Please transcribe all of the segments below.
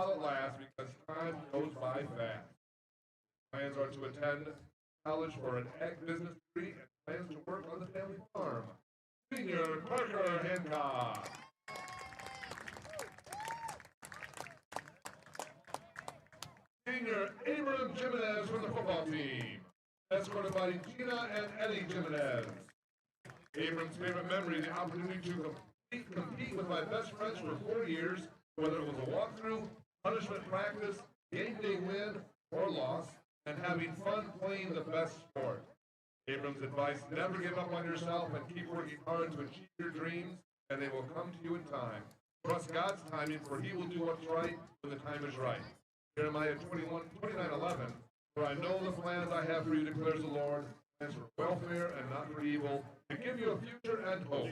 while it lasts because time goes by fast. Plans are to attend college for an ag business degree and plans to work on the family farm. Senior Parker Hancock. Senior Abram Jimenez from the football team. Escorted by Gina and Eddie Jimenez. Abram's favorite memory, the opportunity to compete with my best friends for 4 years, whether it was a walkthrough, punishment practice, game day win, or loss, and having fun playing the best sport. Abram's advice, never give up on yourself and keep working hard to achieve your dreams, and they will come to you in time. Trust God's timing, for he will do what's right when the time is right. Jeremiah 29:11, for I know the plans I have for you, declares the Lord, plans for welfare and not for evil, to give you a future and hope.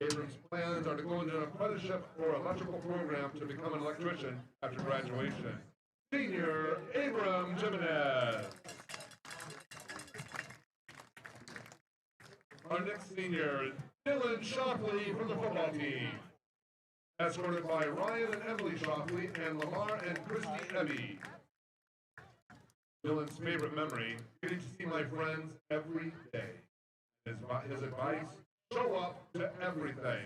Abram's plans are to go into an apprenticeship or electrical program to become an electrician after graduation. Senior Abram Jimenez. Our next senior, Dylan Shockley from the football team. Escorted by Ryan and Emily Shockley and Lamar and Christy Ebby. Dylan's favorite memory, getting to see my friends every day. His advice, show up to everything.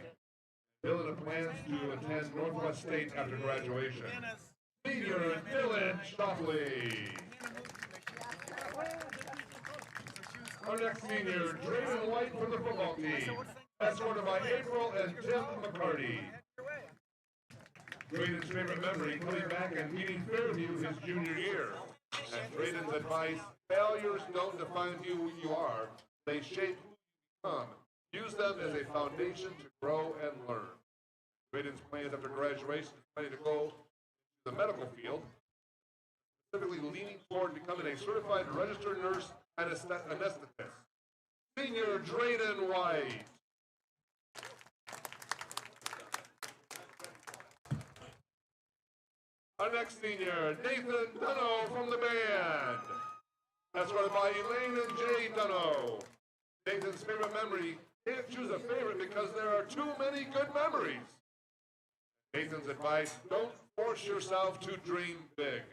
Dylan plans to attend Northwest State after graduation. Senior Dylan Shockley. Our next senior, Drayden White from the football team. Escorted by April and Tim McCarty. Drayden's favorite memory, coming back and beating Fairview his junior year. And Drayden's advice, failures don't define who you are. They shape who you become. Use them as a foundation to grow and learn. Drayden's plans after graduation is planning to go to the medical field, specifically leaning toward becoming a certified registered nurse and anesthetist. Senior Drayden White. Our next senior, Nathan Dunno from the band. Escorted by Elaine and Jay Dunno. Nathan's favorite memory, can't choose a favorite because there are too many good memories. Nathan's advice, don't force yourself to dream big.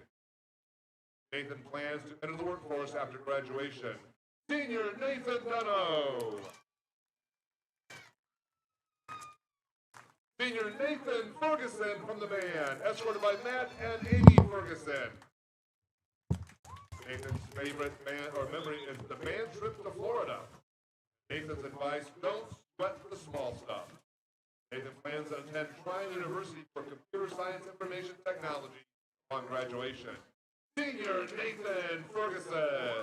Nathan plans to enter the workforce after graduation. Senior Nathan Dunno. Senior Nathan Ferguson from the band, escorted by Matt and Amy Ferguson. Nathan's favorite band or memory is the band trip to Florida. Nathan's advice, don't sweat the small stuff. Nathan plans to attend Trine University for Computer Science Information Technology upon graduation. Senior Nathan Ferguson.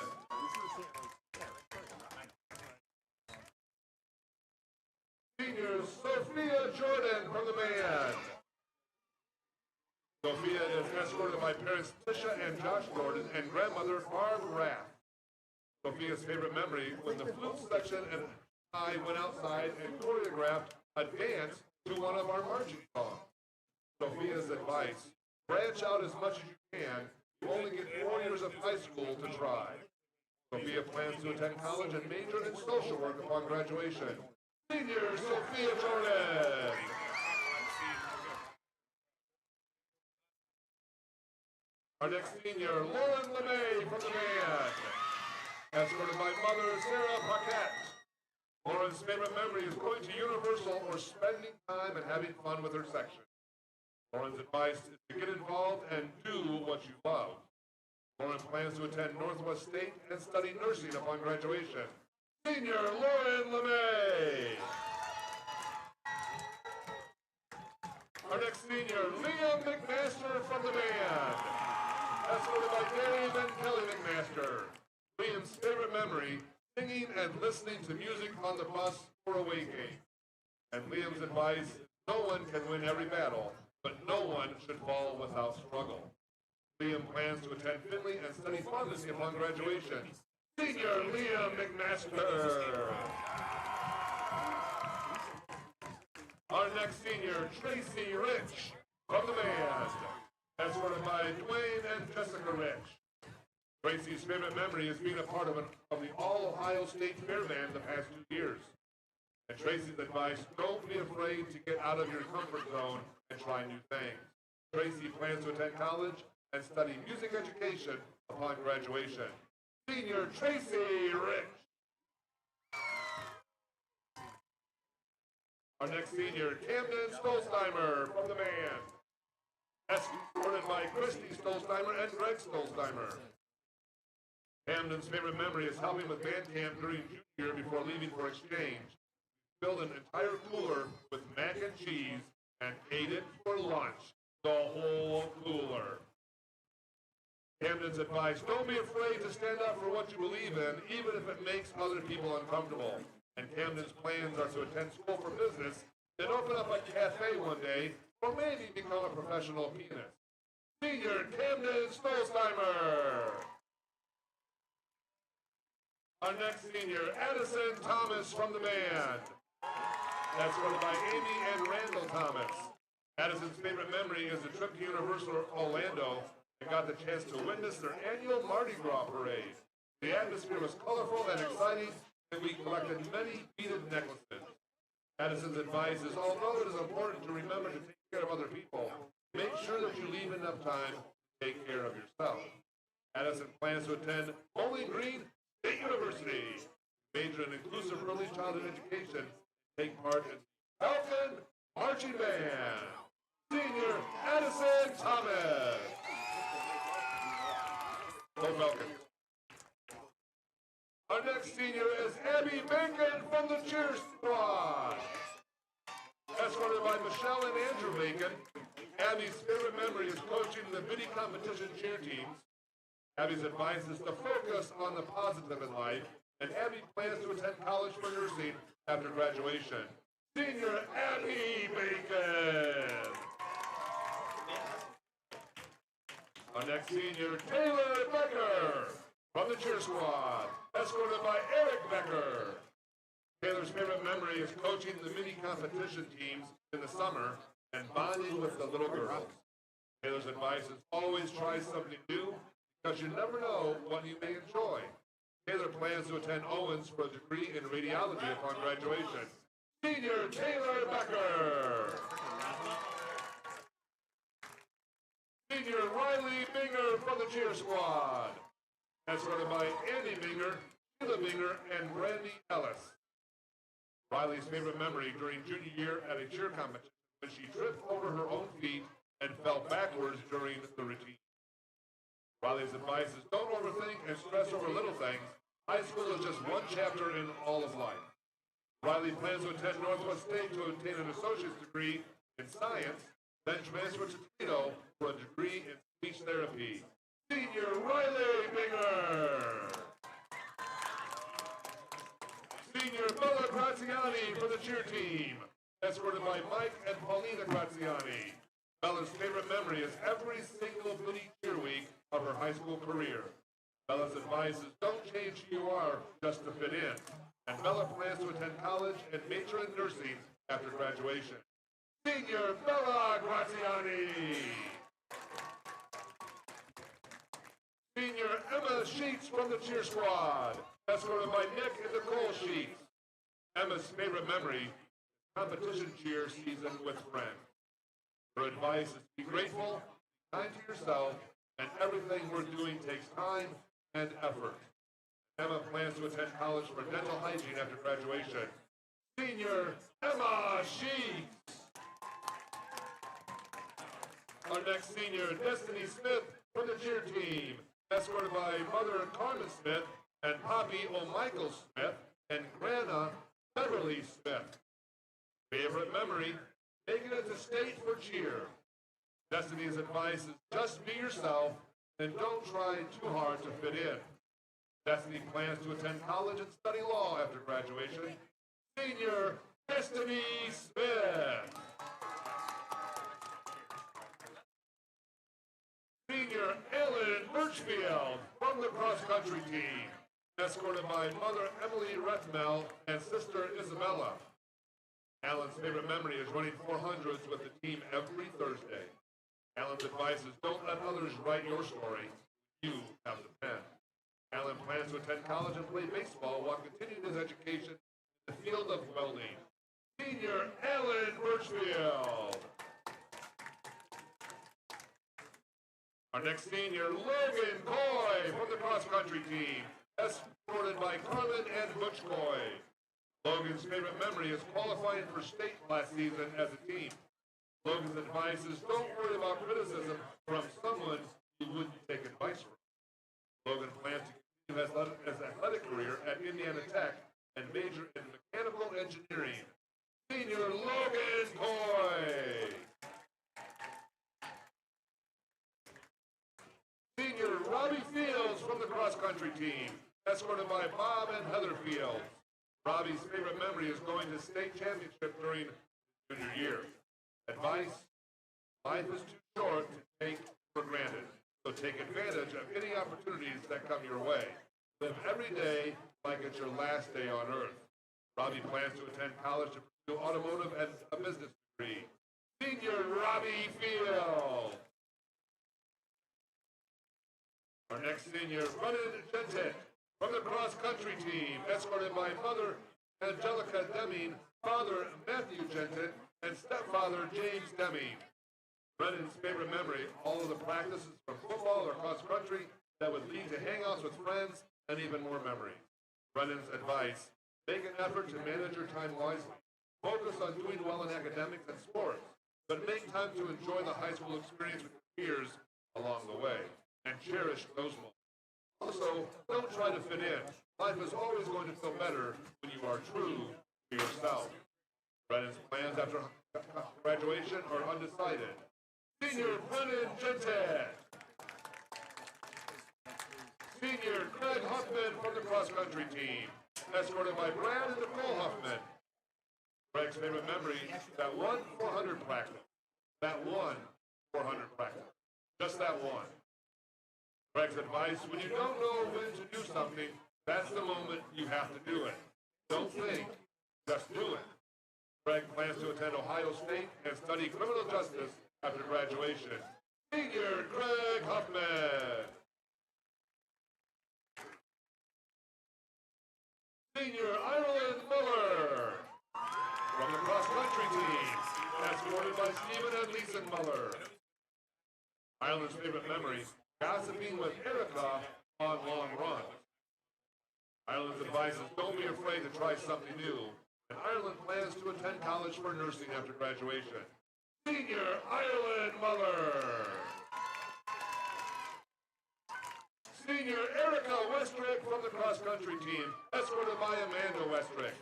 Senior Sophia Jordan from the band. Sophia is escorted by parents Tisha and Josh Jordan and grandmother Barb Rath. Sophia's favorite memory when the flute section and I went outside and choreographed a dance to one of our marching songs. Sophia's advice, branch out as much as you can. You only get 4 years of high school to try. Sophia plans to attend college and major in social work upon graduation. Senior Sophia Jordan. Our next senior, Lauren LeMay from the band. Escorted by mother Sarah Paquette. Lauren's favorite memory is going to Universal or spending time and having fun with her section. Lauren's advice is to get involved and do what you love. Lauren plans to attend Northwest State and study nursing upon graduation. Senior Lauren LeMay. Our next senior, Liam McMaster from the band. Escorted by Dave and Kelly McMaster. Liam's favorite memory, singing and listening to music on the bus for away game. And Liam's advice, no one can win every battle, but no one should fall without struggle. Liam plans to attend Finley and study pharmacy upon graduation. Senior Liam McMaster. Our next senior, Tracy Rich from the band. Escorted by Dwayne and Jessica Rich. Tracy's favorite memory is being a part of the All-Ohio State Fair Band the past 2 years. And Tracy's advice, don't be afraid to get out of your comfort zone and try new things. Tracy plans to attend college and study music education upon graduation. Senior Tracy Rich. Our next senior, Camden Stolzheimer from the band. Escorted by Christy Stolzheimer and Greg Stolzheimer. Camden's favorite memory is helping with band camp during junior year before leaving for exchange. Filled an entire cooler with mac and cheese and ate it for lunch. The whole cooler. Camden's advice, don't be afraid to stand up for what you believe in, even if it makes other people uncomfortable. And Camden's plans are to attend school for business, then open up a cafe one day, or maybe become a professional pianist. Senior Camden Stolzheimer. Our next senior, Addison Thomas from the band. That's run by Amy and Randall Thomas. Addison's favorite memory is a trip to Universal Orlando and got the chance to witness their annual Mardi Gras parade. The atmosphere was colorful and exciting, and we collected many beaded necklaces. Addison's advice is, although it is important to remember to take care of other people, make sure that you leave enough time to take care of yourself. Addison plans to attend Bowling Green State University, major in inclusive early childhood education, and take part in Falcon Marching Band. Senior Addison Thomas. Go Falcons. Our next senior is Abby Bacon from the cheer squad. Escorted by Michelle and Andrew Bacon, Abby's favorite memory is coaching the mini competition cheer teams. Abby's advice is to focus on the positive in life, and Abby plans to attend college for nursing after graduation. Senior Abby Bacon. Our next senior, Taylor Becker from the cheer squad, escorted by Eric Becker. Taylor's favorite memory is coaching the mini competition teams in the summer and bonding with the little girls. Taylor's advice is always try something new because you never know what you may enjoy. Taylor plans to attend Owens for a degree in radiology upon graduation. Senior Taylor Becker. Senior Riley Binger from the cheer squad. Escorted by Andy Binger, Sheila Binger, and Brandy Ellis. Riley's favorite memory during junior year at a cheer competition when she tripped over her own feet and fell backwards during the routine. Riley's advice is don't overthink and stress over little things. High school is just one chapter in all of life. Riley plans to attend Northwest State to obtain an associate's degree in science, then transfer to Toledo for a degree in speech therapy. Senior Riley Binger. Senior Bella Graziani for the cheer team, escorted by Mike and Paulina Graziani. Bella's favorite memory is every single mini cheer week of her high school career. Bella's advice is don't change who you are just to fit in. And Bella plans to attend college and major in nursing after graduation. Senior Bella Graziani. Senior Emma Sheets from the cheer squad, escorted by Nick and Nicole Sheets. Emma's favorite memory, competition cheer season with friends. Her advice is be grateful, be kind to yourself, and everything we're doing takes time and effort. Emma plans to attend college for dental hygiene after graduation. Senior Emma Sheets. Our next senior, Destiny Smith from the cheer team, escorted by Mother Carmen Smith and Poppy O'Michael Smith and Grandma Beverly Smith. Favorite memory, making it to state for cheer. Destiny's advice is just be yourself and don't try too hard to fit in. Destiny plans to attend college and study law after graduation. Senior Destiny Smith. Senior Ellen Birchfield from the cross-country team, escorted by Mother Emily Rethmel and Sister Isabella. Alan's favorite memory is running 400s with the team every Thursday. Alan's advice is don't let others write your story. You have the pen. Alan plans to attend college and play baseball while continuing his education in the field of welding. Senior Alan Birchfield. Our next senior, Logan Coy from the cross-country team, escorted by Carlin and Butch Coy. Logan's favorite memory is qualifying for state last season as a team. Logan's advice is don't worry about criticism from someone you wouldn't take advice from. Logan plans to continue his athletic career at Indiana Tech and major in mechanical engineering. Senior Logan Coy. Senior Robbie Fields from the cross-country team, escorted by Bob and Heather Fields. Robbie's favorite memory is going to state championship during junior year. Advice: life is too short to take for granted, so take advantage of any opportunities that come your way. Live every day like it's your last day on earth. Robbie plans to attend college to pursue automotive and a business degree. Senior Robbie Field. Our next senior, Brennan Jensen from the cross-country team, escorted by mother Angelica Deming, father Matthew Jensen, and stepfather James Deming. Brennan's favorite memory, all of the practices from football or cross-country that would lead to hangouts with friends and even more memories. Brennan's advice: make an effort to manage your time wisely. Focus on doing well in academics and sports, but make time to enjoy the high school experience with your peers along the way, and cherish those moments. Also, don't try to fit in. Life is always going to feel better when you are true to yourself. Brennan's plans after graduation are undecided. Senior Brennan Jensen. Senior Craig Huffman from the cross-country team, escorted by Brad and Nicole Huffman. Craig's favorite memory, that one 400 practice. That one 400 practice. Just that one. Craig's advice: when you don't know when to do something, that's the moment you have to do it. Don't think, just do it. Craig plans to attend Ohio State and study criminal justice after graduation. Senior Craig Huffman. Senior Ireland Muller from the cross-country team, escorted by Stephen and Lisa Muller. Ireland's favorite memory: gossiping with Erica on long runs. Ireland's advice is don't be afraid to try something new, and Ireland plans to attend college for nursing after graduation. Senior Ireland Muller. Senior Erica Westrick from the cross-country team, escorted by Amanda Westrick.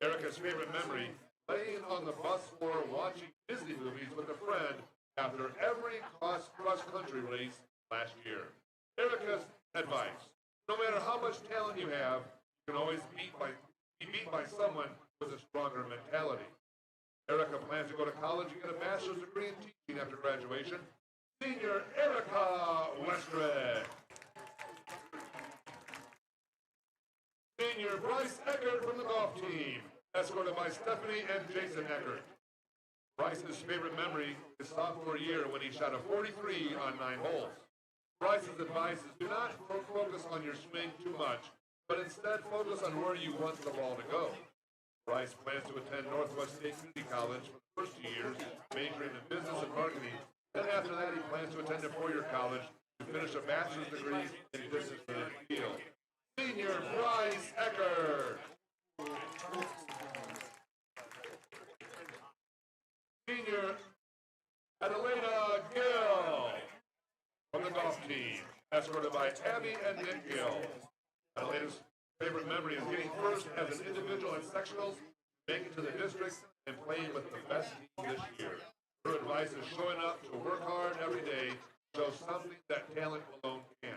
Erica's favorite memory: laying on the bus floor watching Disney movies with a friend after every cross-country race last year. Erica's advice: no matter how much talent you have, you can always be beat by someone with a stronger mentality. Erica plans to go to college and get a bachelor's degree in teaching after graduation. Senior Erica Westrick. Senior Bryce Eckert from the golf team, escorted by Stephanie and Jason Eckert. Bryce's favorite memory is sophomore year when he shot a 43 on 9 holes. Bryce's advice is do not focus on your swing too much, but instead focus on where you want the ball to go. Bryce plans to attend Northwest State Community College for the first 2 years, majoring in business and marketing. Then after that, he plans to attend a 4-year college to finish a bachelor's degree in business in the field. Senior Bryce Eckert. Senior Adelaida Gill from the golf team, escorted by Abby and Nick Gill. Adelaida's favorite memory is getting first as an individual at sectionals, making to the district, and playing with the best team this year. Her advice is showing up to work hard every day, show something that talent alone can't.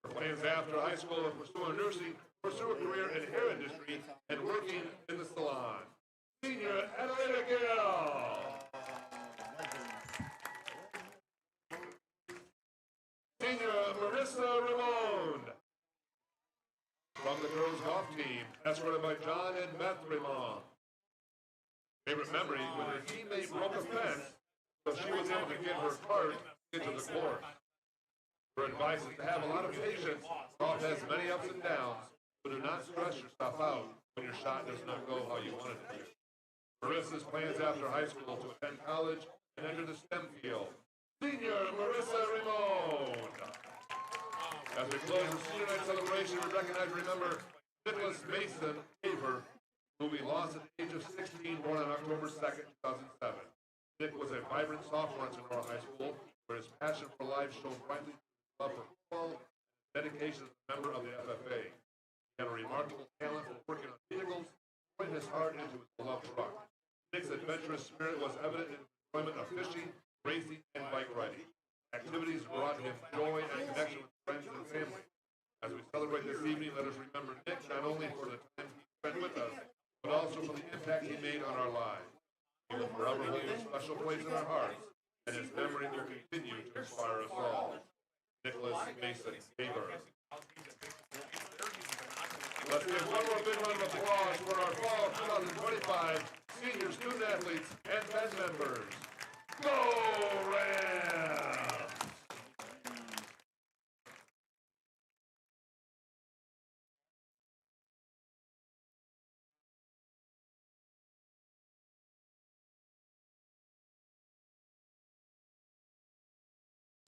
Her plans after high school are pursue nursing, pursue a career in hair industry, and working in the salon. Senior Adelaida Gill. Senior Marissa Ramon from the girls golf team, escorted by John and Beth Ramon. Favorite memory: when her teammate broke a fence, so she was able to get her cart into the course. Her advice is to have a lot of patience. Golf has many ups and downs, so do not stress yourself out when your shot does not go how you want it to. Marissa's plans after high school to attend college and enter the STEM field. Senior Marissa Ramon. As we close the senior night celebration, we recognize and remember Nicholas Mason Haver, who we lost at the age of 16, born on October 2nd, 2007. Nick was a vibrant sophomore at Tinora High School, where his passion for life shone brightly through his love for football and dedication as a member of the FFA. He had a remarkable talent for working on vehicles, pouring his heart into his beloved truck. Nick's adventurous spirit was evident in his enjoyment of fishing, racing, and bike riding. Activities brought him joy and connection with friends and family. As we celebrate this evening, let us remember Nick not only for the time he spent with us, but also for the impact he made on our lives. He will forever hold a special place in our hearts, and his memory will continue to inspire us all. Nicholas Mason Haber. Let's give one more big round of applause for our Fall 2025 senior student athletes and band members. Go Rams!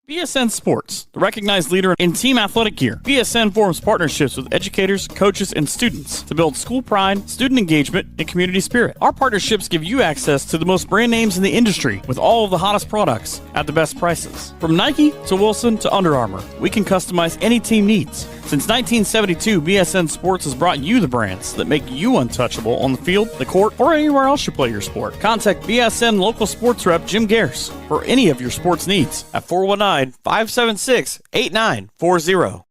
BSN Sports, the recognized leader in team athletic gear. BSN forms partnerships with educators, coaches, and students to build school pride, student engagement, and community spirit. Our partnerships give you access to the most brand names in the industry with all of the hottest products at the best prices. From Nike to Wilson to Under Armour, we can customize any team needs. Since 1972, BSN Sports has brought you the brands that make you untouchable on the field, the court, or anywhere else you play your sport. Contact BSN local sports rep Jim Gares for any of your sports needs at 419-576-8940.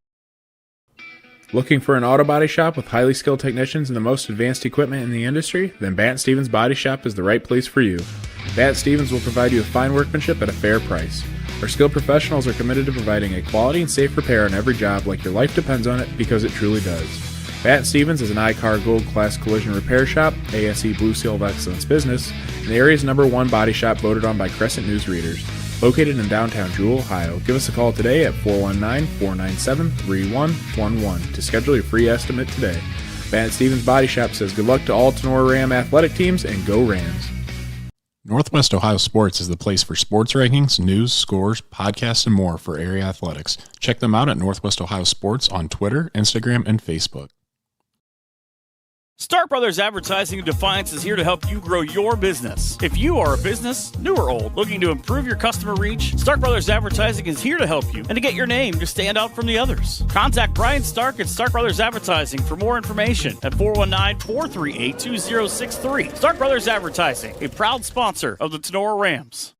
Looking for an auto body shop with highly skilled technicians and the most advanced equipment in the industry? Then Batt Stevens Body Shop is the right place for you. Batt Stevens will provide you with fine workmanship at a fair price. Our skilled professionals are committed to providing a quality and safe repair on every job like your life depends on it, because it truly does. Batt Stevens is an I-CAR Gold Class Collision Repair Shop, ASE Blue Seal of Excellence Business, and the area's #1 body shop voted on by Crescent News readers. Located in downtown Jewell, Ohio. Give us a call today at 419-497-3111 to schedule your free estimate today. Batt Stevens Body Shop says good luck to all Tinora Ram athletic teams, and go Rams. Northwest Ohio Sports is the place for sports rankings, news, scores, podcasts, and more for area athletics. Check them out at Northwest Ohio Sports on Twitter, Instagram, and Facebook. Stark Brothers Advertising in Defiance is here to help you grow your business. If you are a business, new or old, looking to improve your customer reach, Stark Brothers Advertising is here to help you and to get your name to stand out from the others. Contact Brian Stark at Stark Brothers Advertising for more information at 419-438-2063. Stark Brothers Advertising, a proud sponsor of the Tinora Rams.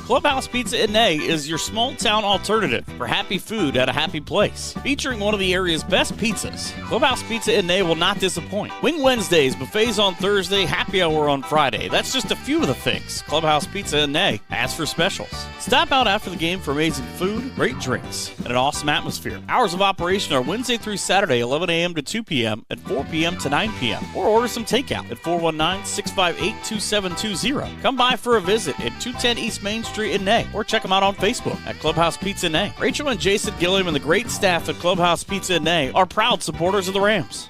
Clubhouse Pizza in A is your small-town alternative for happy food at a happy place. Featuring one of the area's best pizzas, Clubhouse Pizza in A will not disappoint. Wing Wednesdays, buffets on Thursday, happy hour on Friday. That's just a few of the things Clubhouse Pizza in A has for specials. Stop out after the game for amazing food, great drinks, and an awesome atmosphere. Hours of operation are Wednesday through Saturday, 11 a.m. to 2 p.m. and 4 p.m. to 9 p.m. Or order some takeout at 419-658-2720. Come by for a visit at 210 East Main Street in Nay, or check them out on Facebook at Clubhouse Pizza Nay. Rachel and Jason Gilliam and the great staff at Clubhouse Pizza Nay are proud supporters of the Rams.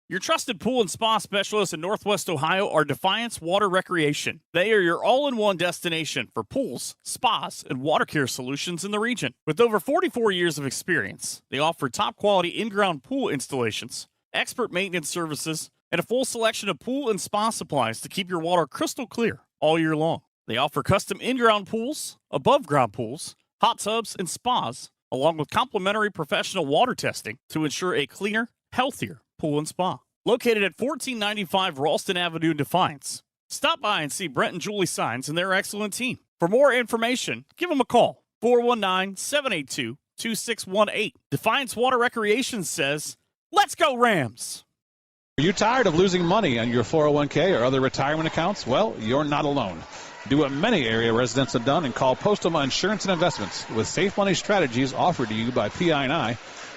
Your trusted pool and spa specialists in Northwest Ohio are Defiance Water Recreation. They are your all-in-one destination for pools, spas, and water care solutions in the region. With over 44 years of experience, they offer top-quality in-ground pool installations, expert maintenance services, and a full selection of pool and spa supplies to keep your water crystal clear all year long. They offer custom in-ground pools, above-ground pools, hot tubs, and spas, along with complimentary professional water testing to ensure a cleaner, healthier pool and spa. Located at 1495 Ralston Avenue in Defiance. Stop by and see Brent and Julie Signs and their excellent team. For more information, give them a call, 419-782-2618. Defiance Water Recreation says, let's go Rams! Are you tired of losing money on your 401k or other retirement accounts? Well, you're not alone. Do what many area residents have done and call Postoma Insurance and Investments. With safe money strategies offered to you by PI&I,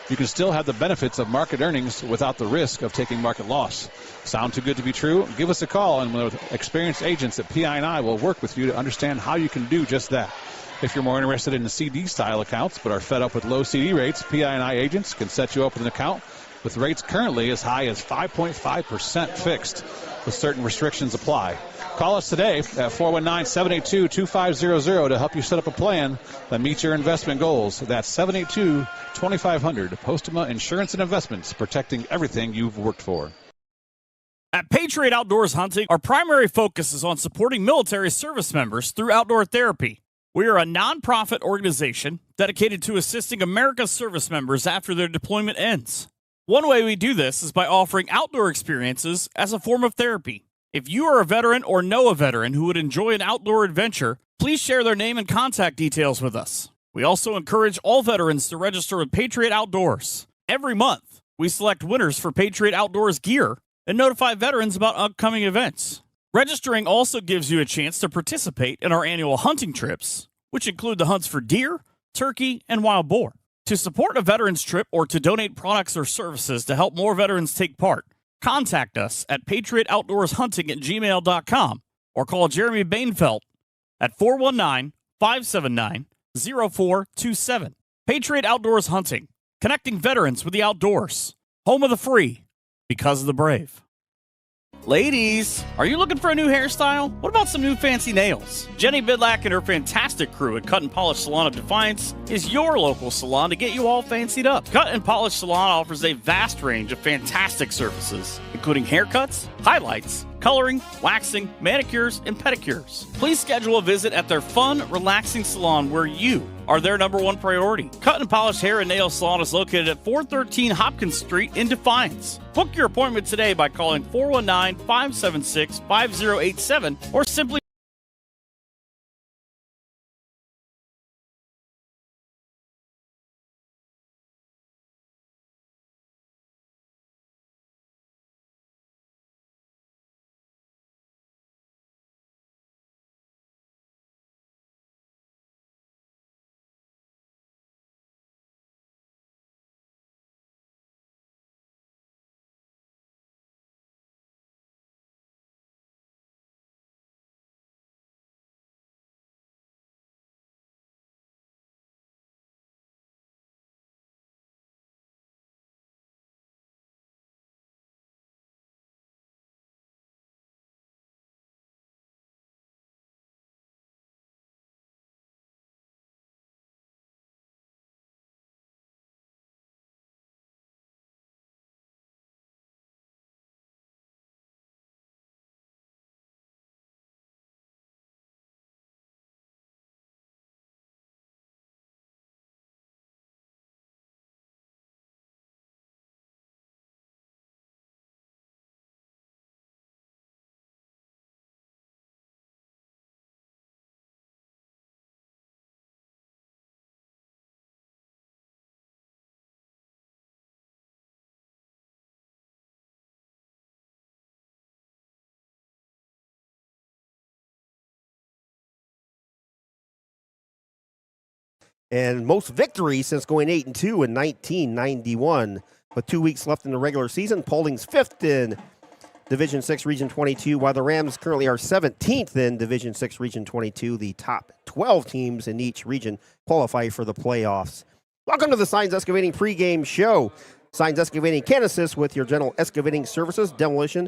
you can still have the benefits of market earnings without the risk of taking market loss. Sound too good to be true? Give us a call, and with experienced agents at PI&I will work with you to understand how you can do just that. If you're more interested in the CD-style accounts but are fed up with low CD rates, PI&I agents can set you up with an account with rates currently as high as 5.5% fixed. with certain restrictions apply. Call us today at 419-782-2500 to help you set up a plan that meets your investment goals. That's 782-2500. Postuma Insurance and Investments, protecting everything you've worked for. At Patriot Outdoors Hunting, our primary focus is on supporting military service members through outdoor therapy. We are a nonprofit organization dedicated to assisting America's service members after their deployment ends. One way we do this is by offering outdoor experiences as a form of therapy. If you are a veteran or know a veteran who would enjoy an outdoor adventure, please share their name and contact details with us. We also encourage all veterans to register with Patriot Outdoors. Every month, we select winners for Patriot Outdoors gear and notify veterans about upcoming events. Registering also gives you a chance to participate in our annual hunting trips, which include the hunts for deer, turkey, and wild boar. To support a veterans trip or to donate products or services to help more veterans take part, contact us at patriotoutdoorshunting@gmail.com or call Jeremy Bainfeld at 419-579-0427. Patriot Outdoors Hunting, connecting veterans with the outdoors. Home of the free, because of the brave. Ladies, are you looking for a new hairstyle? What about some new fancy nails? Jenny Bidlack and her fantastic crew at Cut and Polish Salon of Defiance is your local salon to get you all fancied up. Cut and Polish Salon offers a vast range of fantastic services, including haircuts, highlights, coloring, waxing, manicures, and pedicures. Please schedule a visit at their fun, relaxing salon where you are their number one priority. Cut and Polish Hair and Nail Salon is located at 413 Hopkins Street in Defiance. Book your appointment today by calling 419-576-5087 or simply and most victories since going 8-2 in 1991. With 2 weeks left in the regular season, Paulding's 5th in Division 6 Region 22, while the Rams currently are 17th in Division 6 Region 22. The top 12 teams in each region qualify for the playoffs. Welcome to the Signs Excavating pregame show. Signs Excavating can assist with your general excavating services, demolition,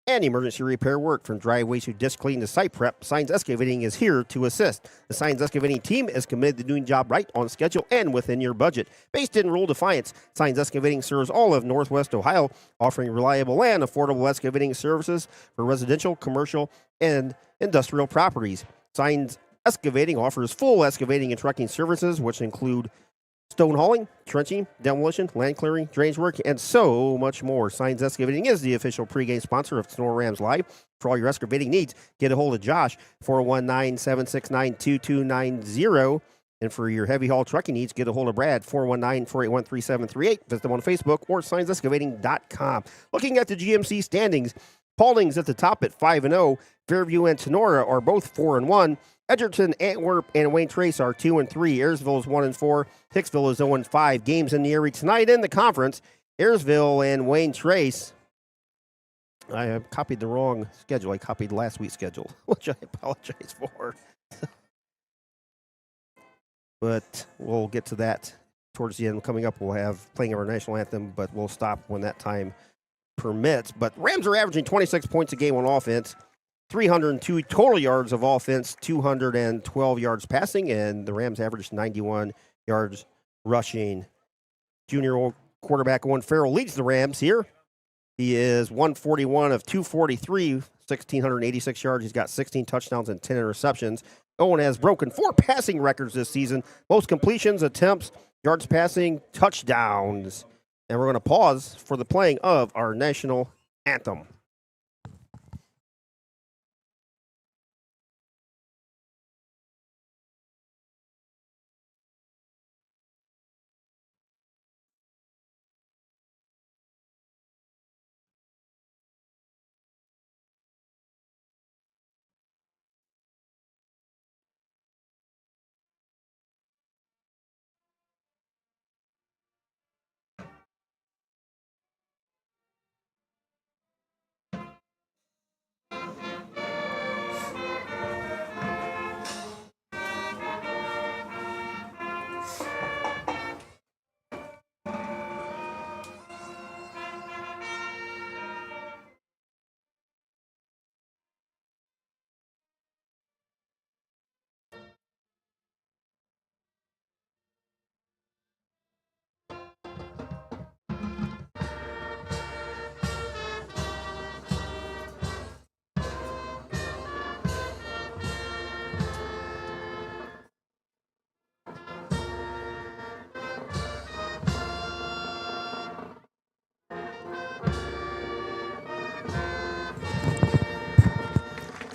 and emergency repair work. From driveways to disc cleaning to site prep, Signs Excavating is here to assist. The Signs Excavating team is committed to doing the job right, on schedule, and within your budget. Based in rural Defiance, Signs Excavating serves all of Northwest Ohio, offering reliable and affordable excavating services for residential, commercial, and industrial properties. Signs Excavating offers full excavating and trucking services, which include stone hauling, trenching, demolition, land clearing, drainage work, and so much more. Signs Excavating is the official pregame sponsor of Tinora Rams Live. For all your excavating needs, get a hold of Josh, 419-769-2290. And for your heavy haul trucking needs, get a hold of Brad, 419-481-3738. Visit them on Facebook or signsexcavating.com. Looking at the GMC standings, Paulding's at the top at 5-0. Fairview and Tinora are both 4-1. Edgerton, Antwerp, and Wayne Trace are 2-3. Ayersville is 1-4. Hicksville is 0-5. Games in the area tonight in the conference. Ayersville and Wayne Trace. I have copied the wrong schedule. I copied last week's schedule, which I apologize for. But we'll get to that towards the end. Coming up, we'll have playing our national anthem, but we'll stop when that time permits. But Rams are averaging 26 points a game on offense, 302 total yards of offense, 212 yards passing, and the Rams averaged 91 yards rushing. Junior quarterback Owen Farrell leads the Rams here. He is 141 of 243, 1,686 yards. He's got 16 touchdowns and 10 interceptions. Owen has broken 4 passing records this season. Most completions, attempts, yards passing, touchdowns. And we're going to pause for the playing of our national anthem.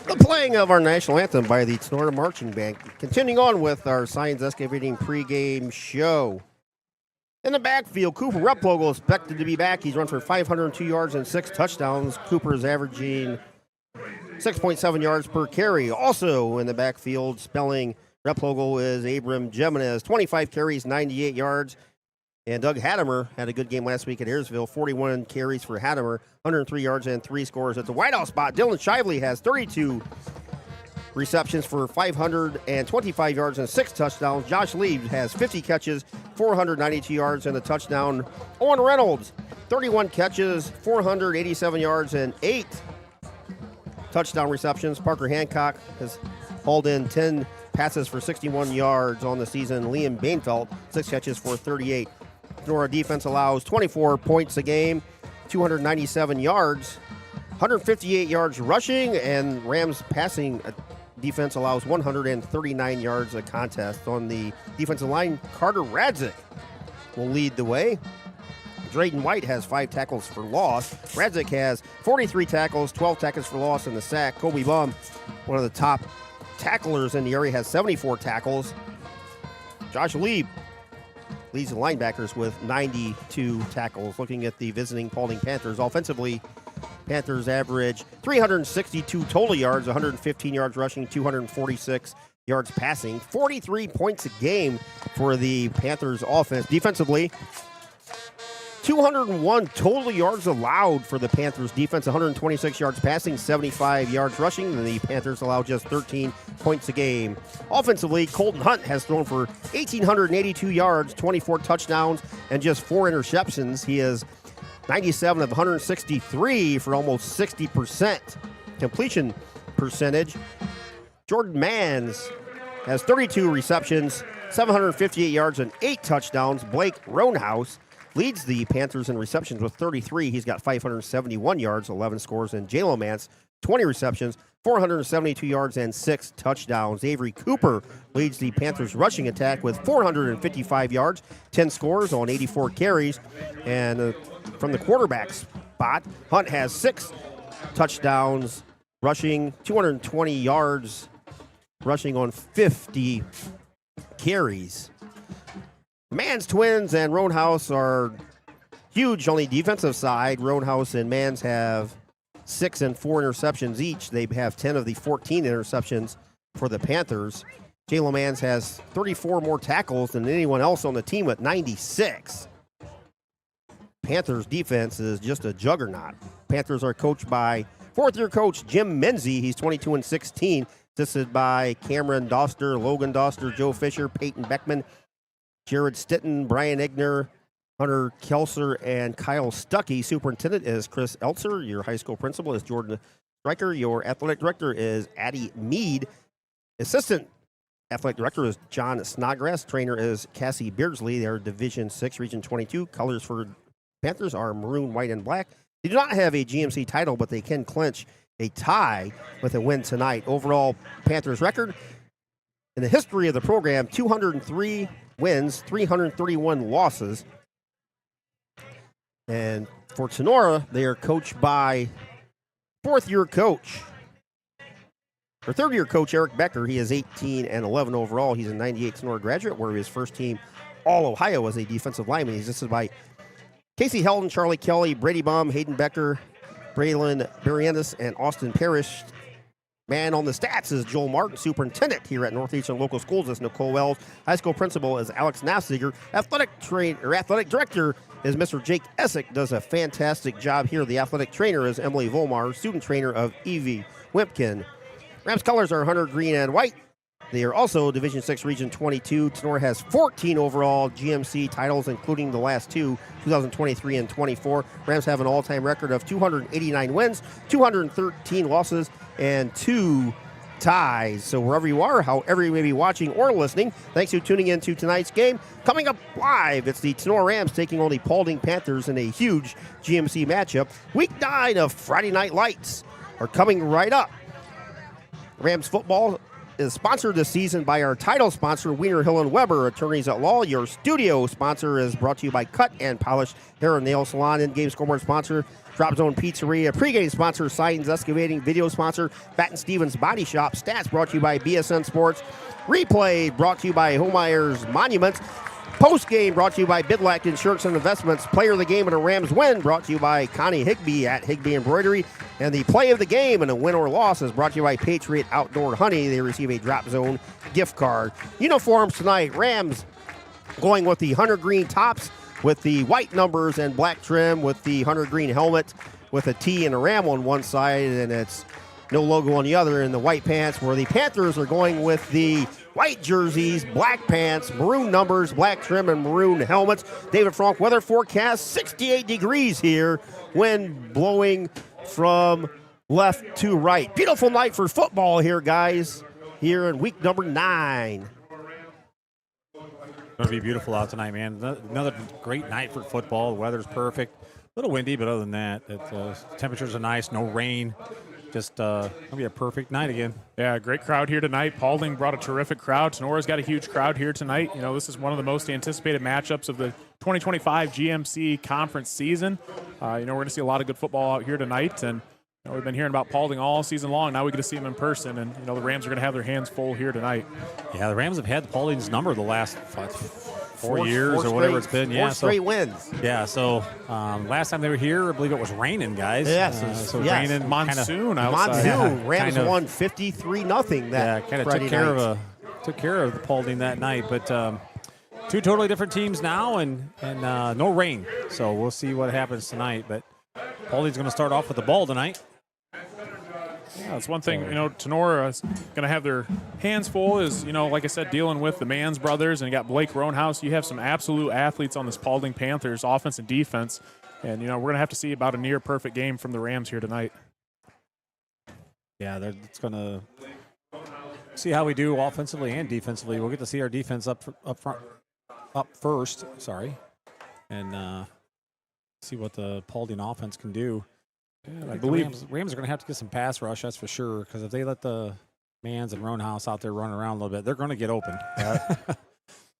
The playing of our national anthem by the Tinora Marching Band. Continuing on with our Science Excavating pregame show. In the backfield, Cooper Replogle expected to be back. He's run for 502 yards and 6 touchdowns. Cooper is averaging 6.7 yards per carry. Also in the backfield, spelling Replogle is Abram Jimenez. 25 carries, 98 yards. And Doug Hattemer had a good game last week at Ayersville. 41 carries for Hattemer, 103 yards and 3 scores. At the wideout spot, Dylan Shively has 32 receptions for 525 yards and 6 touchdowns. Josh Lee has 50 catches, 492 yards and a touchdown. Owen Reynolds, 31 catches, 487 yards and 8 touchdown receptions. Parker Hancock has hauled in 10 passes for 61 yards on the season. Liam Bainfeld, 6 catches for 38. Tinora defense allows 24 points a game, 297 yards, 158 yards rushing, and Rams passing defense allows 139 yards a contest. On the defensive line, Carter Radzik will lead the way. Drayden White has 5 tackles for loss. Radzik has 43 tackles, 12 tackles for loss in the sack. Kobe Bum, one of the top tacklers in the area, has 74 tackles. Josh Lee leads the linebackers with 92 tackles. Looking at the visiting Paulding Panthers, offensively, Panthers average 362 total yards, 115 yards rushing, 246 yards passing, 43 points a game for the Panthers offense. Defensively, 201 total yards allowed for the Panthers defense, 126 yards passing, 75 yards rushing, and the Panthers allow just 13 points a game. Offensively, Colton Hunt has thrown for 1,882 yards, 24 touchdowns, and just 4 interceptions. He is 97 of 163 for almost 60% completion percentage. Jordan Mans has 32 receptions, 758 yards, and 8 touchdowns. Blake Roanhouse leads the Panthers in receptions with 33. He's got 571 yards, 11 scores. And Jalen Mance, 20 receptions, 472 yards, and 6 touchdowns. Avery Cooper leads the Panthers rushing attack with 455 yards, 10 scores on 84 carries. And from the quarterback spot, Hunt has 6 touchdowns, rushing 220 yards, rushing on 50 carries. Mans twins and Roanhouse are huge on the defensive side. Roanhouse and Mans have 6 and 4 interceptions each. They have 10 of the 14 interceptions for the Panthers. Jalen Mans has 34 more tackles than anyone else on the team at 96. Panthers defense is just a juggernaut. Panthers are coached by 4th-year coach Jim Menzie. He's 22-16, assisted by Cameron Doster, Logan Doster, Joe Fisher, Peyton Beckman, Jared Stitton, Brian Igner, Hunter Kelser and Kyle Stuckey. Superintendent is Chris Eltzer. Your high school principal is Jordan Stryker. Your athletic director is Addie Mead. Assistant athletic director is John Snodgrass. Trainer is Cassie Beardsley. They're Division 6, Region 22. Colors for Panthers are maroon, white, and black. They do not have a GMC title, but they can clinch a tie with a win tonight. Overall Panthers record in the history of the program, 203 wins, 331 losses. And for Tinora, they are coached by third-year coach Eric Becker. He is 18-11 overall. He's a 98 Tinora graduate, where his first team All-Ohio was a defensive lineman. He's assisted by Casey Heldon, Charlie Kelly, Brady Baum, Hayden Becker, Braylon Berrientis, and Austin Parrish. Man on the stats is Joel Martin. Superintendent here at Northeastern Local Schools is Nicole Wells. High school principal is Alex Nafziger. Athletic director is Mr. Jake Essick. Does a fantastic job here. The athletic trainer is Emily Volmar. Student trainer of Evie Wimpkin. Rams colors are 100 green and white. They are also Division 6 Region 22. Tinora has 14 overall GMC titles, including the last two, 2023 and 24. Rams have an all-time record of 289 wins, 213 losses, and 2 ties. So wherever you are, however you may be watching or listening, thanks for tuning in to tonight's game. Coming up live, it's the Tinora Rams taking on the Paulding Panthers in a huge GMC matchup. Week 9 of Friday Night Lights are coming right up. Rams football is sponsored this season by our title sponsor, Wiener Hill & Weber, attorneys at law. Your studio sponsor is brought to you by Cut and Polish Hair and Nail Salon. In-game scoreboard sponsor, Drop Zone Pizzeria. Pre-game sponsor, Sidons Excavating. Video sponsor, Batten Stevens Body Shop. Stats brought to you by BSN Sports. Replay brought to you by Homeyer's Monuments. Post-game brought to you by Bidlack Insurance and Investments. Player of the game and a Rams win brought to you by Connie Higbee at Higbee Embroidery. And the play of the game and a win or loss is brought to you by Patriot Outdoor Honey. They receive a Drop Zone gift card. Uniforms tonight, Rams going with the 100 green tops with the white numbers and black trim, with the 100 green helmet with a T and a Ram on one side, and it's no logo on the other, and the white pants, where the Panthers are going with the white jerseys, black pants, maroon numbers, black trim, and maroon helmets. David Frank weather forecast, 68 degrees here, wind blowing from left to right. Beautiful night for football here, guys, here in week number 9. It's going to be beautiful out tonight, man. Another great night for football. The weather's perfect. A little windy, but other than that, temperatures are nice, no rain. Just going to be a perfect night again. Yeah, great crowd here tonight. Paulding brought a terrific crowd. Tinora's got a huge crowd here tonight. You know, this is one of the most anticipated matchups of the 2025 GMC conference season. We're going to see a lot of good football out here tonight. And we've been hearing about Paulding all season long. Now we get to see them in person. And, the Rams are going to have their hands full here tonight. Yeah, the Rams have had Paulding's number the last 4 years or whatever it's been. Four straight wins. Yeah, so last time they were here, I believe it was raining, guys. Yes. Raining. Monsoon outside. Monsoon. Rams won 53-0 that kind of Friday night. took care of the Paulding that night. But two totally different teams now, and no rain. So we'll see what happens tonight. But Paulding's going to start off with the ball tonight. Yeah, that's one thing, Tinora is going to have their hands full is, like I said, dealing with the Mans brothers, and you got Blake Roanhouse. You have some absolute athletes on this Paulding Panthers offense and defense. And, we're going to have to see about a near perfect game from the Rams here tonight. Yeah, it's going to see how we do offensively and defensively. We'll get to see our defense up first, and see what the Paulding offense can do. Yeah, I believe Rams are going to have to get some pass rush, that's for sure, because if they let the Mans and Roanhouse out there running around a little bit, they're going to get open.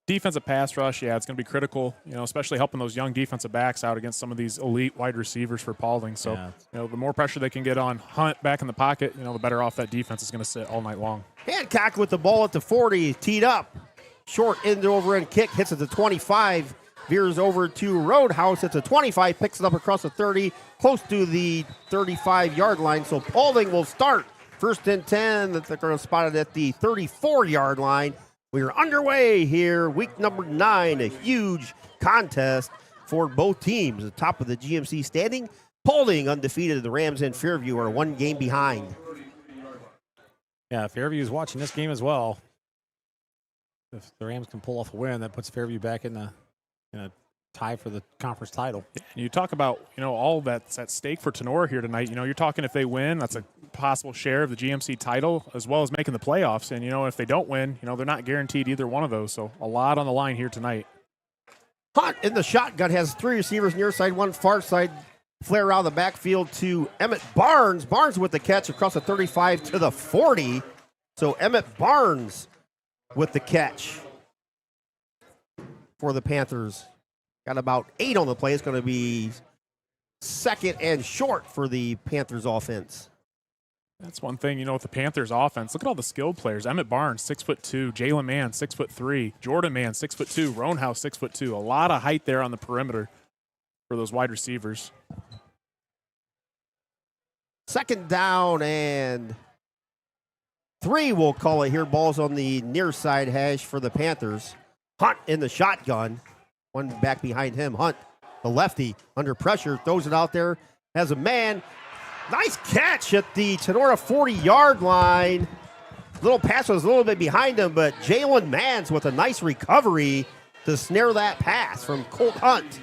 Defensive pass rush, it's going to be critical, especially helping those young defensive backs out against some of these elite wide receivers for Paulding. So, the more pressure they can get on Hunt back in the pocket, the better off that defense is going to sit all night long. Hancock with the ball at the 40, teed up. Short end-over-end kick, hits at the 25. Veers over to Roadhouse. It's a 25, picks it up across the 30, close to the 35-yard line. So Paulding will start first and 10. They're going to spot it at the 34-yard line. We are underway here, week number 9, a huge contest for both teams. The top of the GMC standing, Paulding undefeated. The Rams and Fairview are one game behind. Yeah, Fairview's watching this game as well. If the Rams can pull off a win, that puts Fairview back in a tie for the conference title. You talk about, all that's at stake for Tinora here tonight. You're talking if they win, that's a possible share of the GMC title as well as making the playoffs. And, if they don't win, they're not guaranteed either one of those. So a lot on the line here tonight. Hunt in the shotgun has 3 receivers near side, 1 far side. Flare around the backfield to Emmett Barnes. Barnes with the catch across the 35 to the 40. So Emmett Barnes with the catch for the Panthers. Got about 8 on the play. It's going to be second and short for the Panthers offense. That's one thing, with the Panthers offense. Look at all the skilled players. Emmett Barnes, 6'2". Jalen Mann, 6'3". Jordan Mann, 6'2". Roanhouse, 6'2". A lot of height there on the perimeter for those wide receivers. Second down and 3, we'll call it here. Ball's on the near side hash for the Panthers. Hunt in the shotgun. One back behind him. Hunt, the lefty, under pressure, throws it out there. Has a man. Nice catch at the Tinora 40-yard line. Little pass was a little bit behind him, but Jalen Mans with a nice recovery to snare that pass from Colt Hunt.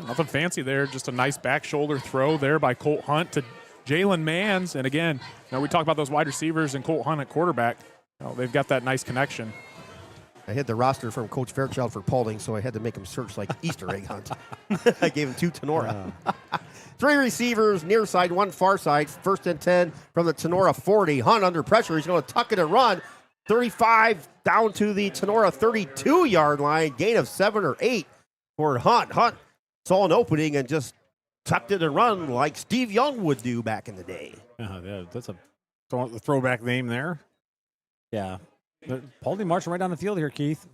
Nothing fancy there, just a nice back shoulder throw there by Colt Hunt to Jalen Mans. And again, we talk about those wide receivers and Colt Hunt at quarterback. They've got that nice connection. I hid the roster from Coach Fairchild for Paulding, so I had to make him search like Easter egg hunt. I gave him 2 Tinora. 3 receivers, near side, 1 far side. First and 10 from the Tinora 40. Hunt under pressure. He's going to tuck it and run. 35 down to the Tinora 32-yard line. Gain of 7 or 8 for Hunt. Hunt saw an opening and just tucked it and run like Steve Young would do back in the day. Yeah, that's a throwback name there. Yeah. Paulding marching right down the field here, Keith.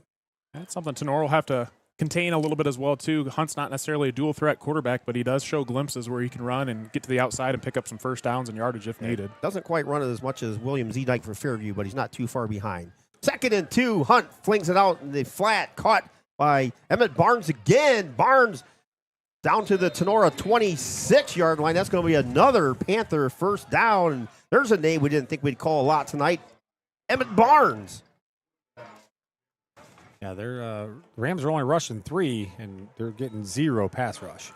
That's something Tinora will have to contain a little bit as well, too. Hunt's not necessarily a dual threat quarterback, but he does show glimpses where he can run and get to the outside and pick up some first downs and yardage if needed. Doesn't quite run it as much as William Zedike for Fairview, but he's not too far behind. Second and 2, Hunt flings it out in the flat, caught by Emmett Barnes again. Barnes down to the Tinora 26-yard line. That's going to be another Panther first down. And there's a name we didn't think we'd call a lot tonight. Emmett Barnes. Yeah, they're Rams are only rushing 3, and they're getting 0 pass rush.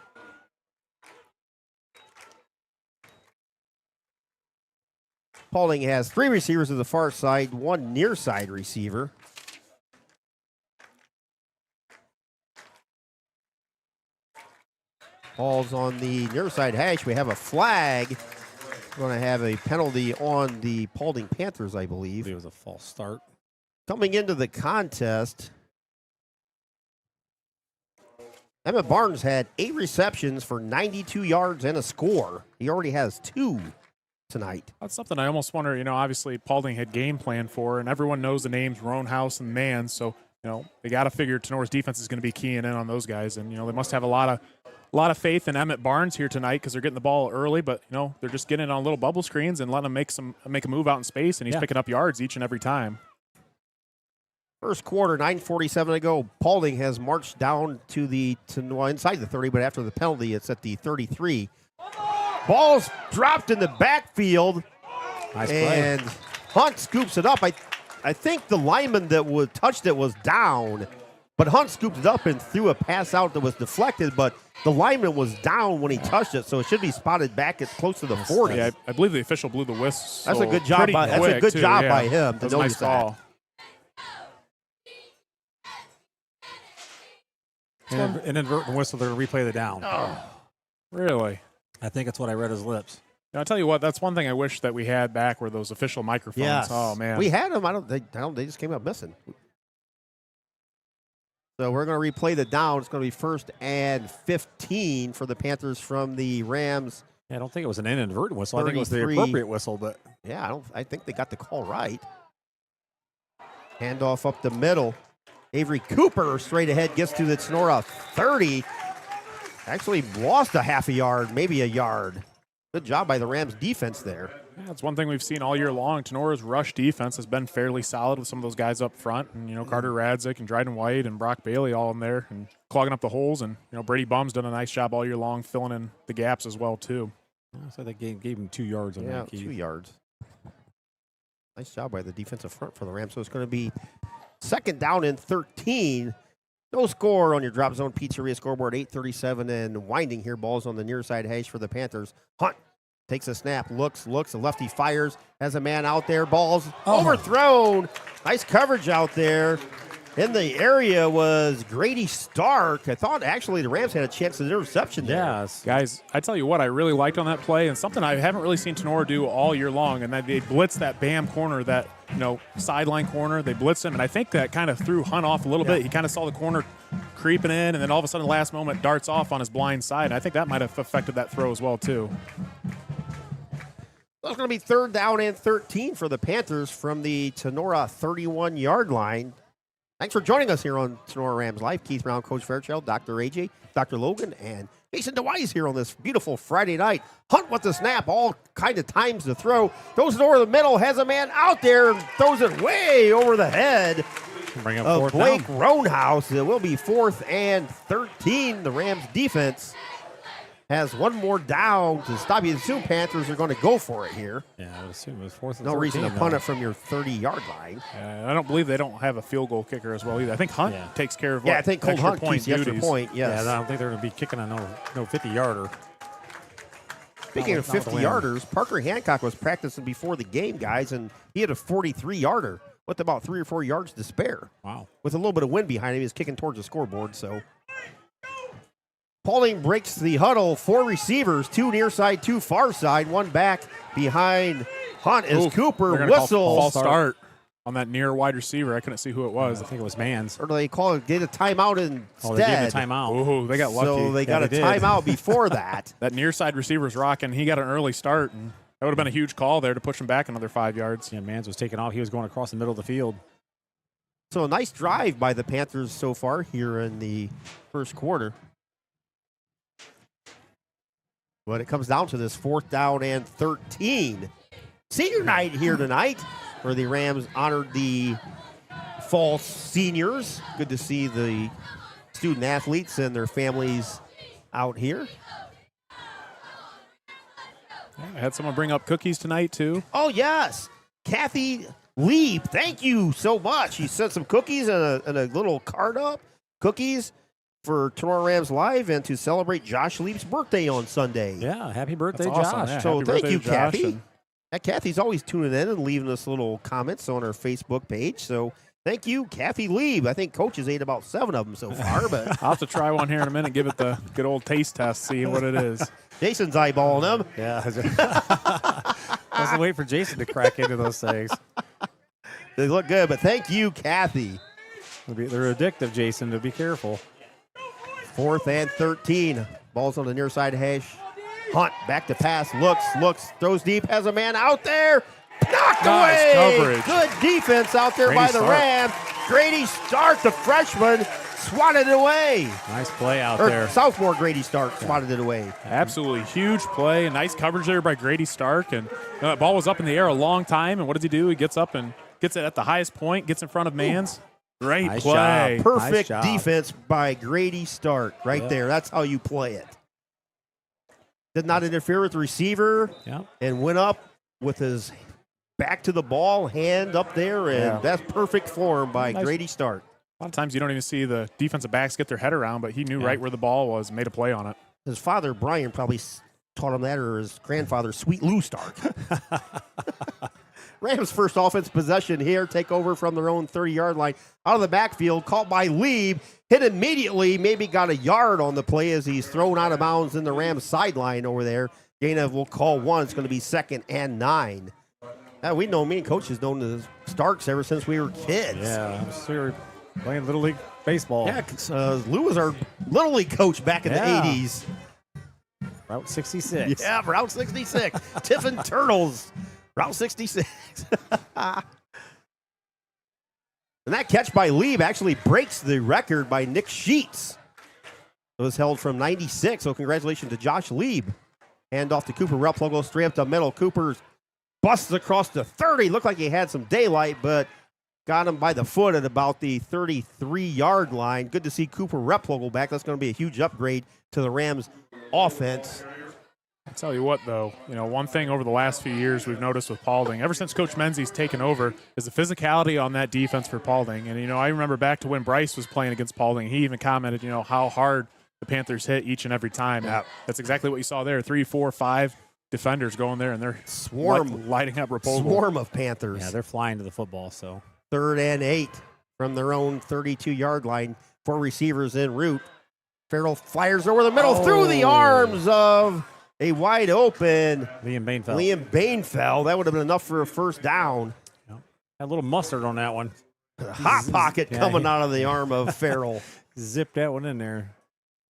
Paulding has 3 receivers to the far side, 1 near side receiver. Ball's on the near side hash. We have a flag. We're going to have a penalty on the Paulding Panthers, I believe. It was a false start. Coming into the contest, Emmett Barnes had 8 receptions for 92 yards and a score. He already has 2 tonight. That's something I almost wonder, obviously Paulding had game plan for, and everyone knows the names Roanhouse and Mann, so, they got to figure Tenora's defense is going to be keying in on those guys, and, they must have a lot of faith in Emmett Barnes here tonight because they're getting the ball early, but, they're just getting it on little bubble screens and letting him make a move out in space, and he's picking up yards each and every time. First quarter, 9:47 to go. Paulding has marched down to inside the 30, but after the penalty, it's at the 33. Ball's dropped in the backfield, Nice play. and Hunt scoops it up. I think the lineman that touched it was down, but Hunt scooped it up and threw a pass out that was deflected, but the lineman was down when he touched it, so it should be spotted back at close to the 40. Yeah, I believe the official blew the whistle. That's a good job by him to That's a nice notice that. call. Inadvertent whistle, they're going to replay the down. Oh, really? I think it's what I read his lips. I'll tell you what, that's one thing I wish that we had back were those official microphones. Yes. Oh, man. We had them. They just came up missing. So we're going to replay the down. It's going to be first and 15 for the Panthers from the Rams. Yeah, I don't think it was an inadvertent whistle. I think it was the 33. appropriate whistle, but Yeah, I think they got the call right. Handoff up the middle. Avery Cooper straight ahead gets to the Tinora 30. Actually lost a half a yard, maybe a yard. Good job by the Rams defense there. Yeah, it's one thing we've seen all year long. Tenora's rush defense has been fairly solid with some of those guys up front. And, Carter Radzik and Dryden White and Brock Bailey all in there and clogging up the holes. And, Brady Bum's done a nice job all year long filling in the gaps as well, too. so they gave him 2 yards on that. 2 yards. Nice job by the defensive front for the Rams. So it's going to be second down and 13. No score on your Drop Zone Pizzeria scoreboard. 8:37 and winding here. Balls on the near side hash for the Panthers. Hunt takes a snap, looks. The lefty fires. Has a man out there. Ball's overthrown. Nice coverage out there. In the area was Grady Stark. I thought actually the Rams had a chance at interception there. Yes. Guys, I tell you what, I really liked on that play, and something I haven't really seen Tinora do all year long, and they blitzed that Bam corner, that sideline corner. They blitzed him, and I think that kind of threw Hunt off a little bit. He kind of saw the corner creeping in, and then all of a sudden, last moment, darts off on his blind side. And I think that might have affected that throw as well, too. That's going to be 3rd down and 13 for the Panthers from the Tinora 31-yard line. Thanks for joining us here on Tinora Rams Live. Keith Brown, Coach Fairchild, Dr. AJ, Dr. Logan, and Jason DeWise here on this beautiful Friday night. Hunt with the snap, all kind of times to throw. Throws it over the middle, has a man out there, and throws it way over the head Bring up of 4th Blake down. Roanhouse. It will be 4th and 13. The Rams defense has one more down to stop. You assume Panthers are going to go for it here. Yeah, I would assume it was 4th and No 13, reason to though. punt it from your 30-yard line. I don't believe they don't have a field goal kicker as well either. I think Hunt takes care of Yeah, I think Colt extra Hunt point keeps the extra duties. point, yes. Yeah, I don't think they're going to be kicking a no 50-yarder. Speaking of Not with the 50-yarders, Parker Hancock was practicing before the game, guys, and he had a 43-yarder with about 3 or 4 yards to spare. Wow. With a little bit of wind behind him, he was kicking towards the scoreboard, so. Paulding breaks the huddle. 4 receivers, 2 near side, 2 far side, 1 back behind Hunt as Cooper They're gonna call whistles. false start on that near wide receiver. I couldn't see who it was. I think it was Mans. Or do they call it, get a timeout instead? Oh, they gave him a timeout. Ooh, they got lucky. So they got Yeah, a they did. timeout before that. That near side receiver's rocking. He got an early start, and that would have been a huge call there to push him back another 5 yards. Yeah, Mans was taking off. He was going across the middle of the field. So a nice drive by the Panthers so far here in the first quarter. But it comes down to this 4th down and 13. Senior night here tonight, where the Rams honored the fall seniors. Good to see the student athletes and their families out here. I had someone bring up cookies tonight, too. Oh, yes. Kathy Lieb, thank you so much. She sent some cookies and a little card up. Cookies for Tinora Rams Live and to celebrate Josh Lieb's birthday on Sunday. Yeah, happy birthday, That's awesome, Josh. yeah. So Happy thank birthday you, to Josh, Kathy. and- Kathy's always tuning in and leaving us little comments on our Facebook page. So thank you, Kathy Lieb. I think Coach has ate about 7 of them so far, but I'll have to try one here in a minute, give it the good old taste test, see what it is. Jason's eyeballing them. Yeah. Doesn't wait for Jason to crack into those things. They look good, but thank you, Kathy. They're addictive, Jason, to be careful. 4th and 13. Ball's on the near side hash. Hunt back to pass. Looks, throws deep. Has a man out there. Knocked Nice away. coverage. Good defense out there Grady by the Stark. Rams. Grady Stark, the freshman, swatted it away. Nice play out Or there. sophomore Grady Stark swatted it away. Absolutely huge play. A nice coverage there by Grady Stark. And that ball was up in the air a long time. And what does he do? He gets up and gets it at the highest point, gets in front of Mans. Great Nice play. job. Perfect job. defense by Grady Stark right Yep. there. That's how you play it. Did not interfere with the receiver Yeah. and went up with his back to the ball, hand up there, and Yeah. that's perfect form by Nice. Grady Stark. A lot of times you don't even see the defensive backs get their head around, but he knew Yeah. right where the ball was, made a play on it. His father, Brian, probably taught him that, or his grandfather, Sweet Lou Stark. Rams' first offense possession here, take over from their own 30-yard line. Out of the backfield, caught by Lieb, hit immediately, maybe got a yard on the play as he's thrown out of bounds in the Rams' sideline over there. Dana will call one. It's going to be 2nd and 9. We know, me and Coach has known the Starks ever since we were kids. Yeah. We were playing Little League baseball. Yeah, 'cause, Lou was our Little League coach back in Yeah. the 80s. Route 66. Yeah, Route 66. Tiffin Turtles, Route 66. And that catch by Lieb actually breaks the record by Nick Sheets. It was held from 96, so congratulations to Josh Lieb. Hand off to Cooper Replogo, straight up the middle. Cooper busts across the 30. Looked like he had some daylight, but got him by the foot at about the 33-yard line. Good to see Cooper Replogo back. That's going to be a huge upgrade to the Rams' offense. I'll tell you what, though, one thing over the last few years we've noticed with Paulding, ever since Coach Menzies taken over, is the physicality on that defense for Paulding. And, I remember back to when Bryce was playing against Paulding, he even commented, how hard the Panthers hit each and every time. Yeah. And that's exactly what you saw there. 3, 4, 5 defenders going there, and they're lighting up Raposo. Swarm of Panthers. Yeah, they're flying to the football. So 3rd and 8 from their own 32-yard line. 4 receivers en route. Farrell fires over the middle through the arms of a wide open Liam Bainfeld. That would have been enough for a first down. Yep. Had a little mustard on that one. Hot pocket coming out of the arm of Farrell. Zipped that one in there.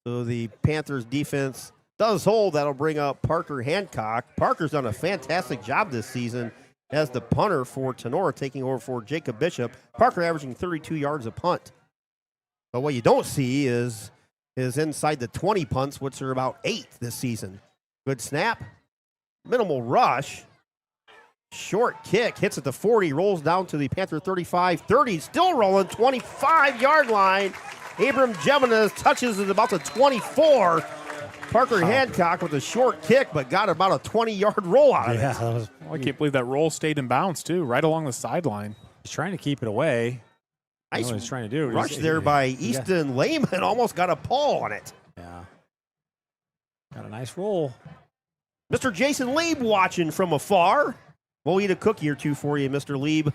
So the Panthers defense does hold. That'll bring up Parker Hancock. Parker's done a fantastic job this season as the punter for Tinora, taking over for Jacob Bishop. Parker averaging 32 yards a punt. But what you don't see is inside the 20 punts, which are about 8 this season. Good snap. Minimal rush. Short kick. Hits at the 40. Rolls down to the Panther 35. 30. Still rolling. 25-yard line. Abram Jimenez touches at about the 24. Parker Hancock with a short kick, but got about a 20-yard roll out of it. I can't believe that roll stayed in bounds, too, right along the sideline. He's trying to keep it away. Nice what he's trying to do. Rush there by Easton Lehman. Almost got a paw on it. Yeah. Got a nice roll. Mr. Jason Lieb watching from afar. We'll eat a cookie or two for you, Mr. Lieb.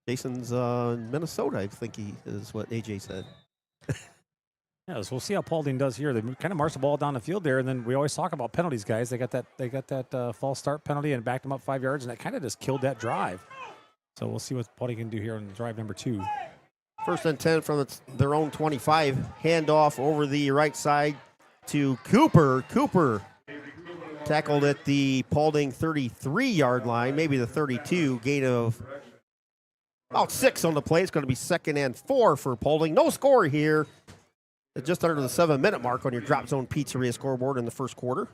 Jason's in Minnesota, I think he is what AJ said. Yeah, so we'll see how Paulding does here. They kind of march the ball down the field there, and then we always talk about penalties, guys. They got that false start penalty and backed them up 5 yards, and that kind of just killed that drive. So we'll see what Paulding can do here on drive number 2. 1st and 10 from their own 25. Handoff over the right side to Cooper. Cooper tackled at the Paulding 33-yard line, maybe the 32. Gain of about 6 on the play. It's going to be 2nd and 4 for Paulding. No score here. Just under the 7-minute mark on your Drop Zone Pizzeria scoreboard in the first quarter.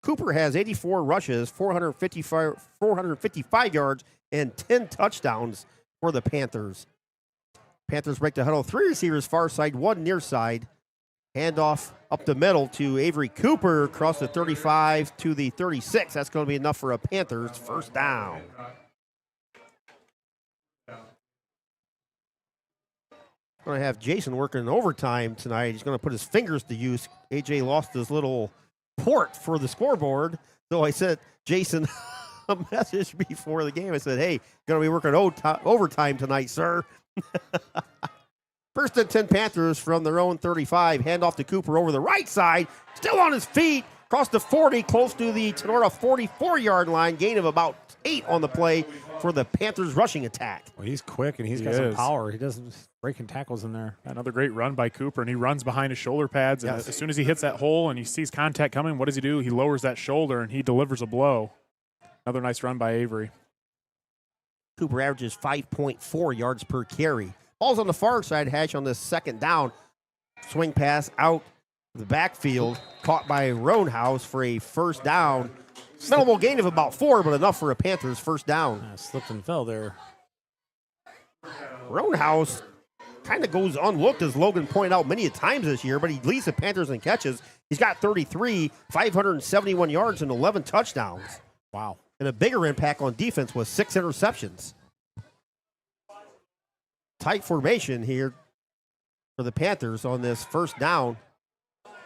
Cooper has 84 rushes, 455 yards, and 10 touchdowns for the Panthers. Panthers break the huddle. 3 receivers far side, 1 near side. Handoff up the middle to Avery Cooper across the 35 to the 36. That's going to be enough for a Panthers first down. Going to have Jason working overtime tonight. He's going to put his fingers to use. AJ lost his little port for the scoreboard. So I sent Jason a message before the game. I said, hey, going to be working overtime tonight, sir. 1st and 10 Panthers from their own 35. Handoff to Cooper over the right side. Still on his feet. Across the 40, close to the Tinora 44-yard line. Gain of about 8 on the play for the Panthers rushing attack. Well, he's quick, and he's got some power. He doesn't breaking tackles in there. Another great run by Cooper, and he runs behind his shoulder pads. And as soon as he hits that hole and he sees contact coming, what does he do? He lowers that shoulder, and he delivers a blow. Another nice run by Avery. Cooper averages 5.4 yards per carry. Ball's on the far side hash on this 2nd down. Swing pass out the backfield, caught by Roanhouse for a first down. Minimal gain of about 4, but enough for a Panthers first down. Slipped and fell there. Roanhouse kind of goes unlooked, as Logan pointed out many times this year, but he leads the Panthers in catches. He's got 33, 571 yards, and 11 touchdowns. Wow. And a bigger impact on defense was 6 interceptions. Tight formation here for the Panthers on this first down.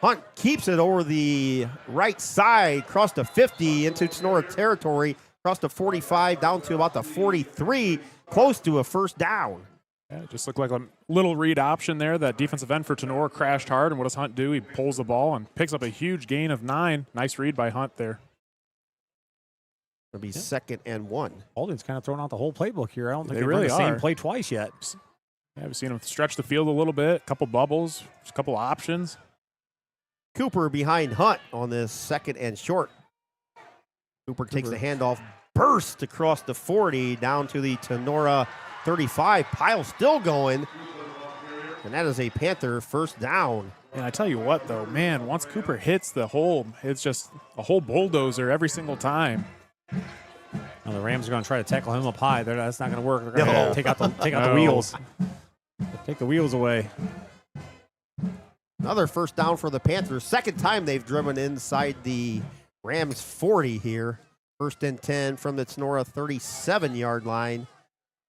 Hunt keeps it over the right side, across the 50 into Tinora territory, across the 45 down to about the 43, close to a first down. Yeah, it just looked like a little read option there. That defensive end for Tinora crashed hard, and what does Hunt do? He pulls the ball and picks up a huge gain of 9. Nice read by Hunt there. It'll be 2nd and 1. Paulding's kind of thrown out the whole playbook here. I don't think They they've really run the are. same play twice yet. Yeah, we've seen him stretch the field a little bit, a couple bubbles, a couple options. Cooper behind Hunt on this 2nd and short. Cooper takes the handoff, burst across the 40 down to the Tinora 35. Pile still going, and that is a Panther first down. And I tell you what, though, man, once Cooper hits the hole, it's just a whole bulldozer every single time. Now the Rams are going to try to tackle him up high. That's not going to work. They're going to No. take out the wheels. Take the wheels away. Another first down for the Panthers. Second time they've driven inside the Rams 40 here. First and 10 from the Tinora 37-yard line.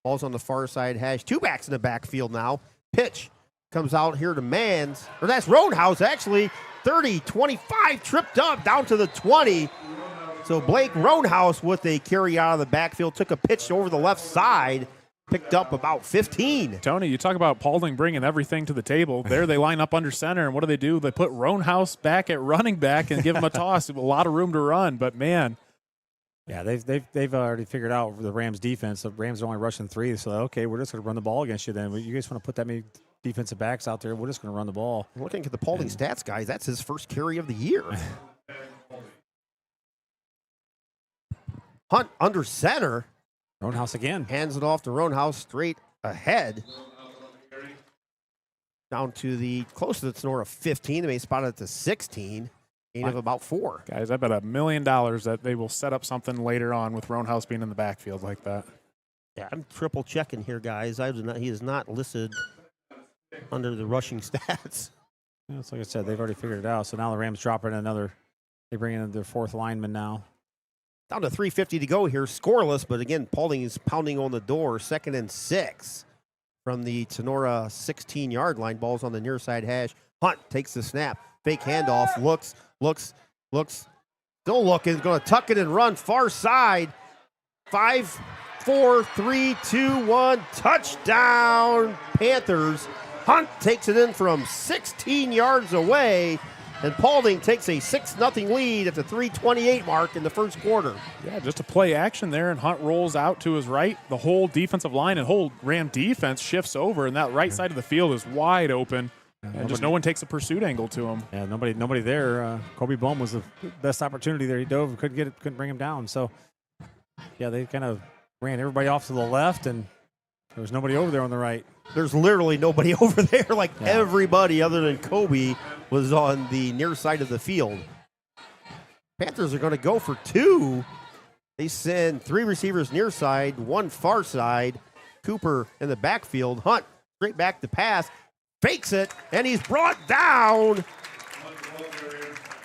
Ball's on the far side hash. Two backs in the backfield now. Pitch comes out here to Mans. Or that's Roadhouse, actually. 30, 25, tripped up down to the 20. So Blake Roadhouse with a carry out of the backfield. Took a pitch over the left side. Picked up about 15. Tony, you talk about Paulding bringing everything to the table. There they line up under center, and what do? They put Roanhouse back at running back and give him a toss. A lot of room to run, but man. Yeah, they've already figured out the Rams defense. The Rams are only rushing 3, so okay, we're just going to run the ball against you then. You guys want to put that many defensive backs out there, we're just going to run the ball. Looking at the Paulding stats, guys, that's his first carry of the year. Hunt under center. Roanhouse again. Hands it off to Roanhouse straight ahead. Down to the close to the Tinora 15. They may spot it at the 16. Gain of about 4. Guys, I bet $1 million that they will set up something later on with Roanhouse being in the backfield like that. Yeah, I'm triple checking here, guys. He is not listed under the rushing stats. Yeah, it's like I said, they've already figured it out. So now the Rams dropping another. They bring in their 4th lineman now. Down to 3:50 to go here, scoreless, but again, Paulding is pounding on the door. 2nd and 6 from the Tinora 16-yard line. Ball's on the near side hash. Hunt takes the snap. Fake handoff. Looks. Still looking. Going to tuck it and run far side. 5, 4, 3, 2, 1. Touchdown, Panthers. Hunt takes it in from 16 yards away. And Paulding takes a 6-0 lead at the 3:28 mark in the first quarter. Yeah, just a play action there, and Hunt rolls out to his right. The whole defensive line and whole Ram defense shifts over, and that right side of the field is wide open. And just no one takes a pursuit angle to him. Yeah, nobody there. Kobe Blum was the best opportunity there. He dove, couldn't bring him down. So, yeah, they kind of ran everybody off to the left, and there was nobody over there on the right. There's literally nobody over there. Everybody other than Kobe was on the near side of the field. Panthers are going to go for 2. They send 3 receivers near side, 1 far side. Cooper in the backfield. Hunt straight back to pass. Fakes it, and he's brought down.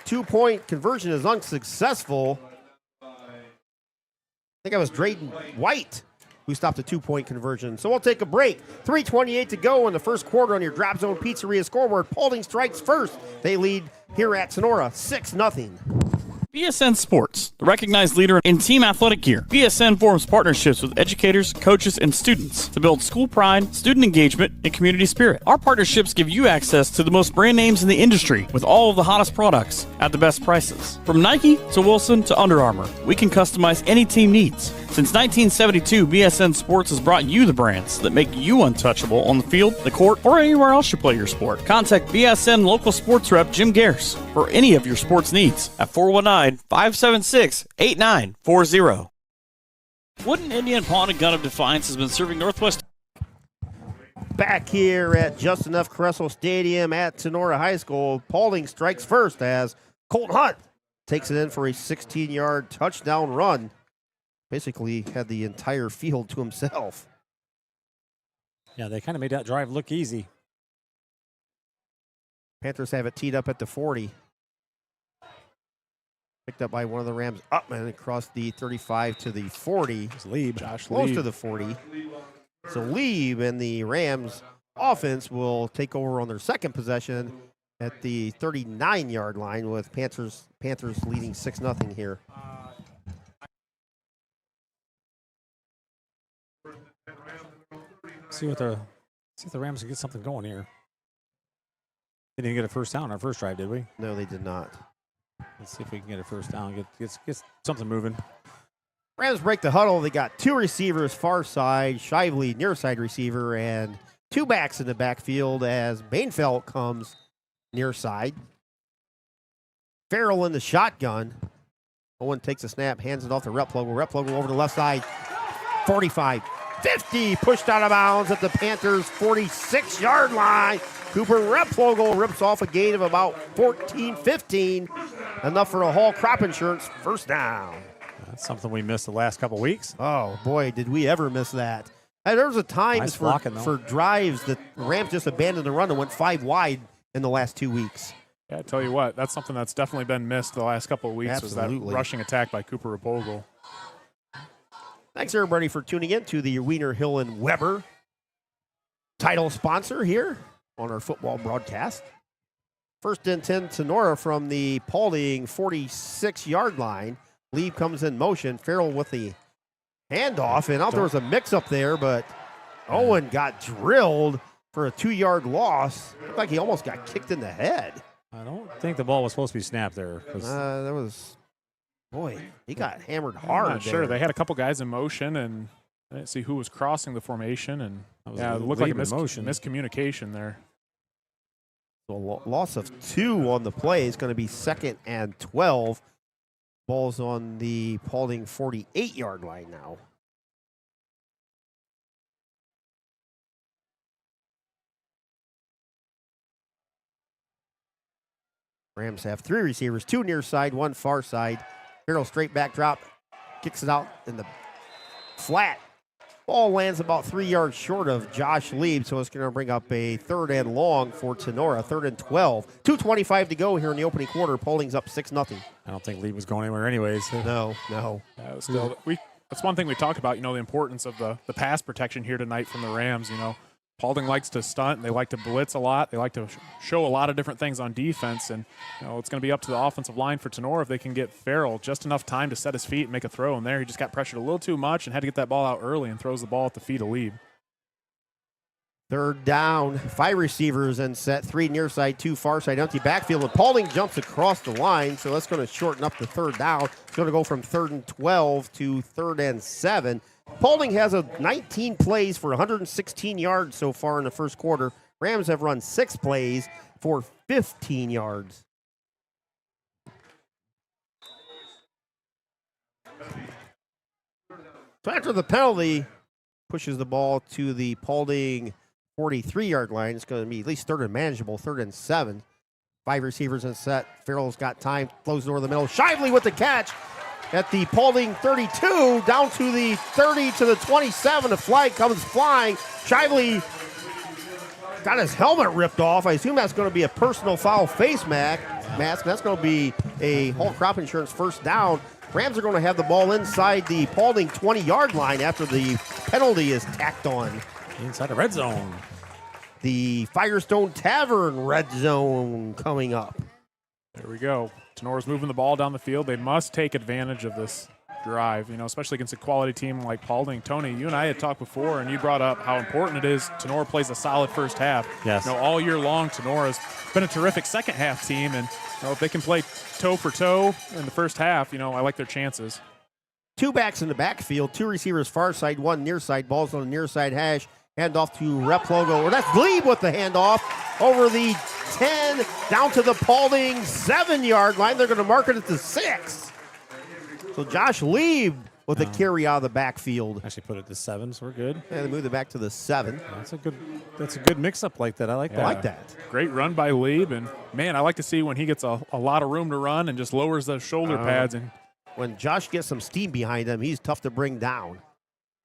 2-point conversion is unsuccessful. I think it was Drayden White who stopped the 2-point conversion. So we'll take a break. 3:28 to go in the first quarter on your Drop Zone Pizzeria scoreboard. Paulding strikes first. They lead here at Tinora 6-0. BSN Sports, the recognized leader in team athletic gear. BSN forms partnerships with educators, coaches, and students to build school pride, student engagement, and community spirit. Our partnerships give you access to the most brand names in the industry with all of the hottest products at the best prices. From Nike to Wilson to Under Armour, we can customize any team needs. Since 1972, BSN Sports has brought you the brands that make you untouchable on the field, the court, or anywhere else you play your sport. Contact BSN local sports rep Jim Garris for any of your sports needs at 419-576-8940. Wooden Indian Pawn and Gun of Defiance has been serving Northwest. Back here at Justin F. Carresso Stadium at Tinora High School, Paulding strikes first as Colt Hunt takes it in for a 16-yard touchdown run. Basically had the entire field to himself. Yeah, they kind of made that drive look easy. Panthers have it teed up at the 40. Picked up by one of the Rams Upman across the 35 to the 40. It's Lieb. Josh close to the 40. So Lieb and the Rams offense will take over on their second possession at the 39-yard line with Panthers leading 6-0 here. See if the Rams can get something going here. They didn't get a first down on our first drive, did we? No, they did not. Let's see if we can get a first down, get something moving. Rams break the huddle. They got 2 receivers far side, Shively near side receiver, and 2 backs in the backfield as Bainfeld comes near side. Farrell in the shotgun. Owen takes a snap, hands it off to Replogle. Replogle over the left side. 45, 50, pushed out of bounds at the Panthers' 46-yard line. Cooper Replogle rips off a gain of about 14, 15. Enough for a Hall crop insurance first down. That's something we missed the last couple weeks. Oh, boy, did we ever miss that. Hey, there was a time Nice for drives that Rams just abandoned the run and went 5 wide in the last 2 weeks. Yeah, I tell you what, that's something that's definitely been missed the last couple of weeks. Absolutely. Was that rushing attack by Cooper Rapogel. Thanks, everybody, for tuning in to the Wiener Hill and Weber title sponsor here on our football broadcast. First and 10, Tinora from the Paulding 46-yard line. Lee comes in motion. Farrell with the handoff, and out there was a mix-up there, but Owen got drilled for a 2-yard loss. Looked like he almost got kicked in the head. I don't think the ball was supposed to be snapped there. That was, boy, he got hammered hard. I'm not sure. They had a couple guys in motion, and I didn't see who was crossing the formation, and it looked like a miscommunication there. So loss of 2 on the play is going to be 2nd and 12. Ball's on the Paulding 48-yard line now. Rams have 3 receivers, 2 near side, 1 far side. Farrell straight back drop, kicks it out in the flat. Ball lands about 3 yards short of Josh Lieb, so it's going to bring up a 3rd and long for Tinora, 3rd and 12. 2:25 to go here in the opening quarter. Paulding's up 6-0. I don't think Lieb was going anywhere anyways. No. That's one thing we talked about, the importance of the pass protection here tonight from the Rams. Paulding likes to stunt, and they like to blitz a lot. They like to show a lot of different things on defense, and it's going to be up to the offensive line for Tinora if they can get Farrell just enough time to set his feet and make a throw. And there, he just got pressured a little too much and had to get that ball out early and throws the ball at the feet of Lieb. 3rd down, 5 receivers and set, 3 near side, 2 far side, empty backfield. And Paulding jumps across the line, so that's going to shorten up the 3rd down. It's going to go from 3rd and 12 to 3rd and 7. Paulding has 19 plays for 116 yards so far in the first quarter. Rams have run 6 plays for 15 yards. So after the penalty, pushes the ball to the Paulding 43-yard line. It's going to be at least 3rd and manageable, 3rd and 7. 5 receivers in set. Farrell's got time, flows over the middle. Shively with the catch at the Paulding 32, down to the 30 to the 27. The flag comes flying. Shively got his helmet ripped off. I assume that's going to be a personal foul face mask. That's going to be a Hall Crop Insurance 1st down. Rams are going to have the ball inside the Paulding 20-yard line after the penalty is tacked on. Inside the red zone. The Firestone Tavern red zone coming up. There we go. Tenora's moving the ball down the field. They must take advantage of this drive, especially against a quality team like Paulding. Tony, you and I had talked before, and you brought up how important it is Tinora plays a solid first half. Yes. All year long, Tenora's been a terrific second half team, and if they can play toe for toe in the first half, I like their chances. 2 backs in the backfield, 2 receivers far side, 1 near side. Ball's on the near side hash. Handoff to Rep Logo. Or that's Lieb with the handoff over the 10 down to the Paulding 7-yard line. They're going to mark it at the 6. So Josh Lieb with a carry out of the backfield. Actually put it to 7, so we're good. And they moved it back to the 7. That's a good mix-up like that. I like that. I like that. Great run by Lieb, and man, I like to see when he gets a lot of room to run and just lowers those shoulder pads. And when Josh gets some steam behind him, he's tough to bring down.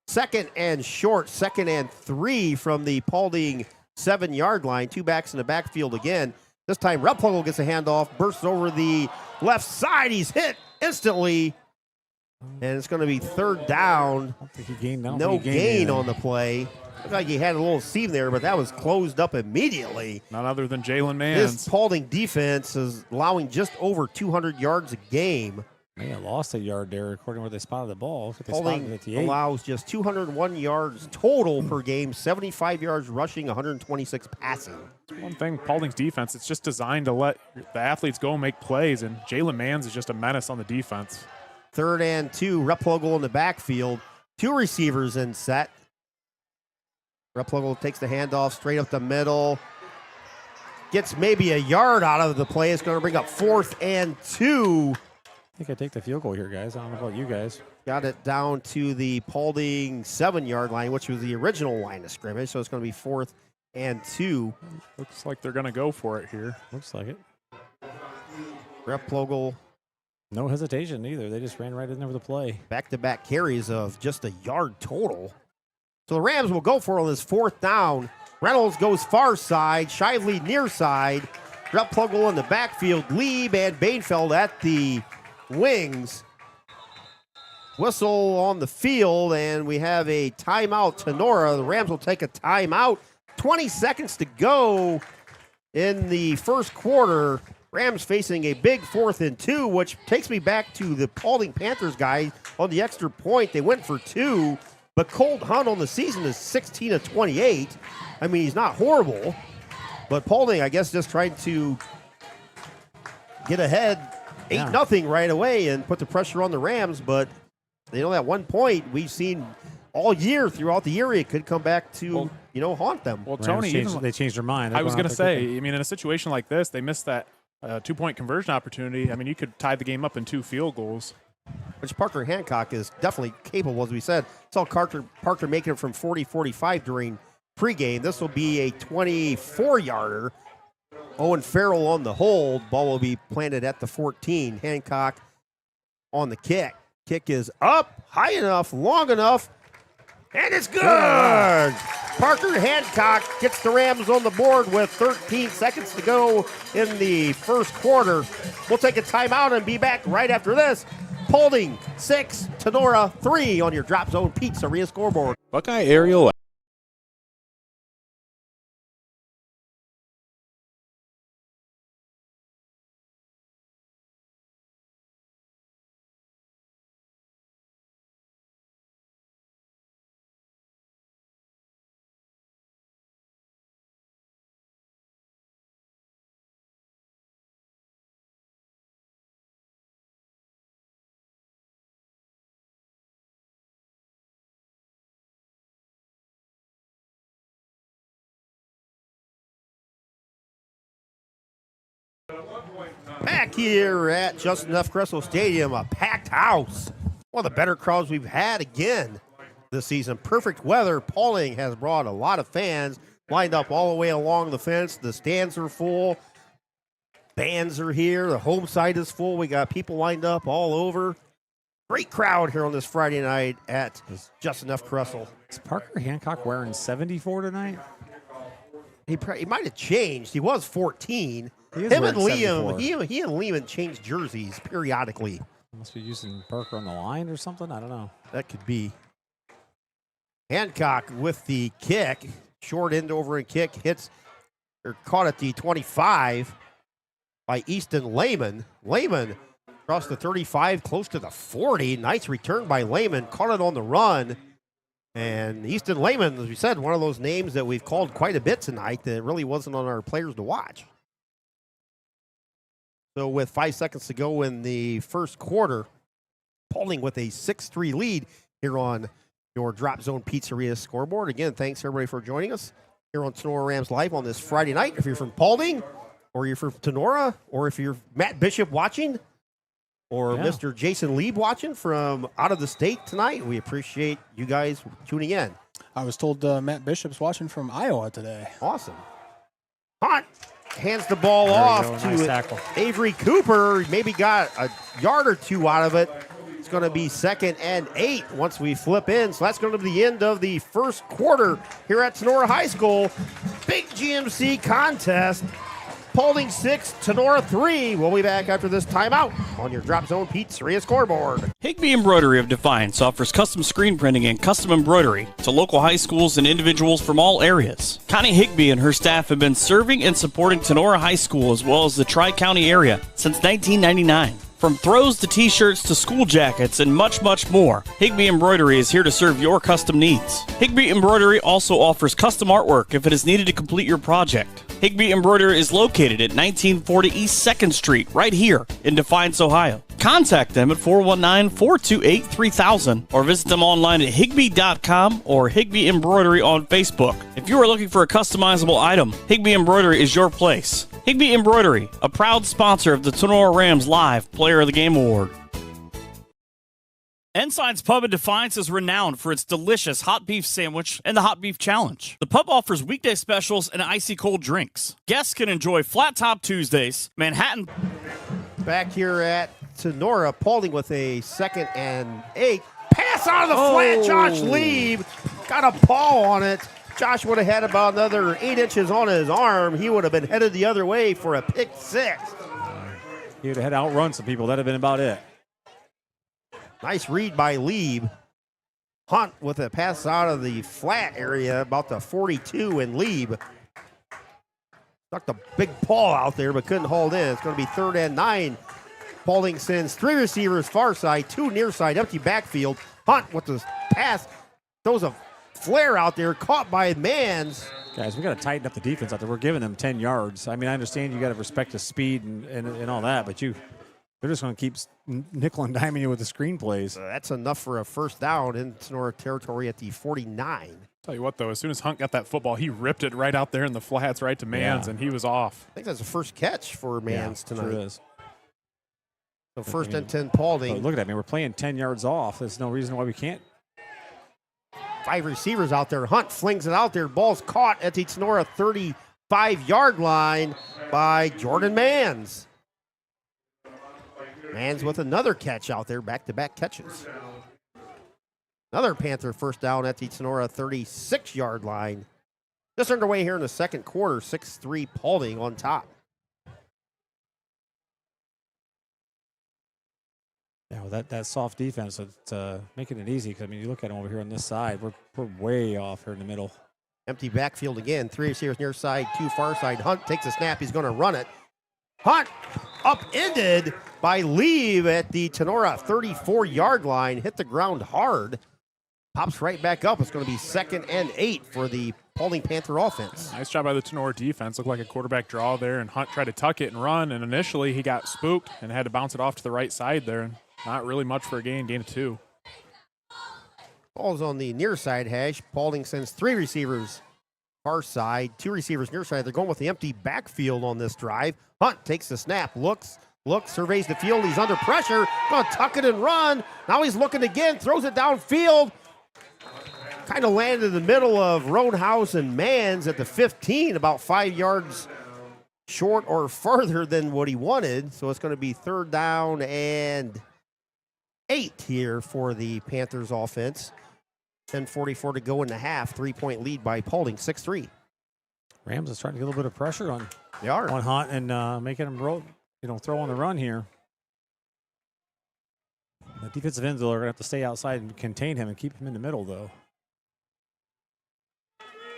2nd and short, 2nd and 3 from the Paulding 7-yard line. 2 backs in the backfield again. This time, Replogle gets a handoff, bursts over the left side. He's hit instantly, and it's going to be 3rd down. I don't think he gained. No gain on the play. Looked like he had a little seam there, but that was closed up immediately. None other than Jalen Manns. This Paulding defense is allowing just over 200 yards a game. They lost a yard there according to where they spotted the ball. Paulding allows just 201 yards total per game, 75 yards rushing, 126 passing. One thing, Paulding's defense, it's just designed to let the athletes go and make plays, and Jalen Manns is just a menace on the defense. 3rd and 2, Replogle in the backfield. 2 receivers in set. Replogle takes the handoff straight up the middle. Gets maybe a yard out of the play. It's going to bring up 4th and 2. I think I take the field goal here, guys. I don't know about you guys. Got it down to the Paulding 7-yard line, which was the original line of scrimmage. So it's going to be 4th and 2. Looks like they're going to go for it here. Looks like it. Replogle. No hesitation either. They just ran right in there with the play. Back-to-back carries of just a yard total. So the Rams will go for it on this 4th down. Reynolds goes far side, Shively near side. Drop Pluggle in the backfield. Lieb and Bainfeld at the wings. Whistle on the field, and we have a timeout. Tinora, the Rams will take a timeout. 20 seconds to go in the first quarter. Rams facing a big 4th and 2, which takes me back to the Paulding Panthers guy on the extra point. They went for 2, but Colt Hunt on the season is 16 of 28. I mean, he's not horrible, but Paulding, I guess, just tried to get ahead 8-0 right away and put the pressure on the Rams. But that 1 point we've seen all year throughout the year, it could come back to haunt them. Well, Tony, they changed their mind. I was going to say, in a situation like this, they missed that 2-point conversion opportunity. I mean, you could tie the game up in 2 field goals. Which Parker Hancock is definitely capable, as we said. Saw Parker making it from 40-45 during pregame. This will be a 24-yarder. Owen Farrell on the hold. Ball will be planted at the 14. Hancock on the kick. Kick is up, high enough, long enough, and it's good. Parker Hancock gets the Rams on the board with 13 seconds to go in the first quarter. We'll take a timeout and be back right after this. Paulding 6, Tinora 3 on your Drop Zone Pizzeria scoreboard. Buckeye Aerial. Back here at Justin F. Cressel Stadium, a packed house. One of the better crowds we've had again this season. Perfect weather. Paulding has brought a lot of fans lined up all the way along the fence. The stands are full. Bands are here. The home side is full. We got people lined up all over. Great crowd here on this Friday night at Justin F. Cressel. Is Parker Hancock wearing 74 tonight? He might have changed. He was 14. He is Him and wearing Liam, 74. he and Liam change jerseys periodically. Must be using Parker on the line or something. I don't know. That could be. Hancock with the kick. Short end over and kick. Caught at the 25 by Easton Lehman. Lehman across the 35, close to the 40. Nice return by Lehman. Caught it on the run. And Easton Lehman, as we said, one of those names that we've called quite a bit tonight that really wasn't on our players to watch. So with 5 seconds to go in the first quarter, Paulding with a 6-3 lead here on your Drop Zone Pizzeria scoreboard. Again, thanks everybody for joining us here on Tinora Rams Live on this Friday night. If you're from Paulding, or you're from Tinora, or if you're Matt Bishop watching, or Mr. Jason Lieb watching from out of the state tonight, we appreciate you guys tuning in. I was told Matt Bishop's watching from Iowa today. Awesome. Hunt hands the ball off to Avery Cooper. Maybe got a yard or two out of it. It's going to be 2nd and 8 once we flip in. So that's going to be the end of the first quarter here at Tinora High School. Big GMC contest. Paulding 6, Tinora 3. We'll be back after this timeout on your Drop Zone Pizzeria scoreboard. Higbee Embroidery of Defiance offers custom screen printing and custom embroidery to local high schools and individuals from all areas. Connie Higbee and her staff have been serving and supporting Tinora High School as well as the Tri-County area since 1999. From throws to t-shirts to school jackets and much, much more, Higbee Embroidery is here to serve your custom needs. Higbee Embroidery also offers custom artwork if it is needed to complete your project. Higbee Embroidery is located at 1940 East 2nd Street, right here in Defiance, Ohio. Contact them at 419-428-3000 or visit them online at higbee.com or Higbee Embroidery on Facebook. If you are looking for a customizable item, Higbee Embroidery is your place. Higbee Embroidery, a proud sponsor of the Tinora Rams Live Player of the Game Award. Ensign's Pub in Defiance is renowned for its delicious hot beef sandwich and the hot beef challenge. The pub offers weekday specials and icy cold drinks. Guests can enjoy Flat Top Tuesdays, Manhattan. Back here at Tinora, Paulding with a 2nd and 8. Pass out of the flat, Josh Lieb. Got a paw on it. Josh would have had about another 8 inches on his arm, he would have been headed the other way for a pick 6. He would have had to outrun some people. That would have been about it. Nice read by Lieb. Hunt with a pass out of the flat area, about the 42, and Lieb stuck the big paw out there, but couldn't hold in. It's going to be 3rd and 9. Paulding sends 3 receivers far side, 2 near side, empty backfield. Hunt with the pass, throws a flare out there, caught by Mans. Guys, we got to tighten up the defense out there. We're giving them 10 yards. I mean, I understand you got to respect the speed and all that, but they're just going to keep nickel and diming you with the screen plays. That's enough for a first down in Tinora territory at the 49. Tell you what, though, as soon as Hunt got that football, he ripped it right out there in the flats, right to Mans, and he was off. I think that's the first catch for Mans tonight. Sure is. So first and 10, Paulding. Look at that, man. We're playing 10 yards off. There's no reason why we can't. 5 receivers out there. Hunt flings it out there. Ball's caught at the Tinora 35-yard line by Jordan Mans. Mans with another catch out there, back-to-back catches. Another Panther first down at the Tinora 36-yard line. Just underway here in the second quarter, 6-3 Paulding on top. Yeah, well, that soft defense, it's making it easy. Because I mean, you look at them over here on this side, we're way off here in the middle. Empty backfield again. 3 receivers near side, 2 far side. Hunt takes a snap. He's going to run it. Hunt upended by Lieb at the Tinora 34-yard line. Hit the ground hard. Pops right back up. It's going to be 2nd and 8 for the Paulding Panther offense. Nice job by the Tinora defense. Looked like a quarterback draw there, and Hunt tried to tuck it and run, and initially he got spooked and had to bounce it off to the right side there. And not really much for a gain of 2. Ball's on the near side hash. Paulding sends 3 receivers far side, 2 receivers near side. They're going with the empty backfield on this drive. Hunt takes the snap, looks, surveys the field. He's under pressure. Going to tuck it and run. Now he's looking again, throws it downfield. Kind of landed in the middle of Roadhouse and Mans at the 15, about 5 yards short or further than what he wanted. So it's going to be 3rd down and 8 here for the Panthers offense. 10:44 to go in the half. 3-point lead by Paulding, 6-3. Rams is trying to get a little bit of pressure on on Hunt and making him throw on the run here. The defensive ends, though, are going to have to stay outside and contain him and keep him in the middle, though.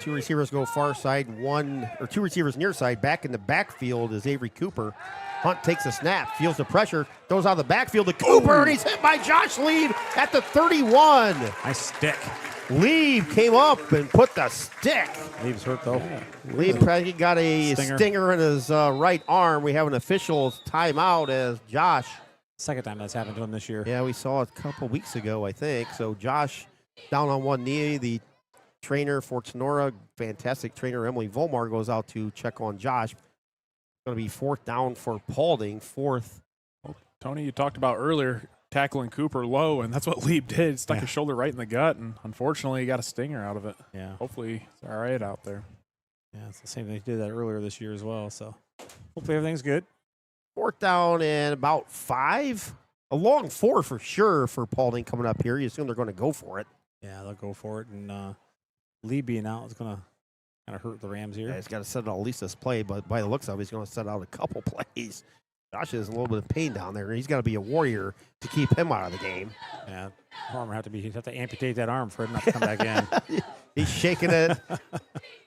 2 receivers go far side, 2 receivers near side. Back in the backfield is Avery Cooper. Hunt takes a snap, feels the pressure, goes out of the backfield to Cooper, and he's hit by Josh Lieb at the 31. Nice stick. Lieb came up and put the stick. Lieb's hurt, though. Lieb probably got a stinger in his right arm. We have an official timeout as Josh. Second time that's happened to him this year. Yeah, we saw it a couple weeks ago, I think. So Josh down on one knee. The trainer for Tinora, fantastic trainer, Emily Volmar, goes out to check on Josh. Going to be 4th down for Paulding, 4th. Well, Tony, you talked about earlier tackling Cooper low, and that's what Lieb did. Stuck his shoulder right in the gut, and unfortunately he got a stinger out of it. Yeah. Hopefully it's all right out there. Yeah, it's the same thing. He did that earlier this year as well, so hopefully everything's good. 4th down and about 5. A long 4 for sure for Paulding coming up here. You assume they're going to go for it. Yeah, they'll go for it, and Lee being out is going to kind of hurt the Rams here. Yeah, he's got to set out at least this play, but by the looks of it, he's going to set out a couple plays. Josh is a little bit of pain down there, and he's got to be a warrior to keep him out of the game. Yeah, Farmer he'd have to amputate that arm for him not to come back in. He's shaking it.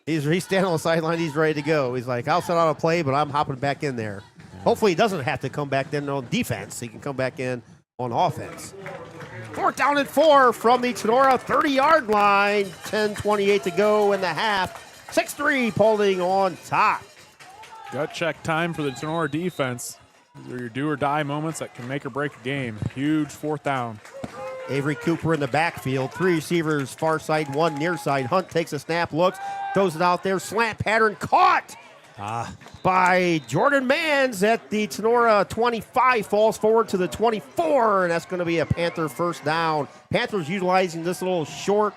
He's standing on the sideline. He's ready to go. He's like, I'll set out a play, but I'm hopping back in there. Yeah. Hopefully he doesn't have to come back in on defense. He can come back in on offense. 4th down and 4 from the Tinora 30-yard line. 10:28 to go in the half. 6-3 Paulding on top. Gut check time for the Tinora defense. These are your do-or-die moments that can make or break a game. Huge 4th down. Avery Cooper in the backfield. 3 receivers far side, 1 near side. Hunt takes a snap, looks, throws it out there. Slant pattern caught by Jordan Mans at the Tinora 25. Falls forward to the 24, and that's going to be a Panther first down. Panthers utilizing this little short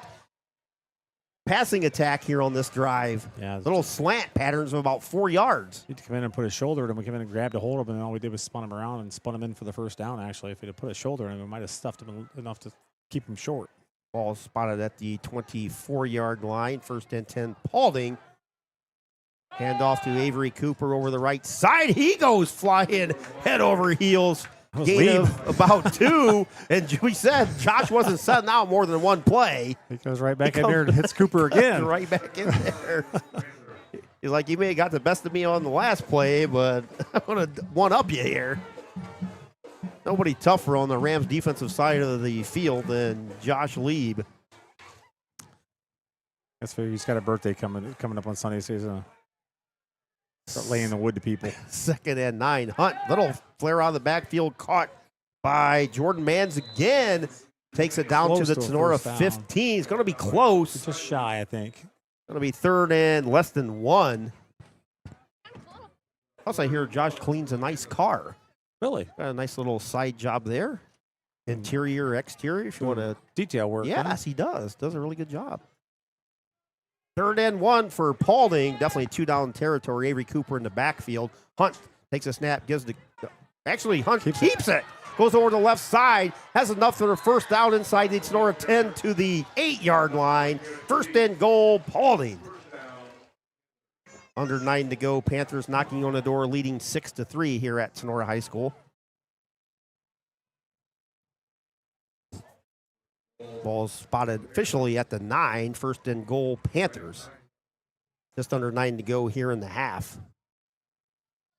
passing attack here on this drive. Yeah, little slant patterns of about 4 yards. He'd come in and put his shoulder at him. We came in and grabbed a hold of him, and all we did was spun him around and spun him in for the first down, actually. If he'd have put his shoulder in him, we might have stuffed him enough to keep him short. Ball spotted at the 24-yard line. 1st and 10, Paulding. Handoff to Avery Cooper over the right side. He goes flying head over heels. Gain of about 2. And we said Josh wasn't setting out more than one play. He goes right back in there and hits Cooper again. Right back in there. He's like, you may have got the best of me on the last play, but I'm going to one-up you here. Nobody tougher on the Rams defensive side of the field than Josh Lieb. That's fair. He's got a birthday coming up on Sunday, so he's going to start laying the wood to people. 2nd and 9. Hunt, little flare out of the backfield, caught by Jordan Mans again. Takes it down Close to the Tinora 15. It's going to be close. It's just shy, I think. Going to be 3rd and less than 1. Plus, I hear Josh cleans a nice car. Really? Got a nice little side job there. Interior, exterior, if you want to. Detail work. Yes, he does. Does a really good job. 3rd and 1 for Paulding. Definitely 2-down territory. Avery Cooper in the backfield. Hunt takes a snap, gives the. Actually, Hunt keeps it. Goes over to the left side. Has enough for the 1st down inside the Tinora 10 to the 8-yard line. 1st and goal, Paulding. Under 9 to go. Panthers knocking on the door, leading 6-3 here at Tinora High School. Ball spotted officially at the 9. 1st and goal, Panthers. Just under 9 to go here in the half.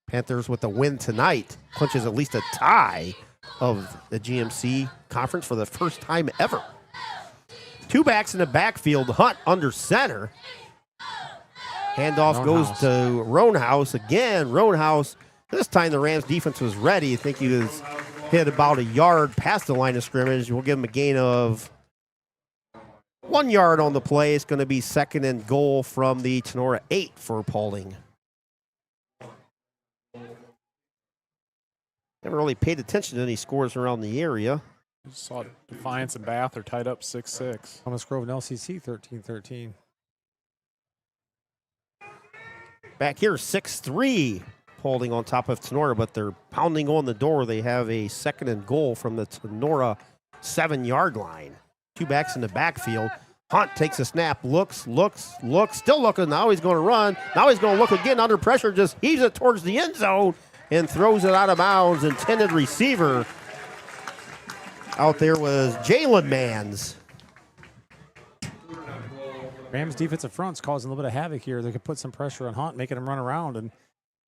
Panthers with a win tonight clinches at least a tie of the GMC conference for the first time ever. 2 backs in the backfield. Hunt under center. Handoff goes to Roanhouse again. Roanhouse, this time the Rams defense was ready. I think he was hit about a yard past the line of scrimmage. We'll give him a gain of 1 yard on the play. It's going to be 2nd and goal from the Tinora 8 for Paulding. Never really paid attention to any scores around the area. Just saw Defiance and Bath are tied up 6-6. Thomas Grove and LCC 13-13. Back here, 6-3, Paulding on top of Tinora, but they're pounding on the door. They have a 2nd and goal from the Tinora 7-yard line. 2 backs in the backfield. Hunt takes a snap, looks, still looking. Now he's going to run. Now he's going to look again under pressure, just heaves it towards the end zone and throws it out of bounds. Intended receiver out there was Jalen Mans. Rams defensive front's causing a little bit of havoc here. They could put some pressure on Hunt, making him run around, and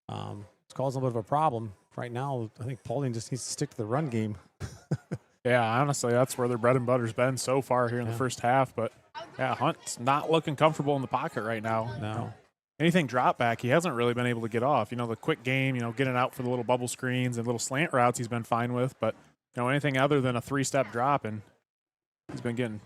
it's causing a little bit of a problem. Right now, I think Paulding just needs to stick to the run game. Yeah, honestly, that's where their bread and butter's been so far here in the first half. But, yeah, Hunt's not looking comfortable in the pocket right now. No. Anything drop back, he hasn't really been able to get off. You know, the quick game, getting out for the little bubble screens and little slant routes he's been fine with. But, anything other than a 3-step drop, and he's been getting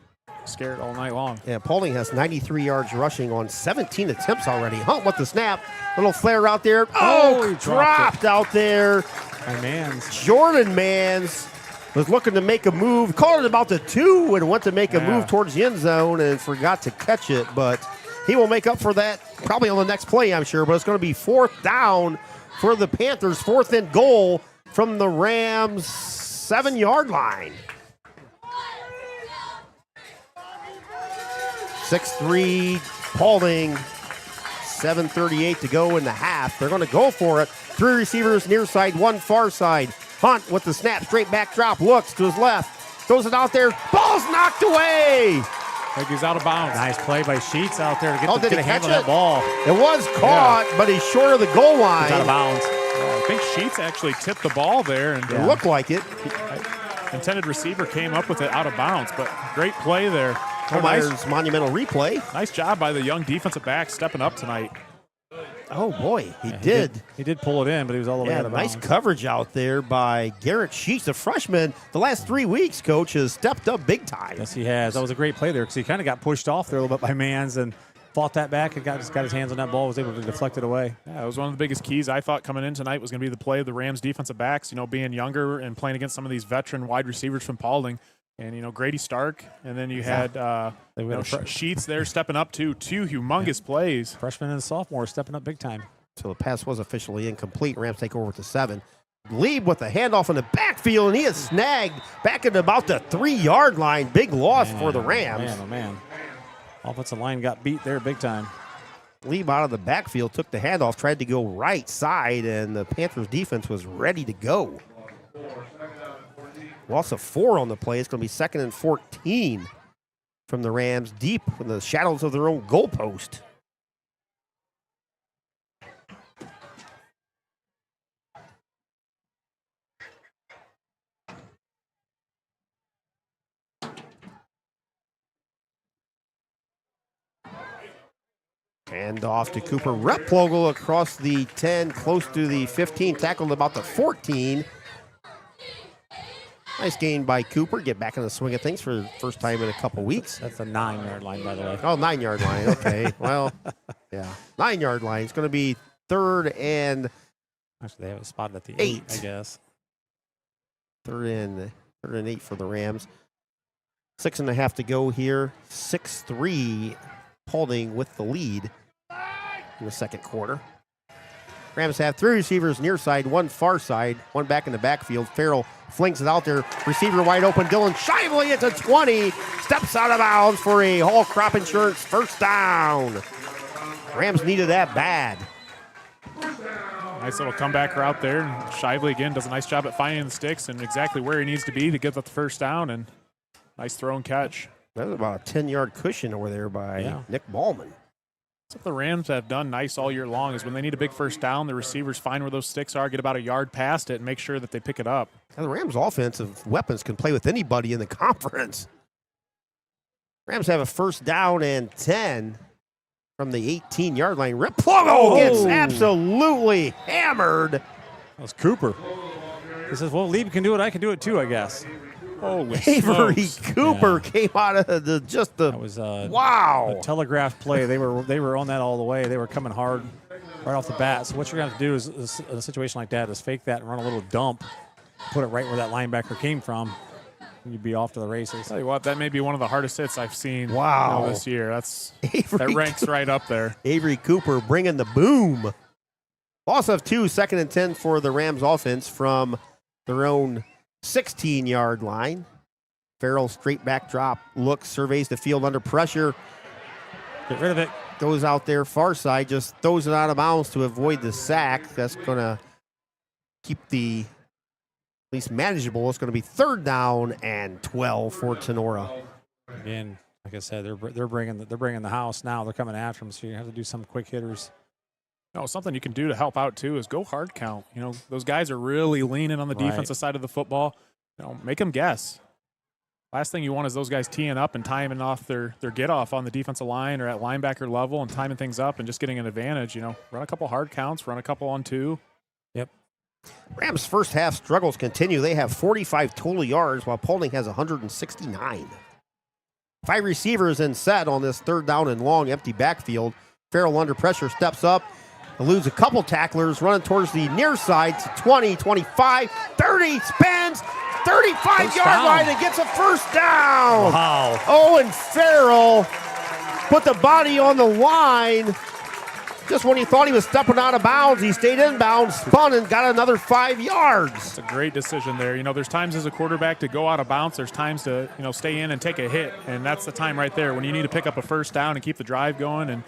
scared all night long. Yeah, Paulding has 93 yards rushing on 17 attempts already. Hunt with the snap. Little flare out there. Oh, he dropped out there. By Mans. Jordan Mans was looking to make a move. Called it about the 2 and went to make a move towards the end zone and forgot to catch it. But he will make up for that probably on the next play, I'm sure. But it's going to be 4th down for the Panthers. 4th and goal from the Rams' 7-yard line. 6-3 Paulding, 7:38 to go in the half. They're going to go for it. 3 receivers near side, 1 far side. Hunt with the snap, straight back drop, looks to his left, throws it out there. Ball's knocked away. Like he's out of bounds. Nice play by Sheets out there to Did get he a handle catch that ball. It was caught, but he's short of the goal line. He's out of bounds. I think Sheets actually tipped the ball there. And It looked like it. intended receiver came up with it out of bounds, but great play there. Holmeyer's monumental replay. Nice job by the young defensive back stepping up tonight. Oh, boy, he did. He did pull it in, but he was all the way out of nice bounds. coverage out there by Garrett Sheets, the freshman. The last 3 weeks, Coach, has stepped up big time. Yes, he has. That was a great play there because he kind of got pushed off there a little bit by Mans and fought that back and got his hands on that ball, was able to deflect it away. Yeah, it was one of the biggest keys I thought coming in tonight was going to be the play of the Rams defensive backs, being younger and playing against some of these veteran wide receivers from Paulding. And, Grady Stark, and then you had Sheets there stepping up too. 2 humongous plays. Freshman and sophomore stepping up big time. So the pass was officially incomplete. Rams take over to 7. Lieb with a handoff in the backfield, and he is snagged back at about the 3-yard line. Big loss for the Rams. Man, oh man. Offensive line got beat there big time. Lieb out of the backfield, took the handoff, tried to go right side, and the Panthers defense was ready to go. Loss of 4 on the play. It's going to be 2nd and 14 from the Rams, deep in the shadows of their own goalpost. Hand off to Cooper Replogle across the 10, close to the 15, tackled about the 14. Nice gain by Cooper. Get back in the swing of things for the first time in a couple weeks. That's a 9-yard line, by the way. Oh, 9-yard line. Okay. Well, yeah. 9-yard line. It's going to be 3rd and... Actually, they have it spotted at the 8, I guess. 3rd and 8 for the Rams. 6.5 to go here. 6-3 Paulding with the lead in the second quarter. Rams have 3 receivers near side, 1 far side, 1 back in the backfield. Farrell flings it out there. Receiver wide open. Dylan Shively at the 20. Steps out of bounds for a Hall Crop Insurance first down. Rams needed that bad. Nice little comeback route there. Shively again does a nice job at finding the sticks and exactly where he needs to be to get the first down. And nice throw and catch. That was about a 10-yard cushion over there by Nick Ballman. That's what the Rams have done nice all year long is when they need a big first down, the receivers find where those sticks are, get about a yard past it, and make sure that they pick it up. And the Rams' offensive weapons can play with anybody in the conference. Rams have a first down and 10 from the 18-yard line. Replogle gets absolutely hammered. That was Cooper. He says, well, Lieb can do it. I can do it too, I guess. Holy Avery smokes. Cooper came out of the That was wow. a telegraph play. They were on that all the way. They were coming hard right off the bat. So what you're going to have to do is in a situation like that is fake that and run a little dump, put it right where that linebacker came from, and you'd be off to the races. Tell you what, that may be one of the hardest hits I've seen this year. That ranks right up there. Avery Cooper bringing the boom. Loss of 2, 2nd and 10 for the Rams offense from their own 16-yard line. Farrell straight back drop, looks, surveys the field under pressure. Get rid of it. Goes out there far side, just throws it out of bounds to avoid the sack. That's going to keep the at least manageable. It's going to be 3rd down and 12 for Tinora. Again, like I said, they're bringing the house now. They're coming after them, so you have to do some quick hitters. No, something you can do to help out too is go hard count. You know, those guys are really leaning on the defensive side of the football. You know, make them guess. Last thing you want is those guys teeing up and timing off their get off on the defensive line or at linebacker level and timing things up and just getting an advantage. You know, run a couple hard counts, run a couple on 2. Yep. Rams' first half struggles continue. They have 45 total yards while Paulding has 169. 5 receivers in set on this 3rd down and long empty backfield. Farrell under pressure steps up. Eludes a couple tacklers, running towards the near side to 20, 25, 30, spins, 35-yard line and gets a first down. Wow. Owen Farrell put the body on the line. Just when he thought he was stepping out of bounds, he stayed in bounds, spun, and got another 5 yards. It's a great decision there. You know, there's times as a quarterback to go out of bounds. There's times to, stay in and take a hit, and that's the time right there when you need to pick up a first down and keep the drive going. And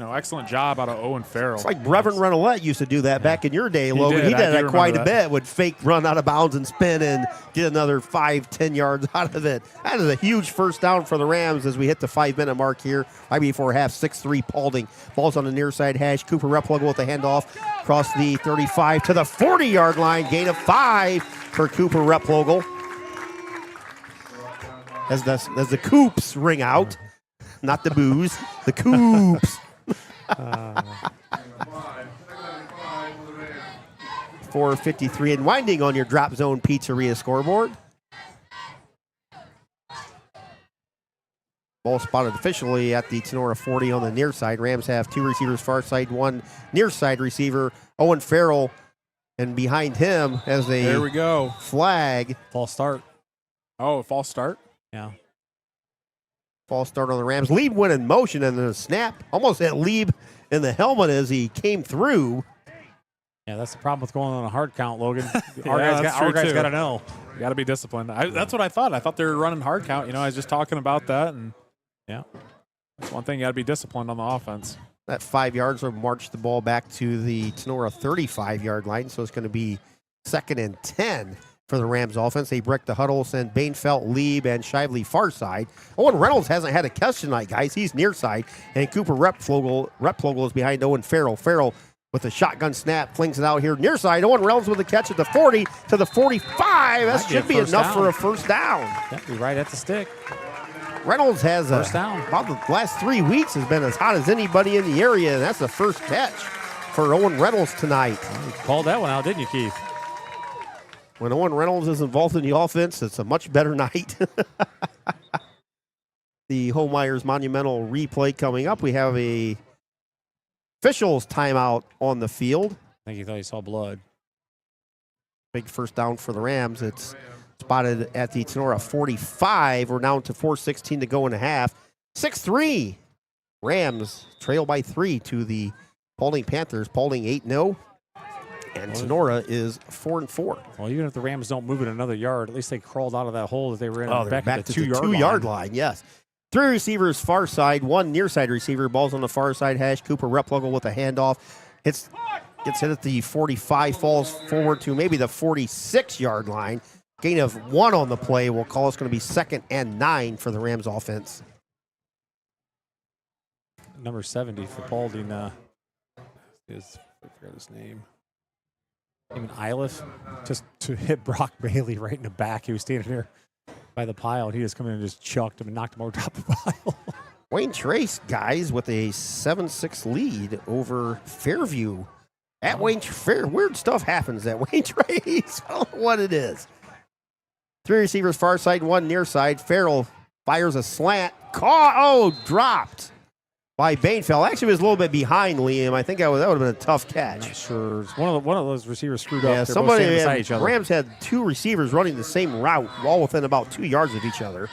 excellent job out of Owen Farrell. It's like Reverend Renolette used to do that back in your day, Logan. He did that quite a bit. Would fake run out of bounds and spin and get another 5-10 yards out of it. That is a huge first down for the Rams as we hit the 5-minute mark here. Right before half, 6-3 Paulding. Ball's on the near side hash. Cooper Replogle with the handoff across the 35 to the 40-yard line. Gain of 5 for Cooper Replogle. As the Coops ring out. Not the booze. The Coops. 4:53 and winding on your Drop Zone Pizzeria scoreboard. Ball spotted officially at the Tinora 40 on the near side. Rams have 2 receivers far side, 1 near side receiver. Owen Farrell, and behind him as a there we go flag. False start. Oh, false start? Yeah. False start on the Rams. Lieb went in motion and then a snap. Almost hit Lieb in the helmet as he came through. Yeah, that's the problem with going on a hard count, Logan. Yeah, our that's true, guys too. got to know. You got to be disciplined. That's what I thought. I thought they were running hard count. You know, I was just talking about that, and yeah, that's one thing. You got to be disciplined on the offense. That 5 yards will march the ball back to the Tinora 35-yard line, so it's going to be 2nd and 10 for the Rams offense. They break the huddle, send Bainfeld, Lieb, and Shively far side. Owen Reynolds hasn't had a catch tonight, guys. He's near side, and Cooper Repflogel is behind Owen Farrell. Farrell with a shotgun snap, flings it out here near side. Owen Reynolds with a catch at the 40 to the 45. That should be enough for a first down. That'd be right at the stick. Reynolds has first down. About the last 3 weeks has been as hot as anybody in the area, and that's the first catch for Owen Reynolds tonight. Well, you called that one out, didn't you, Keith? When Owen Reynolds is involved in the offense, it's a much better night. The Homeyers Monumental replay coming up. We have a officials timeout on the field. I think he thought he saw blood. Big first down for the Rams. It's spotted at the Tinora 45. We're down to 4:16 to go in the half. 6-3. Rams trail by 3 to the Paulding Panthers. Paulding 8-0. And Tinora is 4-4. Well, even if the Rams don't move it another yard, at least they crawled out of that hole that they were in. Oh, they're back to to the the 2-yard line. Yes. 3 receivers far side, 1 near side receiver. Ball's on the far side hash. Cooper Replogle with a handoff. Gets hit at the 45, falls forward to maybe the 46-yard line. Gain of 1 on the play. We'll call it's going to be 2nd and 9 for the Rams offense. Number 70 for Paulding I forgot his name. Even Iliff, just to hit Brock Bailey right in the back. He was standing there by the pile, and he just come in and just chucked him and knocked him over top of the pile. Wayne Trace, guys, with a 7-6 lead over Fairview. At Wayne Fair, weird stuff happens at Wayne Trace. I don't know what it is. 3 receivers far side, 1 near side. Farrell fires a slant. Dropped by Bainfeld. Actually, it was a little bit behind Liam. I think that would have been a tough catch. Not sure. One of those receivers screwed up. Yeah, They're both somebody standing beside each other. Rams had 2 receivers running the same route, all within about 2 yards of each other.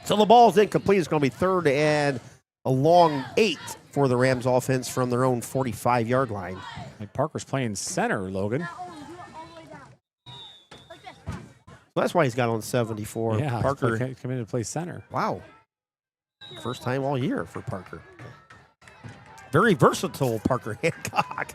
So the ball is incomplete. It's going to be 3rd and a long 8 for the Rams offense from their own 45-yard line. And Parker's playing center, Logan. Well, that's why he's got on 74. Yeah, Parker come in to play center. Wow. First time all year for Parker. Very versatile, Parker Hancock.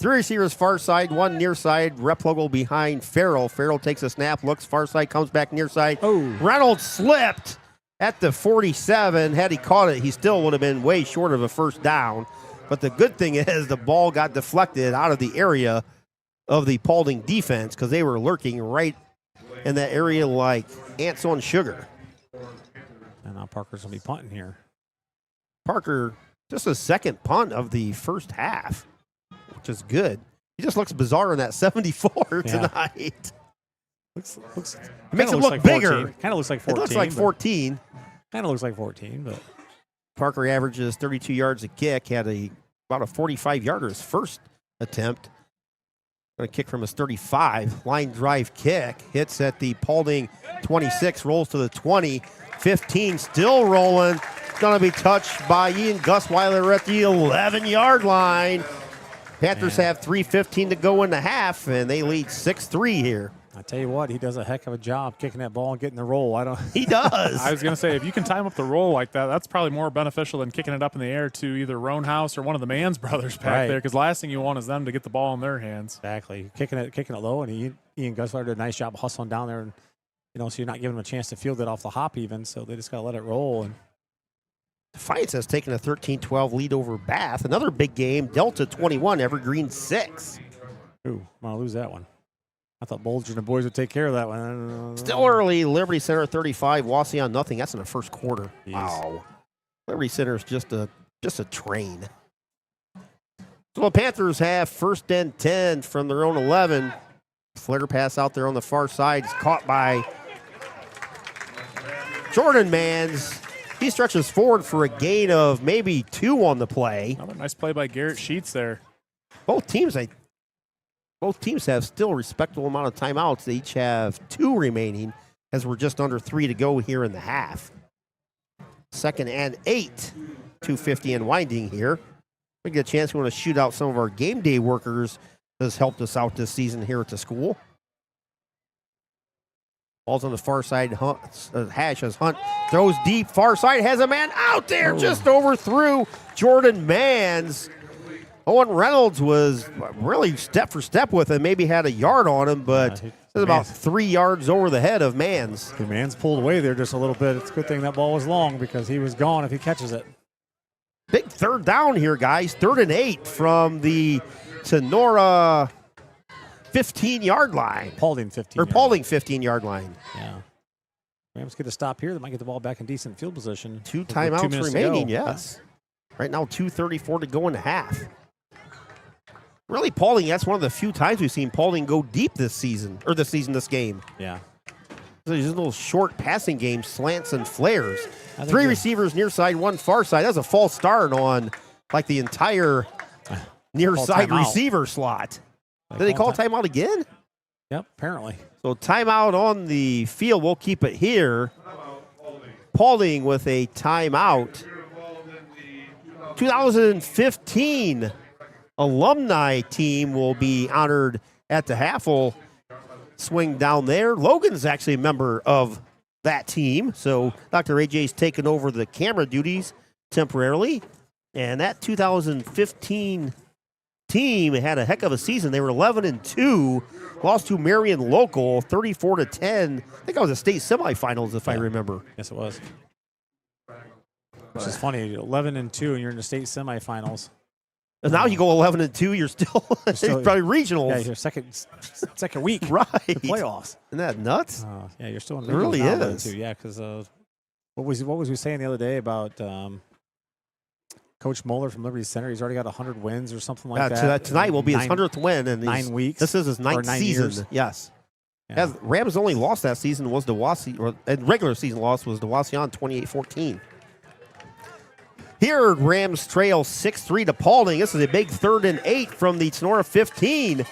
3 receivers far side, 1 near side. Replogle behind Farrell. Farrell takes a snap, looks far side, comes back near side. Oh. Reynolds slipped at the 47. Had he caught it, he still would have been way short of a first down. But the good thing is the ball got deflected out of the area of the Paulding defense because they were lurking right in that area like ants on sugar. And now Parker's going to be punting here. Parker, just a second punt of the first half, which is good. He just looks bizarre in that 74 tonight. Looks it makes it look like bigger. Kind of looks like 14. It looks like 14. Kind of looks like 14, but Parker averages 32 yards a kick, had about a 45-yarder his first attempt. Going to kick from his 35. Line drive kick. Hits at the Paulding 26. Rolls to the 20. 15 still rolling. Going to be touched by Ian Gusweiler at the 11-yard line. Panthers have 3:15 to go in the half, and they lead 6-3 here. I tell you what, he does a heck of a job kicking that ball and getting the roll. He does. I was going to say, if you can time up the roll like that, that's probably more beneficial than kicking it up in the air to either Roanhouse or one of the Mans brothers back there, because last thing you want is them to get the ball in their hands. Exactly. Kicking it low, and Ian Gusler did a nice job hustling down there, and so you're not giving them a chance to field it off the hop even, so they just got to let it roll. And Defiance has taken a 13-12 lead over Bath. Another big game, Delta 21, Evergreen 6. Ooh, I'm going to lose that one. I thought Bolger and the boys would take care of that one. Still early. Liberty Center 35, Waseon nothing. That's in the first quarter. Jeez. Wow. Liberty Center is just a train. So the Panthers have 1st and 10 from their own 11. Flare pass out there on the far side is caught by Jordan Mans. He stretches forward for a gain of maybe 2 on the play. Another nice play by Garrett Sheets there. Both teams have still respectable amount of timeouts. They each have 2 remaining as we're just under 3 to go here in the half. 2nd and 8. 2:50 and winding here. we get a chance, we want to shoot out some of our game day workers that's helped us out this season here at the school. Ball's on the far side. Hash as Hunt throws deep. Far side has a man out there. Just overthrew Jordan Mans. Owen Reynolds was really step for step with him. Maybe had a yard on him, but it was about 3 yards over the head of Mans. The Mans pulled away there just a little bit. It's a good thing that ball was long because he was gone if he catches it. Big third down here, guys. 3rd and 8 from the Tinora 15-yard line. Paulding 15. Or Paulding 15-yard line. Yeah. Rams get a stop here. They might get the ball back in decent field position. 2 timeouts remaining, yes. yes. Right now, 2:34 to go in the half. Really, Paulding, that's one of the few times we've seen Paulding go deep this game. Yeah. There's little short passing games, slants and flares. 3 receivers near side, 1 far side. That's a false start on like the entire near side receiver slot. Did they call timeout again? Yep, apparently. So timeout on the field. We'll keep it here. Paulding with a timeout. 2015 alumni team will be honored at the half. We'll swing down there. Logan's actually a member of that team. So Dr. AJ's taken over the camera duties temporarily. And that 2015 team had a heck of a season. They were 11-2, lost to Marion Local 34-10. I think that was the state semifinals, if I remember. Yes, it was. Which is funny, 11-2, and you're in the state semifinals. And now you go 11-2, you're still probably regionals. Yeah, your second week. Right. The playoffs. Isn't that nuts? Yeah, you're still in regionals. It really is. Too. Yeah, because what was we saying the other day about Coach Moeller from Liberty Center? He's already got 100 wins or something like that. Tonight will be his 100th win in 9 weeks. This is his 9th season. Years. Yes. Yeah. Rams only lost that season was and regular season loss was DeWassion 28-14. Here, Rams trail 6-3 to Paulding. This is a big 3rd and 8 from the Tinora 15,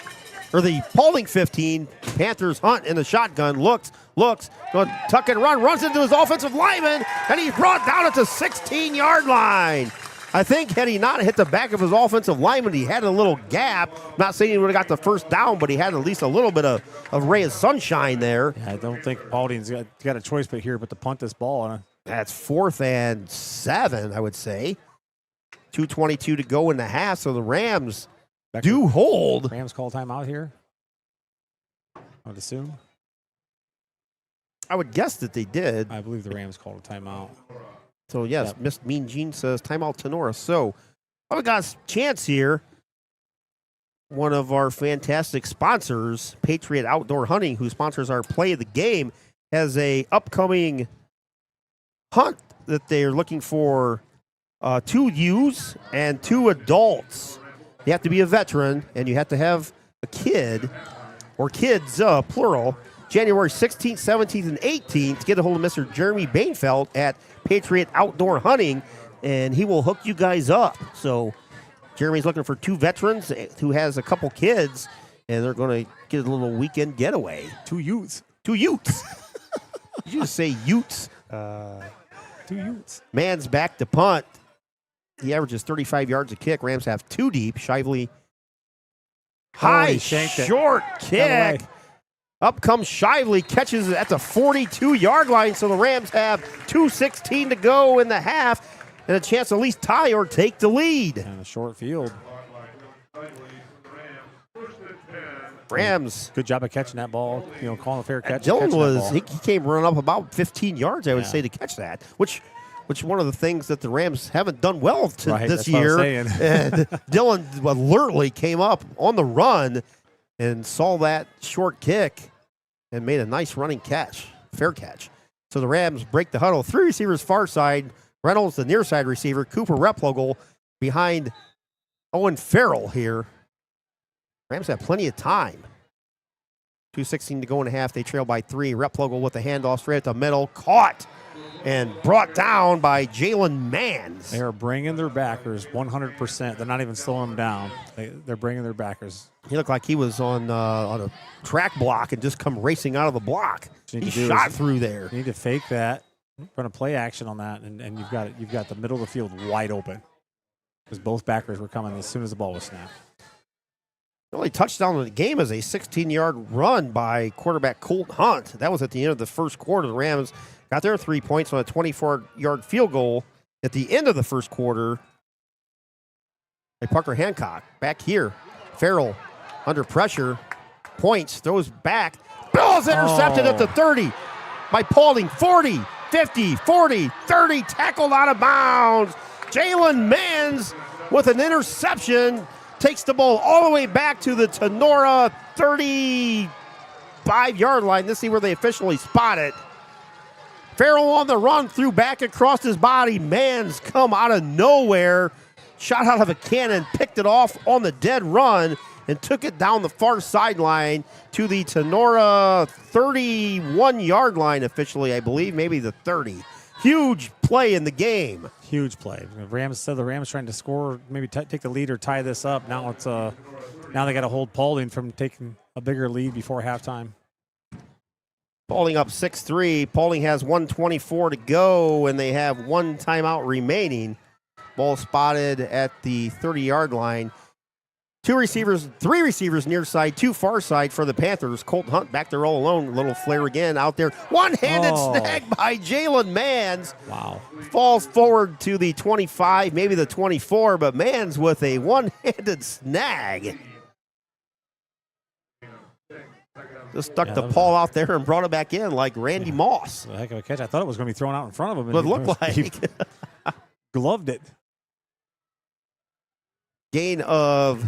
or the Paulding 15. Panthers Hunt in the shotgun, looks, going tuck and run, runs into his offensive lineman, and he's brought down at the 16-yard line. I think had he not hit the back of his offensive lineman, he had a little gap. Not saying he would have got the first down, but he had at least a little bit of ray of sunshine there. Yeah, I don't think Paulding's got a choice but to punt this ball. That's 4th and 7, I would say. 2:22 to go in the half, so the Rams do hold. Rams call timeout here, I would assume. I would guess that they did. I believe the Rams called a timeout. So, yes, Miss Mean Jean says timeout Tinora. So, we got a chance here. One of our fantastic sponsors, Patriot Outdoor Hunting, who sponsors our play of the game, has a upcoming hunt that they're looking for 2 youths and 2 adults. You have to be a veteran, and you have to have a kid, or kids, plural, January 16th, 17th, and 18th. Get a hold of Mr. Jeremy Bainfeld at Patriot Outdoor Hunting, and he will hook you guys up. So Jeremy's looking for 2 veterans who has a couple kids, and they're going to get a little weekend getaway. 2 youths. 2 youths. Did you just say youths? 2 youths. Man's back to punt. He averages 35 yards a kick. Rams have 2 deep. Shively. High, short kick. Up comes Shively, catches it at the 42-yard line. So the Rams have 2:16 to go in the half and a chance to at least tie or take the lead. And a short field. Rams. Good job of catching that ball. Calling a fair catch. Dylan he came running up about 15 yards, I would say, to catch that, which one of the things that the Rams haven't done well this year. And Dylan alertly came up on the run and saw that short kick and made a nice running catch, fair catch. So the Rams break the huddle. 3 receivers far side. Reynolds, the near side receiver. Cooper Replogle behind Owen Farrell here. Rams have plenty of time. 2:16 to go in the half. They trail by 3. Replogle with the handoff straight at the middle. Caught and brought down by Jalen Mans. They are bringing their backers 100%. They're not even slowing them down. They're bringing their backers. He looked like he was on a track block and just come racing out of the block. He shot through there. You need to fake that, run a play action on that, and you've got the middle of the field wide open. because both backers were coming as soon as the ball was snapped. The only touchdown of the game is a 16-yard run by quarterback Colt Hunt. That was at the end of the first quarter. The Rams got their 3 points on a 24-yard field goal at the end of the first quarter. Hey, Parker Hancock back here. Farrell under pressure. Points, throws back. Ball's intercepted at the 30 by Paulding. 40, 50, 40, 30. Tackled out of bounds. Jalen Mans with an interception. Takes the ball all the way back to the Tinora 35-yard line. Let's see where they officially spot it. Farrell on the run, threw back across his body. Mans come out of nowhere. Shot out of a cannon, picked it off on the dead run, and took it down the far sideline to the Tinora 31-yard line officially, I believe, maybe the 30. Huge play in the game. Huge play. The Rams trying to score, maybe take the lead or tie this up. Now it's now they got to hold Paulding from taking a bigger lead before halftime. Paulding up 6-3. Paulding has 1:24 to go, and they have one timeout remaining. Ball spotted at the 30-yard line. Three receivers near side, two far side for the Panthers. Colt Hunt back there all alone. Little flare again out there. One-handed snag by Jalen Mans. Wow. Falls forward to the 25, maybe the 24, but Mans with a one-handed snag. Just stuck the paw out there and brought it back in like Randy Moss. A heck of a catch. I thought it was going to be thrown out in front of him. But it looked like. He gloved it. Gain of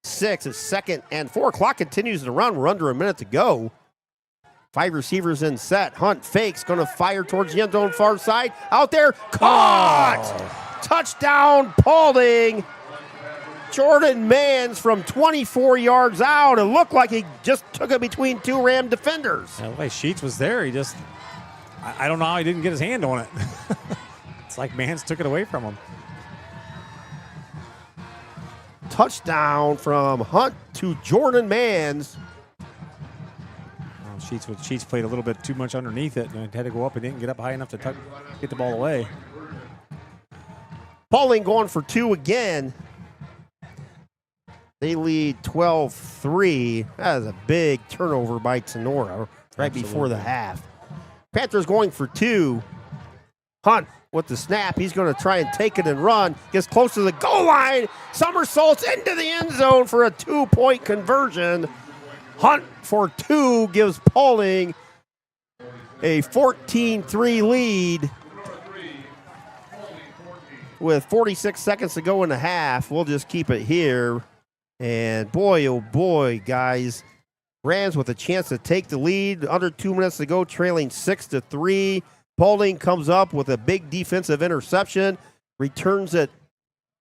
6. It's 2nd and 4. Clock continues to run. We're under a minute to go. 5 receivers in set. Hunt fakes. Going to fire towards the end zone far side. Out there. Caught! Oh. Touchdown, Paulding. Jordan Mans from 24 yards out. It looked like he just took it between two Ram defenders. Yeah, the way Sheets was there, he just, I don't know how he didn't get his hand on it. It's like Mans took it away from him. Touchdown from Hunt to Jordan Mans. Sheets played a little bit too much underneath it and had to go up and didn't get up high enough to get the ball away. Paulding going for 2 again. They lead 12-3. That is a big turnover by Tinora right before the half. Panthers going for 2. Hunt with the snap. He's going to try and take it and run. Gets close to the goal line. Somersaults into the end zone for a 2-point conversion. Hunt for 2 gives Paulding a 14-3 lead. With 46 seconds to go in the half, we'll just keep it here. And boy, oh boy, guys, Rams with a chance to take the lead. Under 2 minutes to go, trailing 6-3. Paulding comes up with a big defensive interception, returns it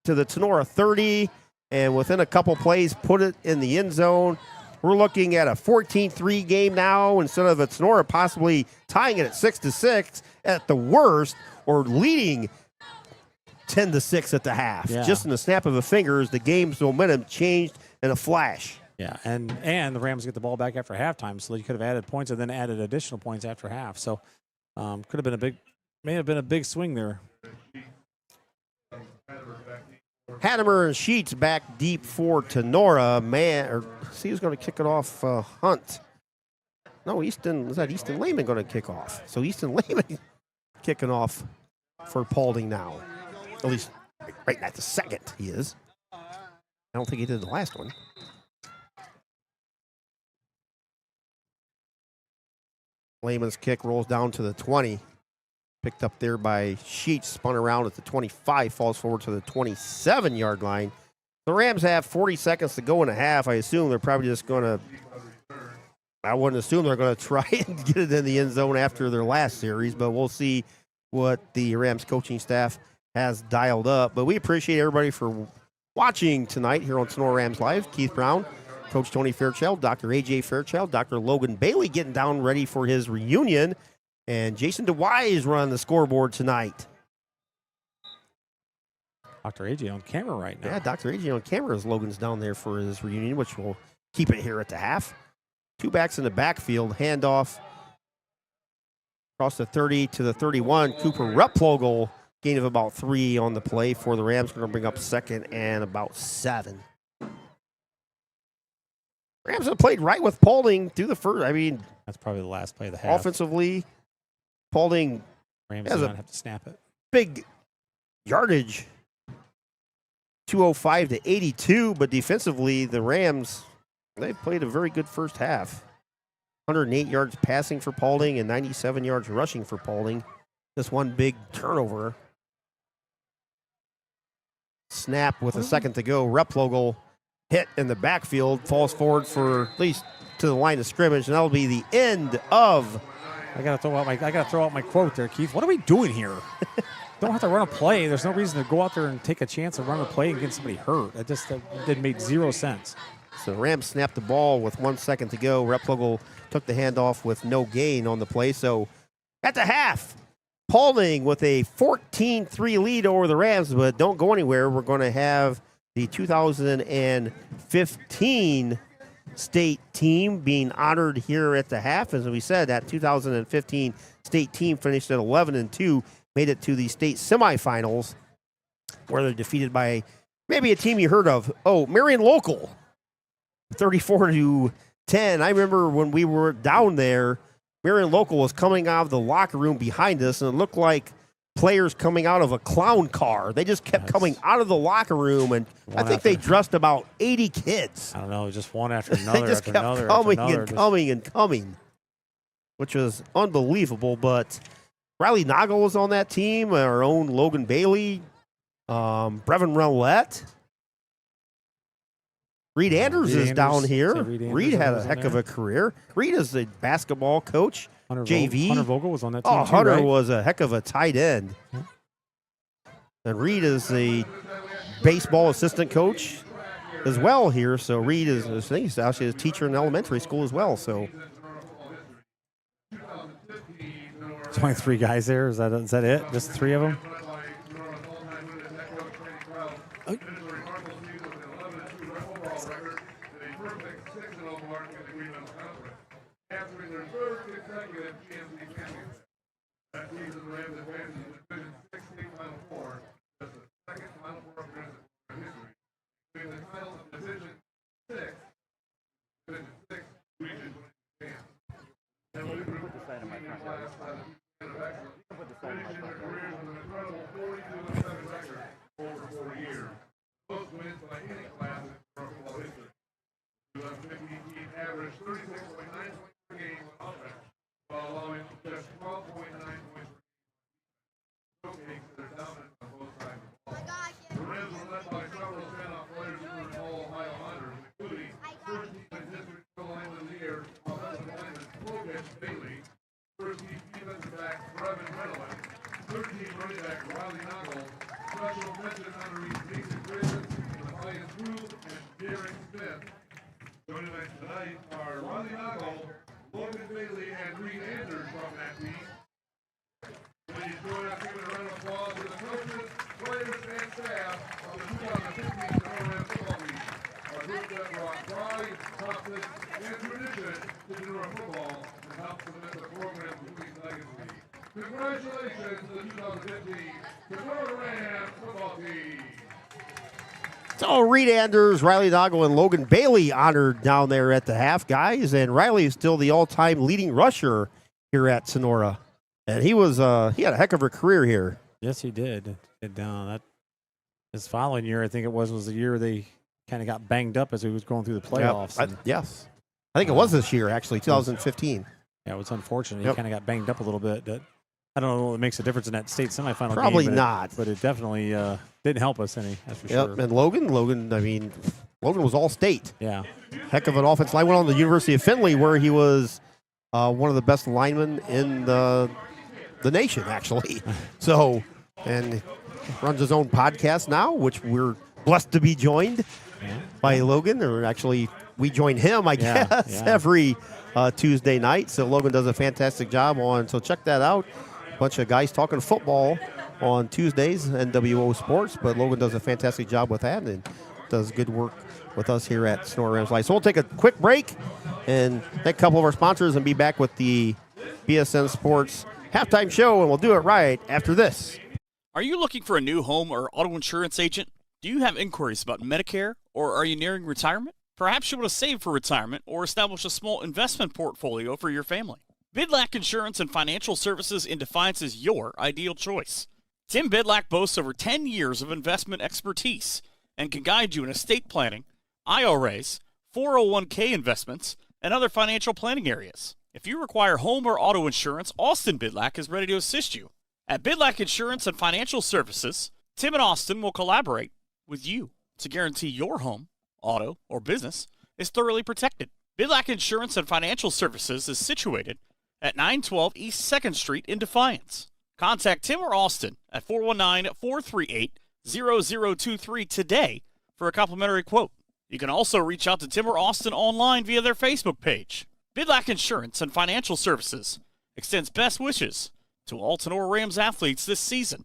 to the Tinora 30, and within a couple plays, put it in the end zone. We're looking at a 14-3 game now instead of a Tinora possibly tying it at 6-6 at the worst, or leading 10-6 at the half. Yeah. Just in the snap of a finger, the game's momentum changed in a flash. Yeah, and the Rams get the ball back after halftime, so they could have added points and then added additional points after half. So could have been may have been a big swing there. Hattemer and Sheets back deep for Tinora. See who's going to kick it off. Hunt. No, is that Easton Lehman going to kick off? So Easton Lehman kicking off for Paulding now. At least right at the second he is. I don't think he did the last one. Lehman's kick rolls down to the 20. Picked up there by Sheets, spun around at the 25, falls forward to the 27-yard line. The Rams have 40 seconds to go in a half. I assume they're probably just going to, I wouldn't assume they're going to try and get it in the end zone after their last series, but we'll see what the Rams coaching staff has dialed up. But we appreciate everybody for watching tonight here on Tinora Rams Live. Keith Brown, Coach Tony Fairchild, Dr. A.J. Fairchild, Dr. Logan Bailey getting down ready for his reunion. And Jason DeWise running the scoreboard tonight. Dr. A.J. on camera right now. Yeah, Dr. A.J. on camera as Logan's down there for his reunion, which will keep it here at the half. 2 backs in the backfield, handoff across the 30 to the 31. Cooper Replogle Gain of about 3 on the play for the Rams. Going to bring up second and about 7. Rams have played right with Paulding through the first. I mean, that's probably the last play of the half. Offensively, Paulding Rams has do a not have to snap it. big yardage, 205 to 82, but defensively, the Rams, they played a very good first half. 108 yards passing for Paulding and 97 yards rushing for Paulding. Just one big turnover. Snap with a second to go. Replogle hit in the backfield, falls forward for at least to the line of scrimmage, and that'll be the end of. I gotta throw out my quote there, Keith. What are we doing here? Don't have to run a play. There's no reason to go out there and take a chance and run a play and get somebody hurt. It made 0 sense. So Rams snapped the ball with 1 second to go. Replogle took the handoff with no gain on the play. So at the half, Paulding with a 14-3 lead over the Rams, but don't go anywhere. We're going to have the 2015 state team being honored here at the half. As we said, that 2015 state team finished at 11-2, made it to the state semifinals, where they're defeated by maybe a team you heard of. Oh, Marion Local, 34-10. I remember when we were down there, Marion Local was coming out of the locker room behind us, and it looked like players coming out of a clown car. They just kept coming out of the locker room, and I think they dressed about 80 kids. I don't know, just one after another. They just kept coming, which was unbelievable. But Riley Noggle was on that team, our own Logan Bailey, Brevin Rowlett. Reed Anders is down here. Reed had a heck of a career. Reed is a basketball coach. JV. Hunter Vogel was on that team. Oh, Hunter was a heck of a tight end. And Reed is a baseball assistant coach as well here. So Reed is, I think he's actually a teacher in elementary school as well. So there's only 3 guys there. Is that it? Just 3 of them? Oh. Joining us tonight are Riley Noggle, Logan Bailey, and Reed Anders from that team. Please join us giving a round of applause to the coaches, players, and staff of the 2015 Tinora football team. A group that brought pride, toughness, and tradition to Tinora football and helped cement the program's winning legacy. Congratulations to the 2015 Tinora Rams football team. So Reed Anders, Riley Noggle, and Logan Bailey honored down there at the half, guys. And Riley is still the all-time leading rusher here at Tinora. And he had a heck of a career here. Yes, he did. His following year, I think it was the year they kind of got banged up as he was going through the playoffs. Yes. I think it was this year, actually, 2015. Yeah, it was unfortunate. Yep. He kind of got banged up a little bit. I don't know what makes a difference in that state semifinal Probably game. not. But it definitely didn't help us any, that's for sure. And Logan was all state. Yeah. Heck of an offensive line. Went on to the University of Findlay, where he was one of the best linemen in the nation, actually. So, and runs his own podcast now, which we're blessed to be joined by Logan. Or actually, we join him, I guess, every Tuesday night. So Logan does a fantastic job so check that out. Bunch of guys talking football on Tuesdays, NWO Sports, but Logan does a fantastic job with that and does good work with us here at Tinora Rams Live. So we'll take a quick break and thank a couple of our sponsors and be back with the BSN Sports halftime show, and we'll do it right after this. Are you looking for a new home or auto insurance agent? Do you have inquiries about Medicare, or are you nearing retirement? Perhaps you want to save for retirement or establish a small investment portfolio for your family. Bidlack Insurance and Financial Services in Defiance is your ideal choice. Tim Bidlack boasts over 10 years of investment expertise and can guide you in estate planning, IRAs, 401k investments, and other financial planning areas. If you require home or auto insurance, Austin Bidlack is ready to assist you. At Bidlack Insurance and Financial Services, Tim and Austin will collaborate with you to guarantee your home, auto, or business is thoroughly protected. Bidlack Insurance and Financial Services is situated at 912 East 2nd Street in Defiance. Contact Tim or Austin at 419-438-0023 today for a complimentary quote. You can also reach out to Tim or Austin online via their Facebook page. Bidlack Insurance and Financial Services extends best wishes to all Tinora Rams athletes this season.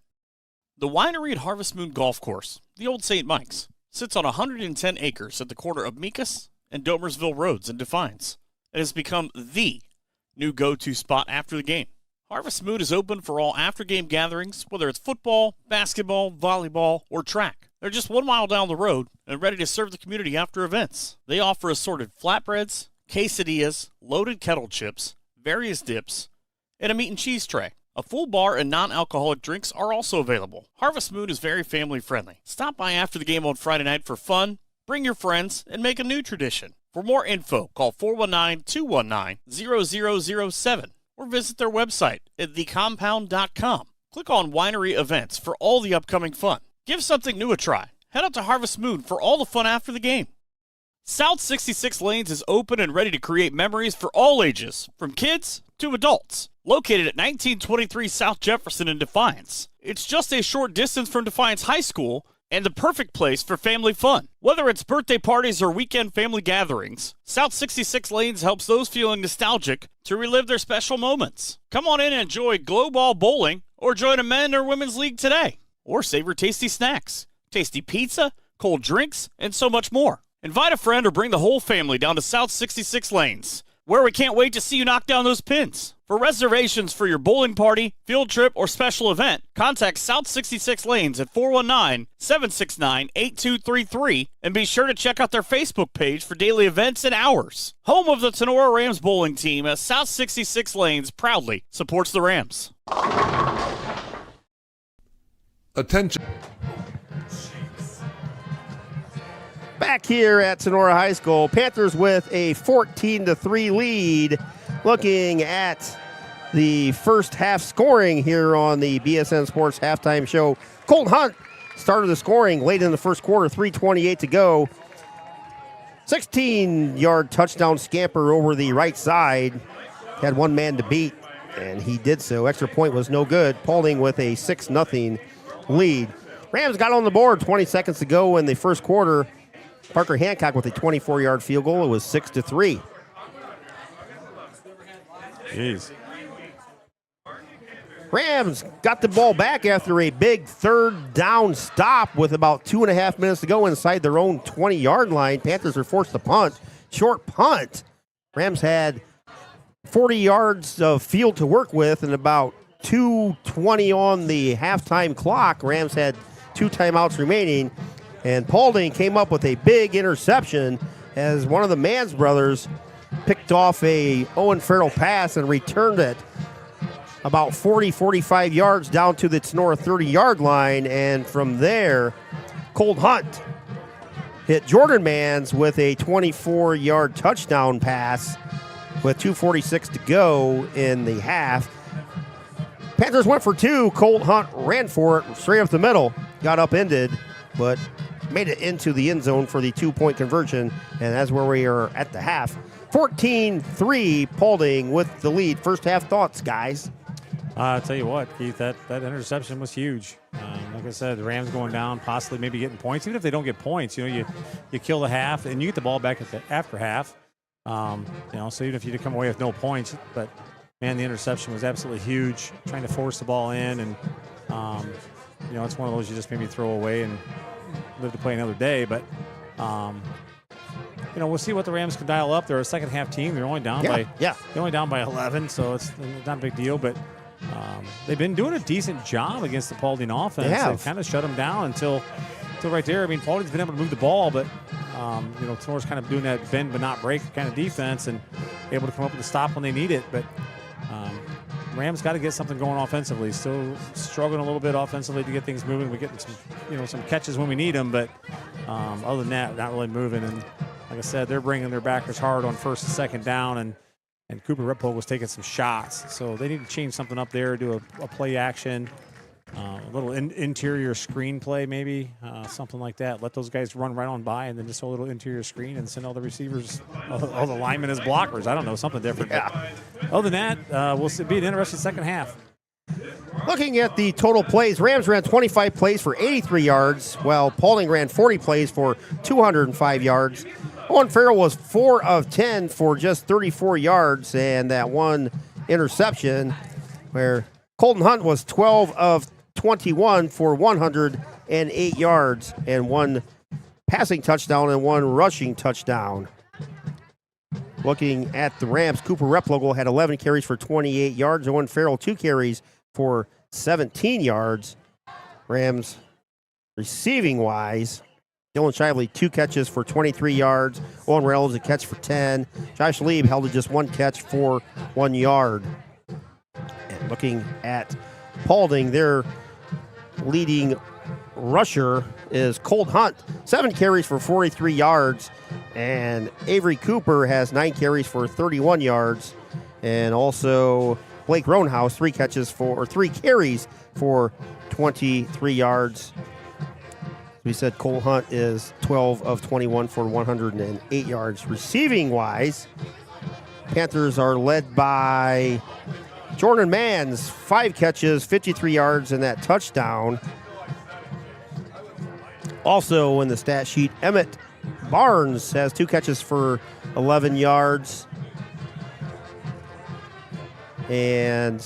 The winery at Harvest Moon Golf Course, the Old St. Mike's, sits on 110 acres at the corner of Micas and Domersville Roads in Defiance. It has become the new go-to spot after the game. Harvest Moon is open for all after-game gatherings, whether it's football, basketball, volleyball, or track. They're just 1 mile down the road and ready to serve the community after events. They offer assorted flatbreads, quesadillas, loaded kettle chips, various dips, and a meat and cheese tray. A full bar and non-alcoholic drinks are also available. Harvest Moon is very family-friendly. Stop by after the game on Friday night for fun, bring your friends, and make a new tradition. For more info, call 419-219-0007 or visit their website at thecompound.com. Click on Winery Events for all the upcoming fun. Give something new a try. Head out to Harvest Moon for all the fun after the game. South 66 Lanes is open and ready to create memories for all ages, from kids to adults. Located at 1923 South Jefferson in Defiance, it's just a short distance from Defiance High School and the perfect place for family fun. Whether it's birthday parties or weekend family gatherings, South 66 Lanes helps those feeling nostalgic to relive their special moments. Come on in and enjoy Glow Ball Bowling or join a men or women's league today. Or savor tasty snacks, tasty pizza, cold drinks, and so much more. Invite a friend or bring the whole family down to South 66 Lanes, where we can't wait to see you knock down those pins. For reservations for your bowling party, field trip, or special event, contact South 66 Lanes at 419-769-8233 and be sure to check out their Facebook page for daily events and hours. Home of the Tinora Rams bowling team, as South 66 Lanes proudly supports the Rams. Attention. Back here at Tinora High School, Panthers with a 14-3 lead. Looking at the first half scoring here on the BSN Sports halftime show. Colton Hunt started the scoring late in the first quarter, 3:28 to go. 16-yard touchdown scamper over the right side. Had one man to beat, and he did so. Extra point was no good. Paulding with a 6-0 lead. Rams got on the board 20 seconds to go in the first quarter. Parker Hancock with a 24-yard field goal. It was 6-3. Jeez. Rams got the ball back after a big third down stop with about 2.5 minutes to go inside their own 20-yard line. Panthers are forced to punt. Short punt. Rams had 40 yards of field to work with and about 2:20 on the halftime clock. Rams had 2 timeouts remaining. And Paulding came up with a big interception as one of the Mans brothers picked off a Owen Farrell pass and returned it about 40-45 yards down to the Tinora 30-yard line. And from there, Colt Hunt hit Jordan Mans with a 24-yard touchdown pass with 2:46 to go in the half. Panthers went for 2. Colt Hunt ran for it straight up the middle, got upended, but made it into the end zone for the 2-point conversion, and that's where we are at the half. 14-3, Paulding with the lead. First half thoughts, guys. I'll tell you what, Keith, that interception was huge. Like I said, the Rams going down, possibly maybe getting points. Even if they don't get points, you kill the half, and you get the ball back after half. So even if you come away with no points, but, man, the interception was absolutely huge, trying to force the ball in, and, it's one of those you just maybe throw away and live to play another day, but we'll see what the Rams can dial up. They're a second half team. They're only down by 11, so it's not a big deal. But they've been doing a decent job against the Paulding offense. They've kind of shut them down until right there. I mean, Paulding's been able to move the ball, but Tinora's kind of doing that bend but not break kind of defense and able to come up with a stop when they need it. But Rams got to get something going offensively. Still struggling a little bit offensively to get things moving. We're getting some catches when we need them, but other than that, not really moving. And like I said, they're bringing their backers hard on first and second down, and Cooper Replow was taking some shots. So they need to change something up there, do a play action, a little interior screen play maybe, something like that. Let those guys run right on by and then just a little interior screen and send all the receivers, all the linemen as blockers. I don't know, something different. Yeah. Other than that, we'll be an interesting second half. Looking at the total plays, Rams ran 25 plays for 83 yards, while Paulding ran 40 plays for 205 yards. Owen Farrell was 4 of 10 for just 34 yards, and that one interception where Colton Hunt was 12 of 21 for 108 yards and 1 passing touchdown and 1 rushing touchdown. Looking at the Rams, Cooper Replow had 11 carries for 28 yards, Owen Farrell 2 carries for 17 yards. Rams receiving-wise, Dylan Shively, 2 catches for 23 yards. Owen Reynolds, a catch for 10. Josh Lieb held to just 1 catch for 1 yard. And looking at Paulding, their leading rusher is Colt Hunt, 7 carries for 43 yards. And Avery Cooper has 9 carries for 31 yards. And also Blake Roanhouse, 3 carries for 23 yards. We said Cole Hunt is 12 of 21 for 108 yards. Receiving-wise, Panthers are led by Jordan Manns, 5 catches, 53 yards, and that touchdown. Also in the stat sheet, Emmett Barnes has 2 catches for 11 yards. And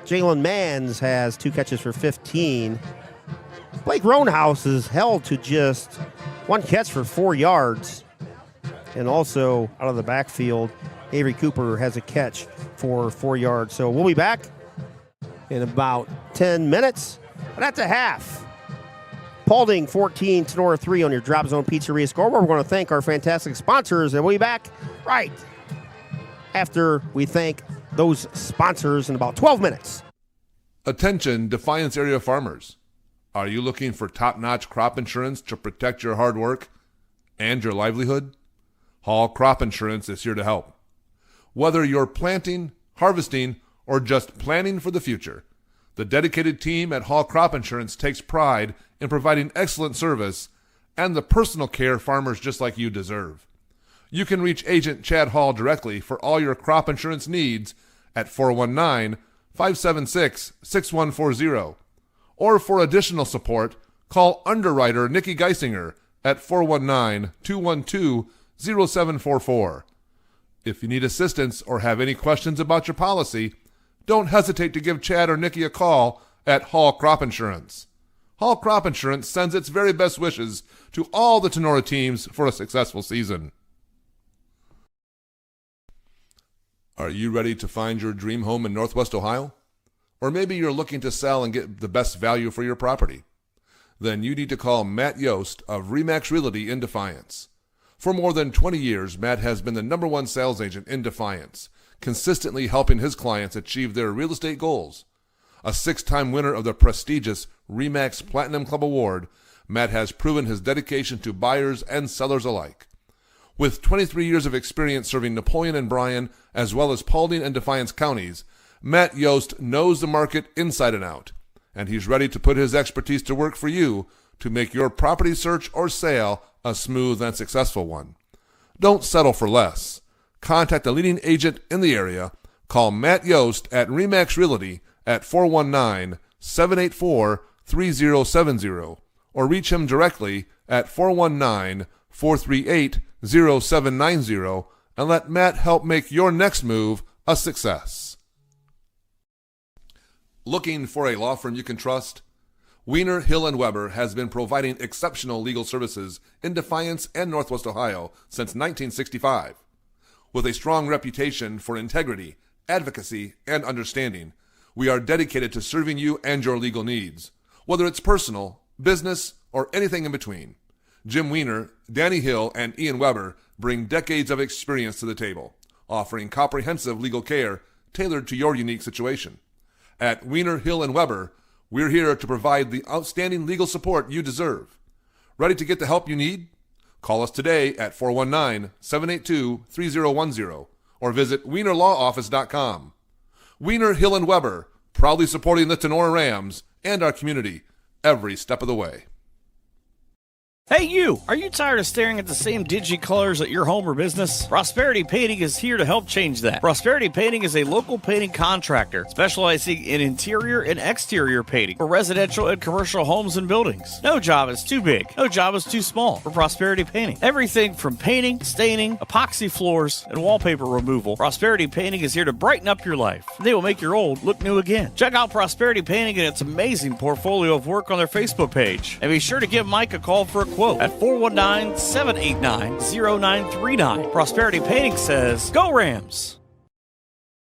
Jalen Manns has 2 catches for 15. Blake Roanhouse is held to just 1 catch for 4 yards. And also out of the backfield, Avery Cooper has a catch for 4 yards. So we'll be back in about 10 minutes. But at the half, Paulding 14, Tinora 3 on your Drop Zone Pizzeria scoreboard. We're going to thank our fantastic sponsors, and we'll be back right after we thank those sponsors in about 12 minutes. Attention, Defiance area farmers. Are you looking for top-notch crop insurance to protect your hard work and your livelihood? Hall Crop Insurance is here to help. Whether you're planting, harvesting, or just planning for the future, the dedicated team at Hall Crop Insurance takes pride in providing excellent service and the personal care farmers just like you deserve. You can reach Agent Chad Hall directly for all your crop insurance needs at 419-576-6140. Or for additional support, call underwriter Nikki Geisinger at 419-212-0744. If you need assistance or have any questions about your policy, don't hesitate to give Chad or Nikki a call at Hall Crop Insurance. Hall Crop Insurance sends its very best wishes to all the Tinora teams for a successful season. Are you ready to find your dream home in Northwest Ohio? Or maybe you're looking to sell and get the best value for your property? Then you need to call Matt Yost of RE/MAX Realty in Defiance. For more than 20 years, Matt has been the #1 sales agent in Defiance, consistently helping his clients achieve their real estate goals. A 6-time winner of the prestigious RE/MAX Platinum Club Award, Matt has proven his dedication to buyers and sellers alike. With 23 years of experience serving Napoleon and Bryan, as well as Paulding and Defiance counties, Matt Yost knows the market inside and out, and he's ready to put his expertise to work for you to make your property search or sale a smooth and successful one. Don't settle for less. Contact a leading agent in the area. Call Matt Yost at RE/MAX Realty at 419-784-3070 or reach him directly at 419-438-0790 and let Matt help make your next move a success. Looking for a law firm you can trust? Wiener, Hill & Weber has been providing exceptional legal services in Defiance and Northwest Ohio since 1965. With a strong reputation for integrity, advocacy, and understanding, We are dedicated to serving you and your legal needs, whether it's personal, business, or anything in between. Jim Weiner, Danny Hill, and Ian Weber bring decades of experience to the table, offering comprehensive legal care tailored to your unique situation. At Weiner, Hill, and Weber, we're here to provide the outstanding legal support you deserve. Ready to get the help you need? Call us today at 419-782-3010 or visit WienerLawOffice.com. Weiner, Hill, and Weber, proudly supporting the Tinora Rams and our community every step of the way. Hey you! Are you tired of staring at the same dingy colors at your home or business? Prosperity Painting is here to help change that. Prosperity Painting is a local painting contractor specializing in interior and exterior painting for residential and commercial homes and buildings. No job is too big. No job is too small for Prosperity Painting. Everything from painting, staining, epoxy floors, and wallpaper removal. Prosperity Painting is here to brighten up your life. They will make your old look new again. Check out Prosperity Painting and its amazing portfolio of work on their Facebook page. And be sure to give Mike a call for a quote at 419-789-0939. Prosperity Painting says, Go Rams!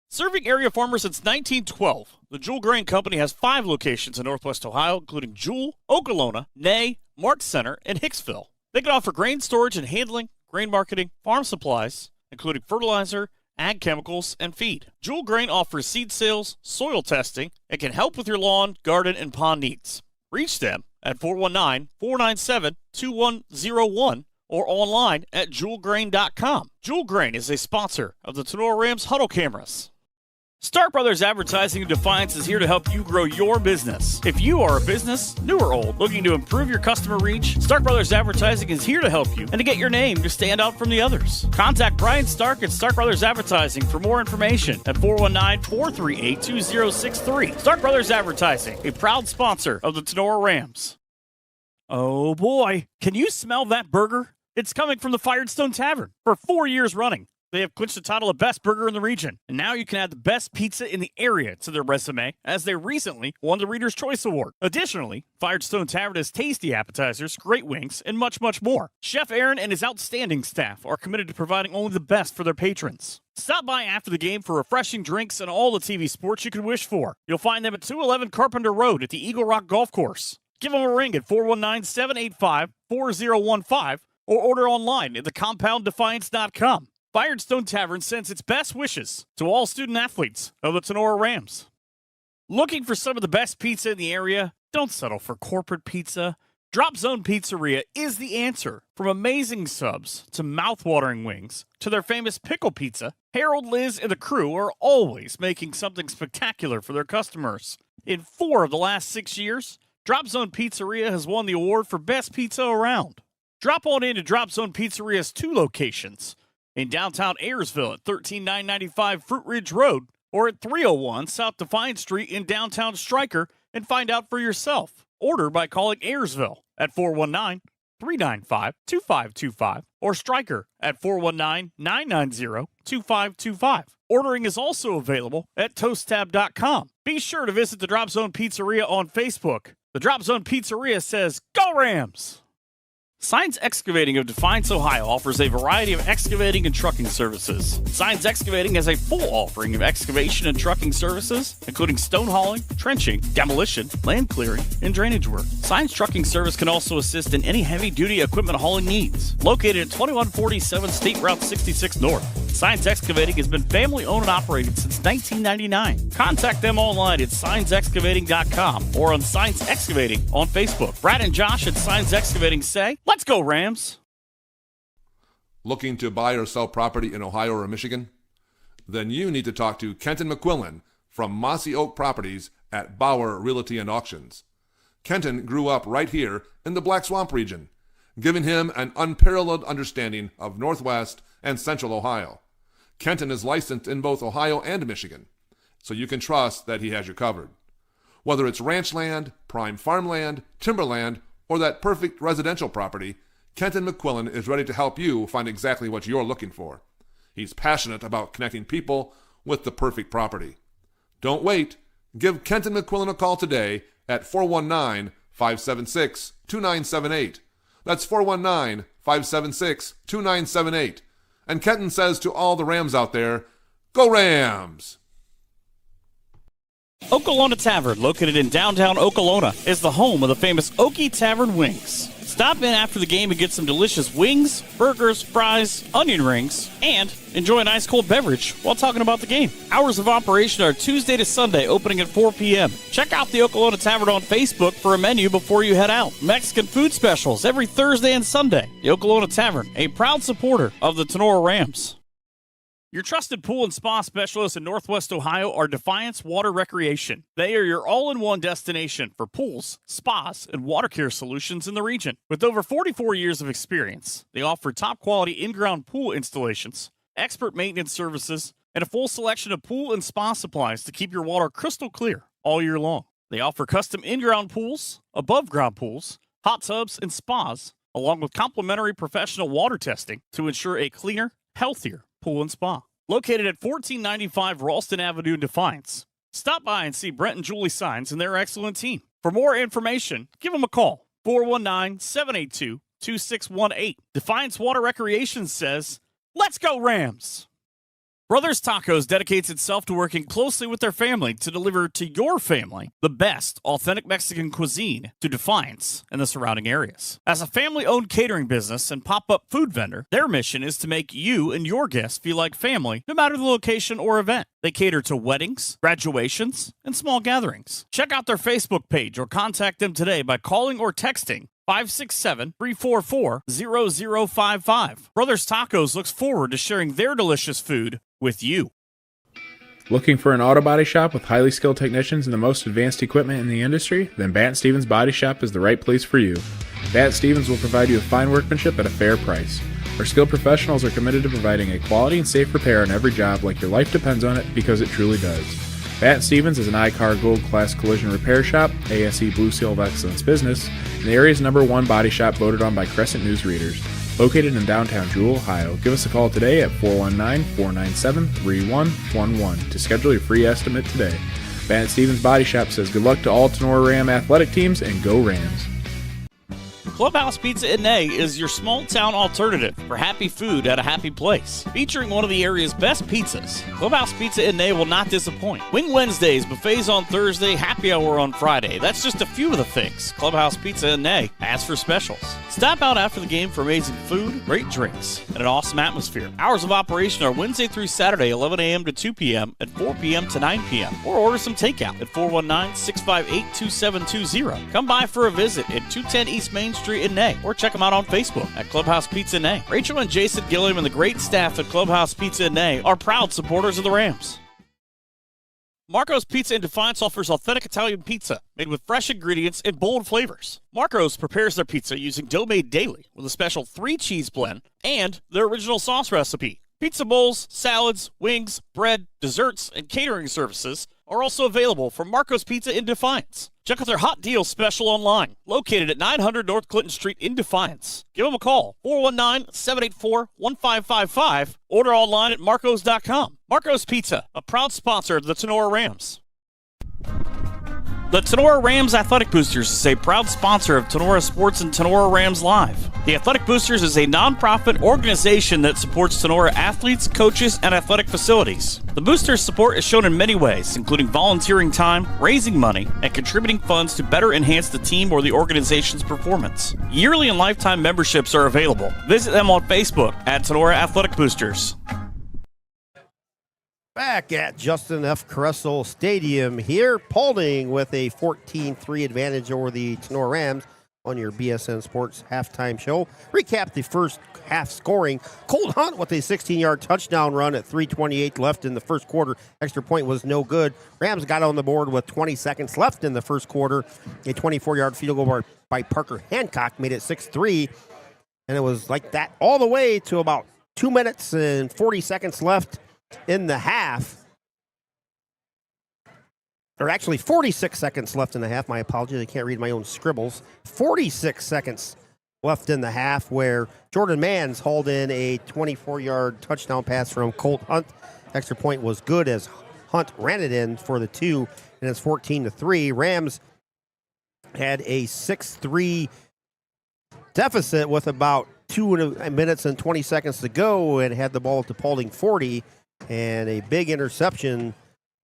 Serving area farmers since 1912, the Jewel Grain Company has 5 locations in Northwest Ohio, including Jewel, Okolona, Ney, Mart Center, and Hicksville. They can offer grain storage and handling, grain marketing, farm supplies, including fertilizer, ag chemicals, and feed. Jewel Grain offers seed sales, soil testing, and can help with your lawn, garden, and pond needs. Reach them at 419-497-2101 or online at jewelgrain.com. Jewel Grain is a sponsor of the Tinora Rams Huddle Cameras. Stark Brothers Advertising in Defiance is here to help you grow your business. If you are a business, new or old, looking to improve your customer reach, Stark Brothers Advertising is here to help you and to get your name to stand out from the others. Contact Brian Stark at Stark Brothers Advertising for more information at 419-438-2063. Stark Brothers Advertising, a proud sponsor of the Tinora Rams. Oh boy, can you smell that burger? It's coming from the Firestone Tavern for 4 years running. They have clinched the title of best burger in the region, and now you can add the best pizza in the area to their resume, as they recently won the Reader's Choice Award. Additionally, Firestone Tavern has tasty appetizers, great wings, and much, much more. Chef Aaron and his outstanding staff are committed to providing only the best for their patrons. Stop by after the game for refreshing drinks and all the TV sports you could wish for. You'll find them at 211 Carpenter Road at the Eagle Rock Golf Course. Give them a ring at 419-785-4015 or order online at thecompounddefiance.com. Firestone Tavern sends its best wishes to all student athletes of the Tinora Rams. Looking for some of the best pizza in the area? Don't settle for corporate pizza. Drop Zone Pizzeria is the answer. From amazing subs to mouth-watering wings to their famous pickle pizza, Harold, Liz, and the crew are always making something spectacular for their customers. In 4 of the last 6 years, Drop Zone Pizzeria has won the award for best pizza around. Drop on into Drop Zone Pizzeria's 2 locations, in downtown Ayersville at 13995 Fruit Ridge Road or at 301 South Defiance Street in downtown Stryker, and find out for yourself. Order by calling Ayersville at 419-395-2525 or Stryker at 419-990-2525. Ordering is also available at toasttab.com. Be sure to visit the Drop Zone Pizzeria on Facebook. The Drop Zone Pizzeria says, Go Rams! Signs Excavating of Defiance, Ohio offers a variety of excavating and trucking services. Signs Excavating has a full offering of excavation and trucking services, including stone hauling, trenching, demolition, land clearing, and drainage work. Signs Trucking Service can also assist in any heavy-duty equipment hauling needs. Located at 2147 State Route 66 North, Signs Excavating has been family-owned and operated since 1999. Contact them online at signsexcavating.com or on Signs Excavating on Facebook. Brad and Josh at Signs Excavating say, Let's go, Rams! Looking to buy or sell property in Ohio or Michigan? Then you need to talk to Kenton McQuillan from Mossy Oak Properties at Bauer Realty and Auctions. Kenton grew up right here in the Black Swamp region, giving him an unparalleled understanding of Northwest and Central Ohio. Kenton is licensed in both Ohio and Michigan, so you can trust that he has you covered. Whether it's ranch land, prime farmland, timberland, or that perfect residential property, Kenton McQuillan is ready to help you find exactly what you're looking for. He's passionate about connecting people with the perfect property. Don't wait. Give Kenton McQuillan a call today at 419-576-2978. That's 419-576-2978. And Kenton says to all the Rams out there, Go Rams! Okolona Tavern, located in downtown Okolona, is the home of the famous Okie Tavern wings. Stop in after the game and get some delicious wings, burgers, fries, onion rings, and enjoy an ice cold beverage while talking about the game. Hours of operation are Tuesday to Sunday, opening at 4 p.m. Check out the Okolona Tavern on Facebook for a menu before you head out. Mexican food specials every Thursday and Sunday. The Okolona Tavern, a proud supporter of the Tinora Rams. Your trusted pool and spa specialists in Northwest Ohio are Defiance Water Recreation. They are your all-in-one destination for pools, spas, and water care solutions in the region. With over 44 years of experience, they offer top-quality in-ground pool installations, expert maintenance services, and a full selection of pool and spa supplies to keep your water crystal clear all year long. They offer custom in-ground pools, above-ground pools, hot tubs, and spas, along with complimentary professional water testing to ensure a cleaner, healthier pool and spa. Located at 1495 Ralston Avenue in Defiance. Stop by and see Brent and Julie Signs and their excellent team. For more information, give them a call, 419-782-2618. Defiance Water Recreation says, let's go Rams! Brothers Tacos dedicates itself to working closely with their family to deliver to your family the best authentic Mexican cuisine to Defiance and the surrounding areas. As a family-owned catering business and pop-up food vendor, their mission is to make you and your guests feel like family no matter the location or event. They cater to weddings, graduations, and small gatherings. Check out their Facebook page or contact them today by calling or texting 567-344-0055. Brothers Tacos looks forward to sharing their delicious food with you. Looking for an auto body shop with highly skilled technicians and the most advanced equipment in the industry? Then Bat Stevens Body Shop is the right place for you. Bat Stevens will provide you with fine workmanship at a fair price. Our skilled professionals are committed to providing a quality and safe repair on every job like your life depends on it, because it truly does. Bat Stevens is an I-CAR Gold Class Collision Repair Shop, ASE Blue Seal of Excellence business, and the area's #1 body shop voted on by Crescent News readers. Located in downtown Jewell, Ohio. Give us a call today at 419-497-3111 to schedule your free estimate today. Bat Stevens Body Shop says good luck to all Tinora Ram athletic teams, and go Rams. Clubhouse Pizza in Nay is your small-town alternative for happy food at a happy place. Featuring one of the area's best pizzas, Clubhouse Pizza in Nay will not disappoint. Wing Wednesdays, buffets on Thursday, happy hour on Friday. That's just a few of the things Clubhouse Pizza in Nay has for specials. Stop out after the game for amazing food, great drinks, and an awesome atmosphere. Hours of operation are Wednesday through Saturday, 11 a.m. to 2 p.m. and 4 p.m. to 9 p.m. Or order some takeout at 419-658-2720. Come by for a visit at 210 East Main Street in Nay, or check them out on Facebook at Clubhouse Pizza Nay. Rachel and Jason Gilliam and the great staff at Clubhouse Pizza Nay are proud supporters of the Rams. Marco's Pizza in Defiance offers authentic Italian pizza made with fresh ingredients and bold flavors. Marco's prepares their pizza using dough made daily with a special 3-cheese blend and their original sauce recipe. Pizza bowls, salads, wings, bread, desserts, and catering services are also available from Marco's Pizza in Defiance. Check out their hot deal special online, located at 900 North Clinton Street in Defiance. Give them a call, 419-784-1555. Order online at marcos.com. Marco's Pizza, a proud sponsor of the Tinora Rams. The Tinora Rams Athletic Boosters is a proud sponsor of Tinora Sports and Tinora Rams Live. The Athletic Boosters is a non-profit organization that supports Tinora athletes, coaches, and athletic facilities. The Boosters' support is shown in many ways, including volunteering time, raising money, and contributing funds to better enhance the team or the organization's performance. Yearly and lifetime memberships are available. Visit them on Facebook at Tinora Athletic Boosters. Back at Justin F. Caressel Stadium here, Paulding with a 14-3 advantage over the Tinora Rams on your BSN Sports halftime show. Recap the first half scoring. Colt Hunt with a 16-yard touchdown run at 3:28 left in the first quarter. Extra point was no good. Rams got on the board with 20 seconds left in the first quarter. A 24-yard field goal by Parker Hancock made it 6-3. And it was like that all the way to about 2 minutes and 40 seconds left in the half, or actually 46 seconds left in the half. My apologies, I can't read my own scribbles. 46 seconds left in the half, where Jordan Manns hauled in a 24-yard touchdown pass from Colt Hunt. Extra point was good as Hunt ran it in for the 2, and it's 14-3. Rams had a 6-3 deficit with about 2 minutes and 20 seconds to go, and had the ball at the Paulding 40. And a big interception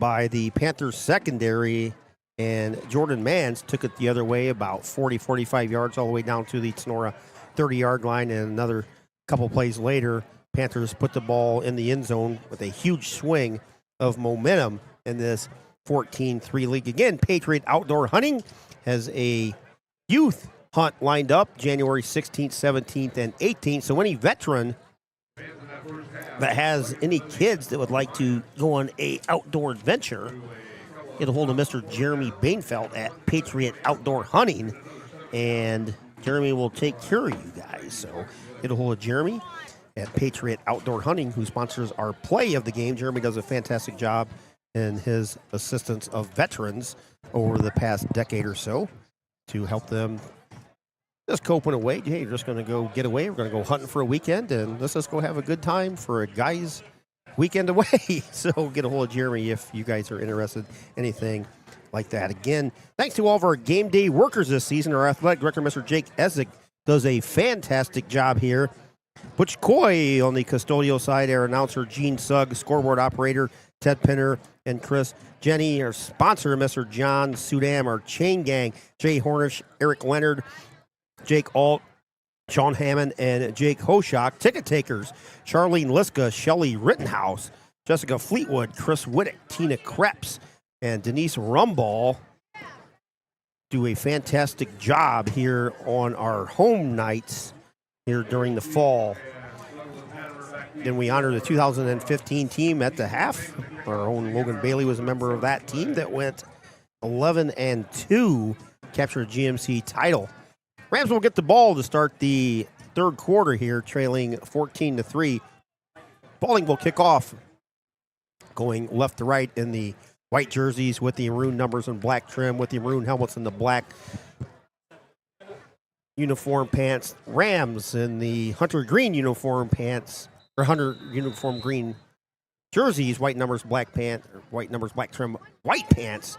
by the Panthers secondary, and Jordan Mans took it the other way about 40, 45 yards all the way down to the Tinora 30-yard line, and another couple plays later, Panthers put the ball in the end zone with a huge swing of momentum in this 14-3 league. Again, Patriot Outdoor Hunting has a youth hunt lined up January 16th, 17th, and 18th. So any veteran that has any kids that would like to go on a outdoor adventure, get a hold of Mr. Jeremy Bainfeld at Patriot Outdoor Hunting, and Jeremy will take care of you guys. So get a hold of Jeremy at Patriot Outdoor Hunting, who sponsors our play of the game. Jeremy does a fantastic job in his assistance of veterans over the past decade or so to help them just cope in a way. Hey, you're just going to go get away. We're going to go hunting for a weekend, and let's just go have a good time for a guy's weekend away. So get a hold of Jeremy if you guys are interested in anything like that. Again, thanks to all of our game day workers this season. Our athletic director, Mr. Jake Ezek, does a fantastic job here. Butch Coy on the custodial side, our announcer Gene Sugg, scoreboard operator Ted Pinner, and Chris Jenny. Our sponsor, Mr. John Sudam, our chain gang, Jay Hornish, Eric Leonard, Jake Alt, Sean Hammond, and Jake Hoshak. Ticket takers, Charlene Liska, Shelley Rittenhouse, Jessica Fleetwood, Chris Whittick, Tina Krebs, and Denise Rumball do a fantastic job here on our home nights here during the fall. Then we honor the 2015 team at the half. Our own Logan Bailey was a member of that team that went 11-2, captured a GMC title. Rams will get the ball to start the third quarter here, trailing 14-3. Paulding will kick off, going left to right in the white jerseys with the maroon numbers and black trim, with the maroon helmets and the black uniform pants. Rams in the hunter green uniform pants, or hunter uniform green jerseys, white numbers, black pant, or white numbers, black trim, white pants.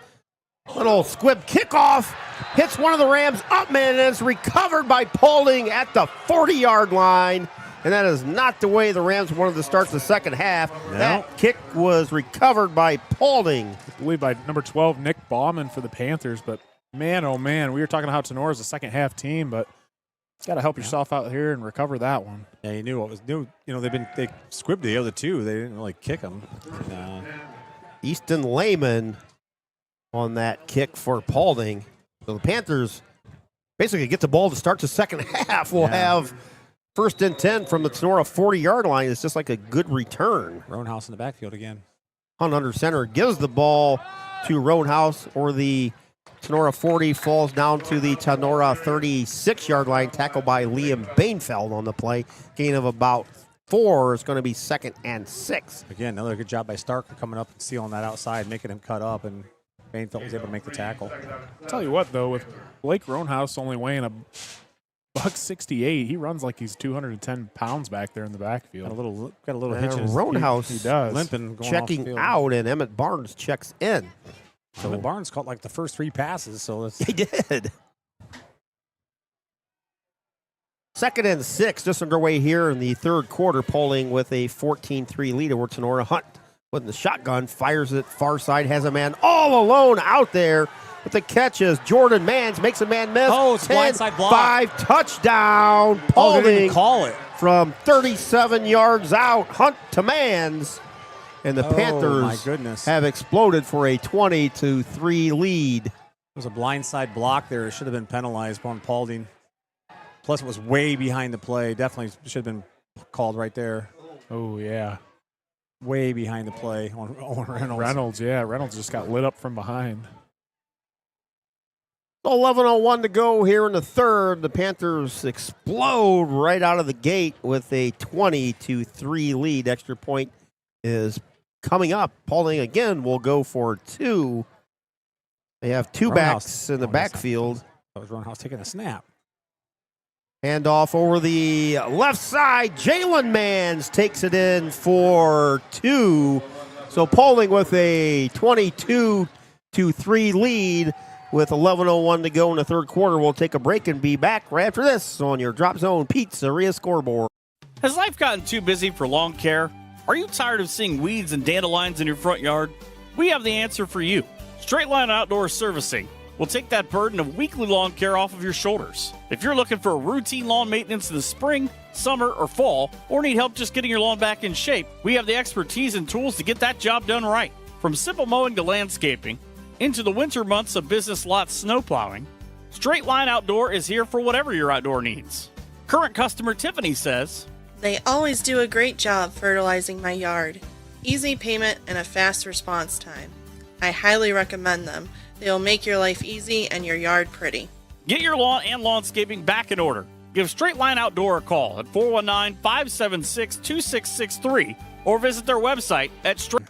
Little squib kickoff hits one of the Rams up, man, and it's recovered by Paulding at the 40-yard line. And that is not the way the Rams wanted to start the second half. No. That kick was recovered by Paulding. I believe by number 12, Nick Bauman for the Panthers. But, man, oh, man, we were talking about how Tinora is a second-half team, but you got to help yourself out here and recover that one. Yeah, you knew what was new. You know, they squibbed the other two. They didn't really kick them. Easton Lehman on that kick for Paulding. So the Panthers basically get the ball to start the second half. We'll have first and 10 from the Tinora 40-yard line. It's just like a good return. Roanhouse in the backfield again. Hunt under center gives the ball to Roanhouse, or the Tinora 40 falls down to the Tinora 36-yard line, tackled by Liam Bainfeld on the play. Gain of about 4 is going to be 2nd and 6. Again, another good job by Stark coming up and sealing that outside, making him cut up, and Bainfeld was able to make the tackle. I'll tell you what, though, with Blake Roanhouse only weighing $168, he runs like he's 210 pounds back there in the backfield. Got a little hitch in his Roanhouse he does. limping, going checking out, and Emmett Barnes checks in. So Emmett Barnes caught like the first 3 passes, so that's He did. 2nd and 6, just underway here in the third quarter, Paulding with a 14-3 lead over Tinora. Hunt with the shotgun, fires it far side, has a man all alone out there. With the catch is Jordan Mans, makes a man miss. Oh, it's 10, blindside block. 5, touchdown. they didn't Paulding even call it. from 37 yards out. Hunt to Mans. And the my Panthers goodness. have exploded for a 20-3 lead. There was a blindside block there. It should have been penalized on Paulding. Plus, it was way behind the play. Definitely should have been called right there. Oh, yeah. Way behind the play on Reynolds. Reynolds just got lit up from behind. 11:01 to go here in the third. The Panthers explode right out of the gate with a 20-3 lead. Extra point is coming up. Paulding again will go for 2. They have 2 backs in the backfield. That was Roanhouse taking a snap. Handoff over the left side. Jalen Mans takes it in for 2. So Paulding with a 22-3 lead with 11:01 to go in the third quarter. We'll take a break and be back right after this on your Drop Zone Pizzeria scoreboard. Has life gotten too busy for lawn care? Are you tired of seeing weeds and dandelions in your front yard? We have the answer for you. Straight Line Outdoor Servicing will take that burden of weekly lawn care off of your shoulders. If you're looking for routine lawn maintenance in the spring, summer, or fall, or need help just getting your lawn back in shape, we have the expertise and tools to get that job done right. From simple mowing to landscaping, into the winter months of business lot snow plowing, Straight Line Outdoor is here for whatever your outdoor needs. Current customer Tiffany says, "They always do a great job fertilizing my yard. Easy payment and a fast response time. I highly recommend them. They'll make your life easy and your yard pretty." Get your lawn and landscaping back in order. Give Straight Line Outdoor a call at 419-576-2663 or visit their website at Straight.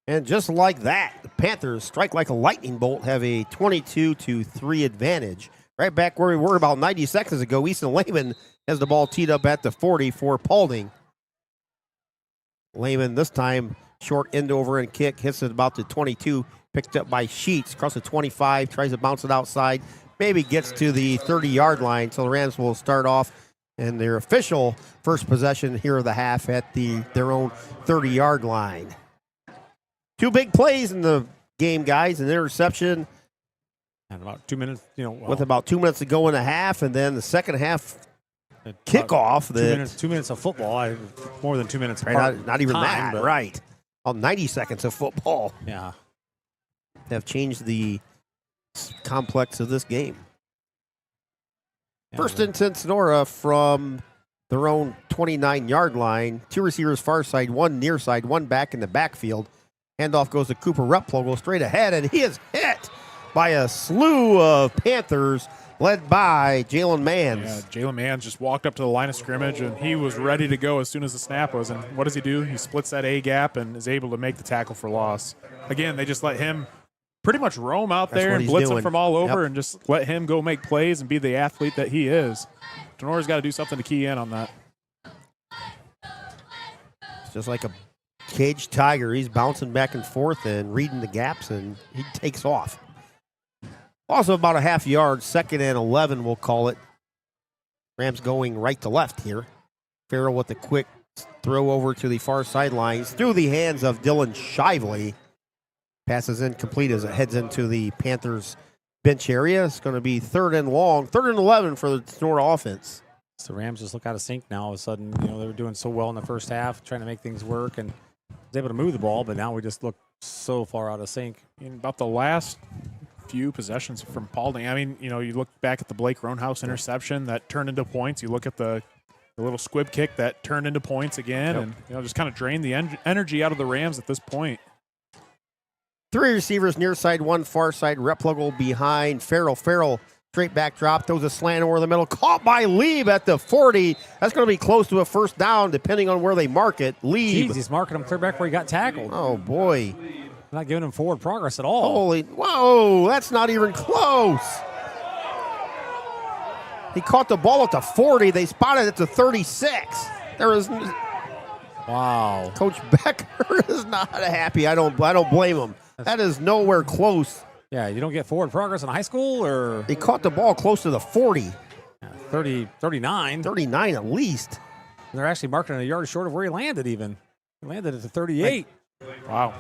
And just like that, the Panthers strike like a lightning bolt, have a 22-3 advantage. Right back where we were about 90 seconds ago, Easton Lehman has the ball teed up at the 40 for Paulding. Lehman this time short end over and kick, hits it about the 22, picked up by Sheets, across the 25, tries to bounce it outside, maybe gets to the 30-yard line, so the Rams will start off in their official first possession here of the half at their own 30-yard line. Two big plays in the game, guys, an interception. And about 2 minutes, with about 2 minutes to go in the half, and then the second half kickoff. 2 minutes of football, more than 2 minutes. Right, not even time, that, right. Well, 90 seconds of football. Yeah. Have changed the complex of this game. Yeah, First and 10 Tinora from their own 29-yard line. Two receivers far side, one near side, one back in the backfield. Handoff goes to Cooper Replogle straight ahead, and he is hit by a slew of Panthers led by Jalen Manns. Yeah, Jalen Manns just walked up to the line of scrimmage, and he was ready to go as soon as the snap was. And what does he do? He splits that A gap and is able to make the tackle for loss. Again, they just let him pretty much roam out there and blitz him from all over and just let him go make plays and be the athlete that he is. Tenora's got to do something to key in on that. It's just like a caged tiger. He's bouncing back and forth and reading the gaps, and he takes off. Also about a half yard, 2nd and 11, we'll call it. Rams going right to left here. Farrell with a quick throw over to the far sidelines through the hands of Dylan Shively. Passes incomplete as it heads into the Panthers bench area. It's going to be 3rd and long, 3rd and 11 for the Tinora offense. So the Rams just look out of sync now. All of a sudden, they were doing so well in the first half, trying to make things work, and was able to move the ball, but now we just look so far out of sync. In about the last few possessions from Paulding, I mean, you look back at the Blake Roanhouse interception that turned into points. You look at the little squib kick that turned into points again, and just kind of drained the energy out of the Rams at this point. 3 receivers near side, 1 far side. Replogle behind Farrell. Farrell straight back drop, throws a slant over the middle. Caught by Lieb at the 40. That's going to be close to a first down, depending on where they mark it. Lieb. Jeez, he's marking him clear back where he got tackled. Oh, boy. Not giving him forward progress at all. Whoa, that's not even close. He caught the ball at the 40. They spotted it to 36. Wow. Coach Becker is not happy. I don't blame him. That is nowhere close. Yeah, you don't get forward progress in high school, or he caught the ball close to the 40. Yeah, 39. 39 at least. And they're actually marking a yard short of where he landed even. He landed at the 38. Wow.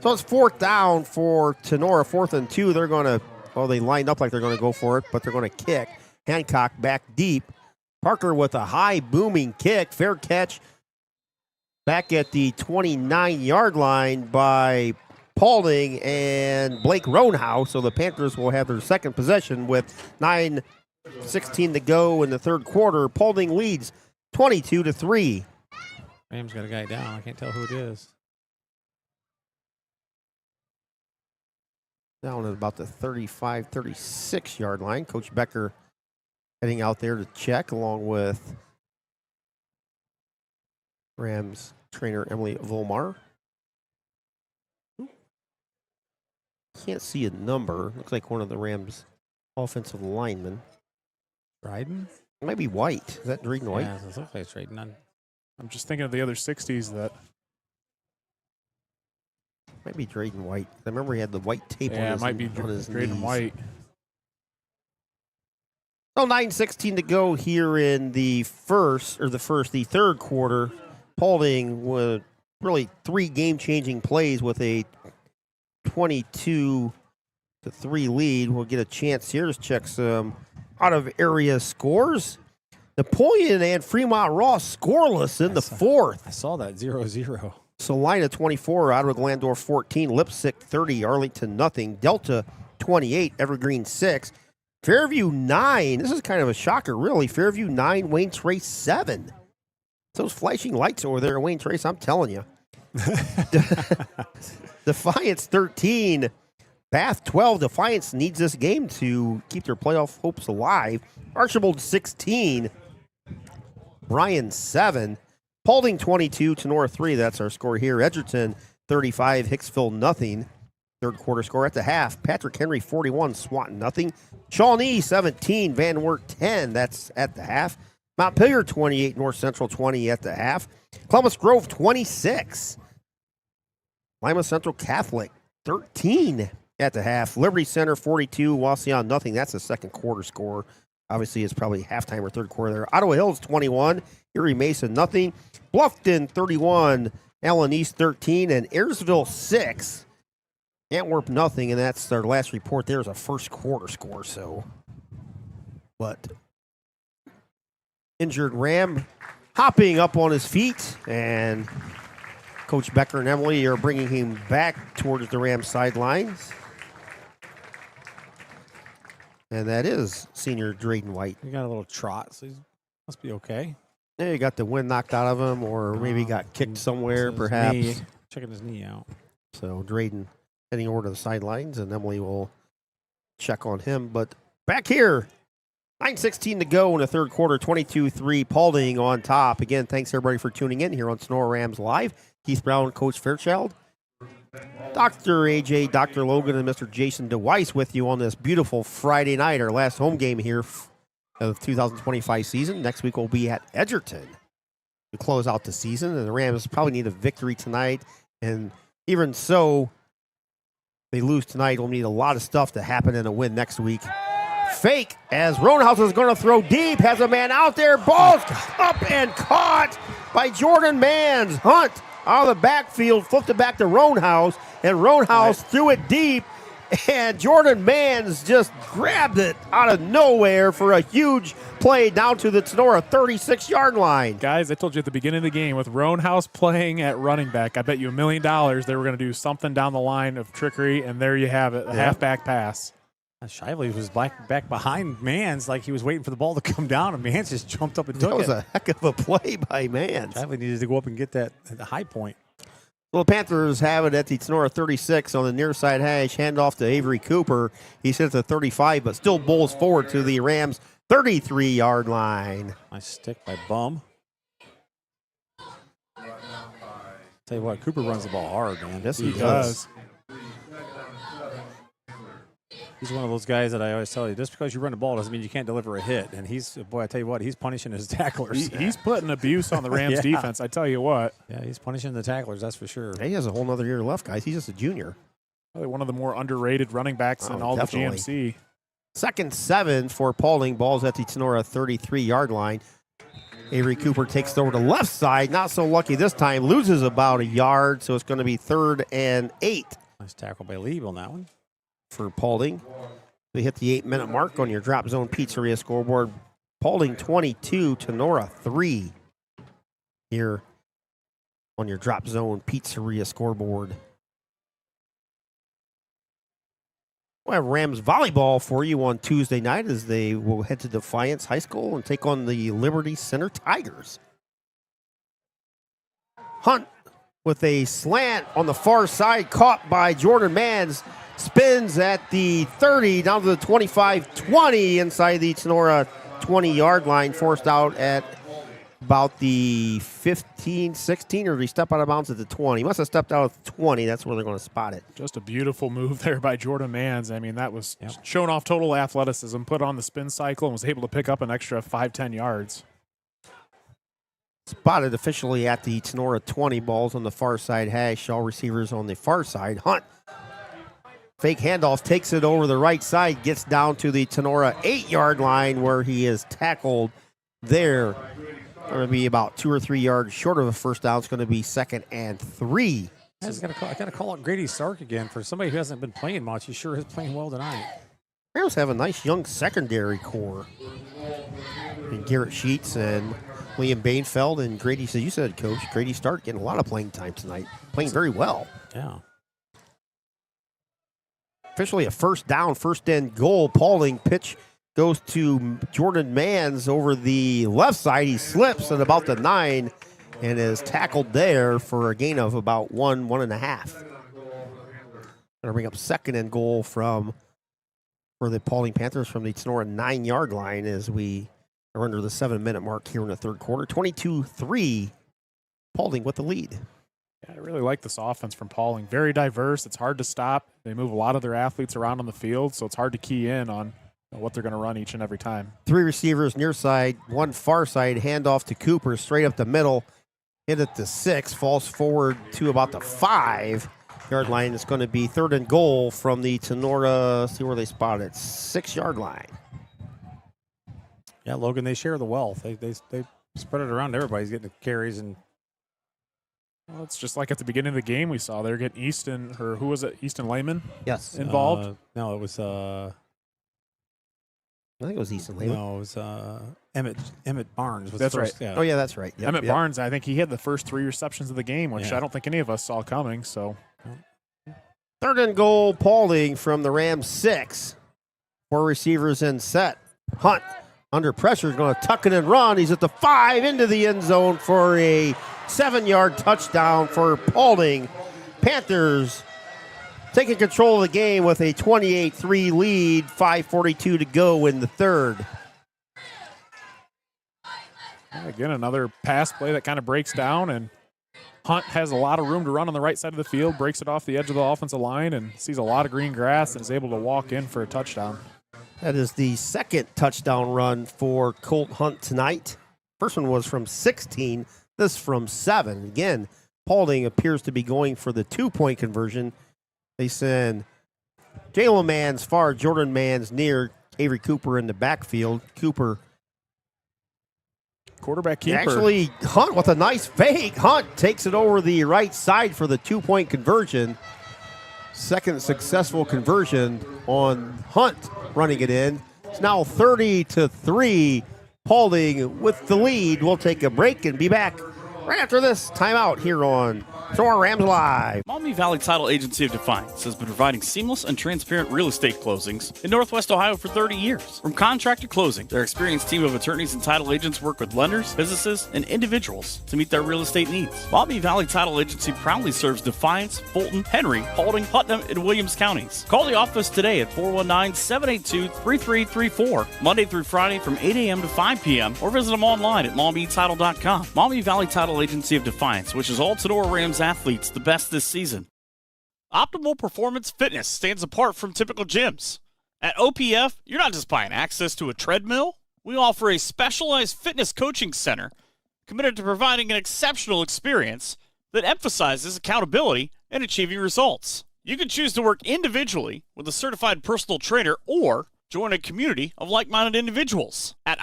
So it's 4th down for Tinora, 4th and 2. They're going to, they lined up like they're going to go for it, but they're going to kick. Hancock back deep. Parker with a high booming kick. Fair catch back at the 29-yard line by Paulding and Blake Roanhouse. So the Panthers will have their second possession with 9:16 to go in the third quarter. Paulding leads 22-3. Rams got a guy down. I can't tell who it is. Down at about the 35, 36-yard line. Coach Becker heading out there to check along with Rams trainer Emily Volmar. Can't see a number. Looks like one of the Rams offensive linemen. Dryden? It might be White. Is that Drayden White? Yeah, it looks like it's Dryden. I'm just thinking of the other 60s that. Might be Drayden White. I remember he had the white tape on his, it might be Drayden White. So 9:16 to go here in the third quarter. Paulding with really 3 game-changing plays with a 22-3 lead. We'll get a chance here to check some out-of-area scores. Napoleon and Fremont Ross scoreless in the fourth. I saw that 0-0. Salina 24, Ottawa Glandorf 14, Lipsick 30, Arlington nothing, Delta 28, Evergreen 6, Fairview 9. This is kind of a shocker, really. Fairview 9, Wayne Trace 7. Those flashing lights over there, Wayne Trace, I'm telling you. Defiance 13, Bath 12. Defiance needs this game to keep their playoff hopes alive. Archibald 16, Bryan 7. Paulding 22, Tinora 3. That's our score here. Edgerton 35, Hicksville nothing. Third quarter score at the half. Patrick Henry 41, Swanton nothing. Shawnee 17, Van Wert 10. That's at the half. Montpelier 28, North Central 20 at the half. Columbus Grove 26. Lima Central Catholic 13 at the half. Liberty Center 42, Wauseon nothing. That's the second quarter score. Obviously, it's probably halftime or third quarter there. Ottawa Hills 21, Erie Mason nothing. Bluffton 31, Allen East 13, and Ayersville 6. Antwerp nothing, and that's their last report. There's a first quarter score. So, but injured Ram hopping up on his feet, and Coach Becker and Emily are bringing him back towards the Rams sidelines. And that is senior Drayden White. He got a little trot, so he must be okay. Yeah, he got the wind knocked out of him, or maybe got kicked somewhere, perhaps. Checking his knee out. So Drayden heading over to the sidelines, and Emily will check on him. But back here, 9:16 to go in the third quarter, 22-3, Paulding on top. Again, thanks everybody for tuning in here on Sonora Rams Live. Keith Brown, Coach Fairchild, Dr. AJ, Dr. Logan, and Mr. Jason DeWeiss with you on this beautiful Friday night, our last home game here of the 2025 season. Next week we'll be at Edgerton to close out the season, and the Rams probably need a victory tonight. And even so, they lose tonight, we'll need a lot of stuff to happen in a win next week. Fake as Roanhouse is going to throw deep, has a man out there, ball's up and caught by Jordan Mans. Hunt out of the backfield, flipped it back to Roanhouse, and Roanhouse threw it deep, and Jordan Mans just grabbed it out of nowhere for a huge play down to the Tinora 36-yard line. Guys, I told you at the beginning of the game, with Roanhouse playing at running back, I bet you $1 million they were going to do something down the line of trickery, and there you have it, a halfback pass. Shively was back behind Mans like he was waiting for the ball to come down, and Mans just jumped up and took it. That was a heck of a play by Mans. Shively needed to go up and get that at the high point. Well, the Panthers have it at the Tinora 36 on the near side hash. Handoff to Avery Cooper. He sits at 35, but still bowls forward to the Rams' 33-yard line. Nice stick by Bum. Tell you what, Cooper runs the ball hard, man. Yes, he does. He's one of those guys that I always tell you, just because you run the ball doesn't mean you can't deliver a hit. And he's, boy, I tell you what, he's punishing his tacklers. He's putting abuse on the Rams defense, I tell you what. Yeah, he's punishing the tacklers, that's for sure. He has a whole other year left, guys. He's just a junior. Probably one of the more underrated running backs in all definitely. the GMC. Second 7 for Paulding. Ball's at the Tinora 33-yard line. Avery Cooper takes it over to left side. Not so lucky this time. Loses about a yard, so it's going to be 3rd and 8. Nice tackle by Lieb on that one. For Paulding. We hit the 8-minute mark on your Drop Zone Pizzeria scoreboard. Paulding 22, Tinora 3 here on your Drop Zone Pizzeria scoreboard. We'll have Rams volleyball for you on Tuesday night as they will head to Defiance High School and take on the Liberty Center Tigers. Hunt with a slant on the far side, caught by Jordan Mans. Spins at the 30, down to the 25-20 inside the Tinora 20-yard line. Forced out at about the 15, 16, or did he step out of bounds at the 20? He must have stepped out at the 20. That's where they're going to spot it. Just a beautiful move there by Jordan Mans. I mean, that was showing off total athleticism, put on the spin cycle, and was able to pick up an extra 5-10 yards. Spotted officially at the Tinora 20. Balls on the far side hash. All receivers on the far side. Hunt. Fake handoff, takes it over the right side, gets down to the Tinora 8-yard line where he is tackled there. Going to be about 2 or 3 yards short of a first down. It's going to be 2nd and 3 I got to call out Grady Stark again. For somebody who hasn't been playing much, he sure is playing well tonight. Rams have a nice young secondary core. And Garrett Sheets and Liam Bainfeld and Grady, so you said, Coach, Grady Stark getting a lot of playing time tonight. Playing very well. Yeah. Officially a first down, first and goal. Paulding pitch goes to Jordan Mans over the left side. He slips at about the 9 and is tackled there for a gain of about 1.5. Going to bring up second and goal for the Paulding Panthers from the Tinora 9-yard line as we are under the 7-minute mark here in the third quarter. 22-3, Paulding with the lead. Yeah, I really like this offense from Paulding. Very diverse. It's hard to stop. They move a lot of their athletes around on the field, so it's hard to key in on what they're going to run each and every time. 3 receivers near side, 1 far side, handoff to Cooper, straight up the middle. Hit at the 6, falls forward to about the 5-yard line. It's going to be third and goal from the Tinora, see where they spot it, 6-yard line. Yeah, Logan, they share the wealth. They spread it around. Everybody's getting the carries. And well, it's just like at the beginning of the game we saw. They're getting Easton, or who was it, Easton Lehman? Yes. Involved? No, it was... I think it was Easton Lehman. No, it was Emmett Barnes. Was that's first, right. Yeah. Oh, yeah, that's right. Yep, Emmett Barnes, I think he had the first 3 receptions of the game, which Yeah. I don't think any of us saw coming. So, third and goal, Paulding from the Rams 6. 4 receivers in set. Hunt under pressure is going to tuck it and run. He's at the 5 into the end zone for a 7-yard touchdown for Paulding. Panthers taking control of the game with a 28-3 lead, 5:42 to go in the third. again, another pass play that kind of breaks down, and Hunt has a lot of room to run on the right side of the field, breaks it off the edge of the offensive line, and sees a lot of green grass and is able to walk in for a touchdown. That is the second touchdown run for Colt Hunt tonight. First one was from 16, this from 7. Again, Paulding appears to be going for the 2-point conversion. They send Jalen Mans far, Jordan Mans near, Avery Cooper in the backfield. Cooper. Quarterback keeper. Actually, Hunt with a nice fake. Hunt takes it over the right side for the 2-point conversion. Second successful conversion on Hunt running it in. It's now 30-3. Paulding with the lead. We'll take a break and be back right after this timeout here on Tinora Rams Live. Maumee Valley Title Agency of Defiance has been providing seamless and transparent real estate closings in Northwest Ohio for 30 years. From contract to closing, their experienced team of attorneys and title agents work with lenders, businesses, and individuals to meet their real estate needs. Maumee Valley Title Agency proudly serves Defiance, Fulton, Henry, Paulding, Putnam, and Williams counties. Call the office today at 419-782-3334, Monday through Friday from 8 a.m. to 5 p.m., or visit them online at MaumeeTitle.com. Maumee Valley Title Agency of Defiance wishes all Tinora Rams athletes the best this season. Optimal Performance Fitness stands apart from typical gyms. At OPF, you're not just buying access to a treadmill. We offer a specialized fitness coaching center committed to providing an exceptional experience that emphasizes accountability and achieving results. You can choose to work individually with a certified personal trainer or join a community of like-minded individuals. At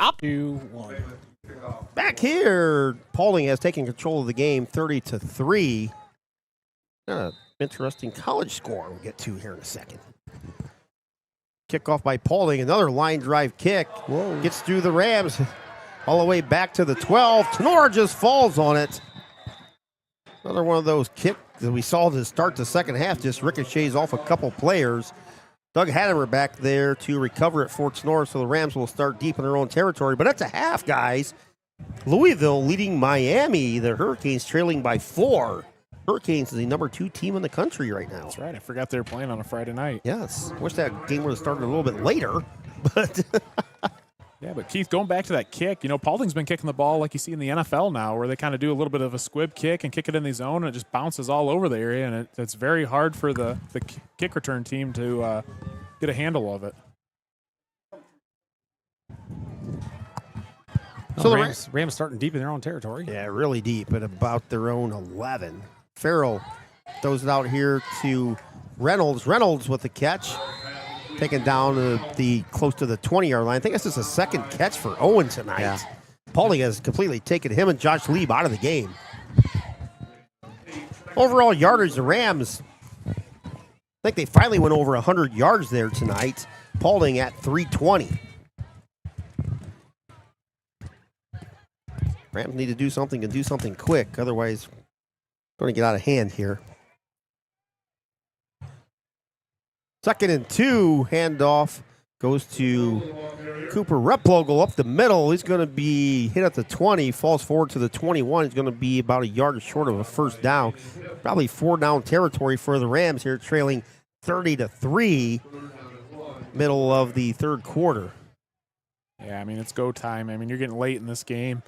Back here, Paulding has taken control of the game 30-3. Interesting college score we'll get to here in a second. Kickoff by Paulding, another line drive kick. Whoa. Gets through the Rams all the way back to the 12. Tinora just falls on it. Another one of those kicks that we saw to start the second half, just ricochets off a couple players. Doug Hattemer back there to recover it for Tinora, so the Rams will start deep in their own territory. But that's a half, guys. Louisville leading Miami. The Hurricanes trailing by 4. Hurricanes is the number 2 team in the country right now. That's right. I forgot they were playing on a Friday night. Yes. Wish that game would have started a little bit later. But yeah, but Keith, going back to that kick, Paulding's been kicking the ball like you see in the NFL now, where they kind of do a little bit of a squib kick and kick it in the zone, and it just bounces all over the area, and it's very hard for the kick return team to get a handle of it. So the Rams starting deep in their own territory. Yeah, really deep at about their own 11. Farrell throws it out here to Reynolds. Reynolds with the catch. Taken down to close to the 20-yard line. I think this is the second catch for Owen tonight. Yeah. Paulding has completely taken him and Josh Lieb out of the game. Overall yardage, the Rams, I think they finally went over 100 yards there tonight. Paulding at 320. Rams need to do something and do something quick. Otherwise, going to get out of hand here. 2nd and 2, handoff goes to Cooper. Replogle up the middle. He's going to be hit at the 20, falls forward to the 21. He's going to be about a yard short of a first down. Probably 4-down territory for the Rams here, trailing 30-3, middle of the third quarter. Yeah, I mean, it's go time. I mean, you're getting late in this game.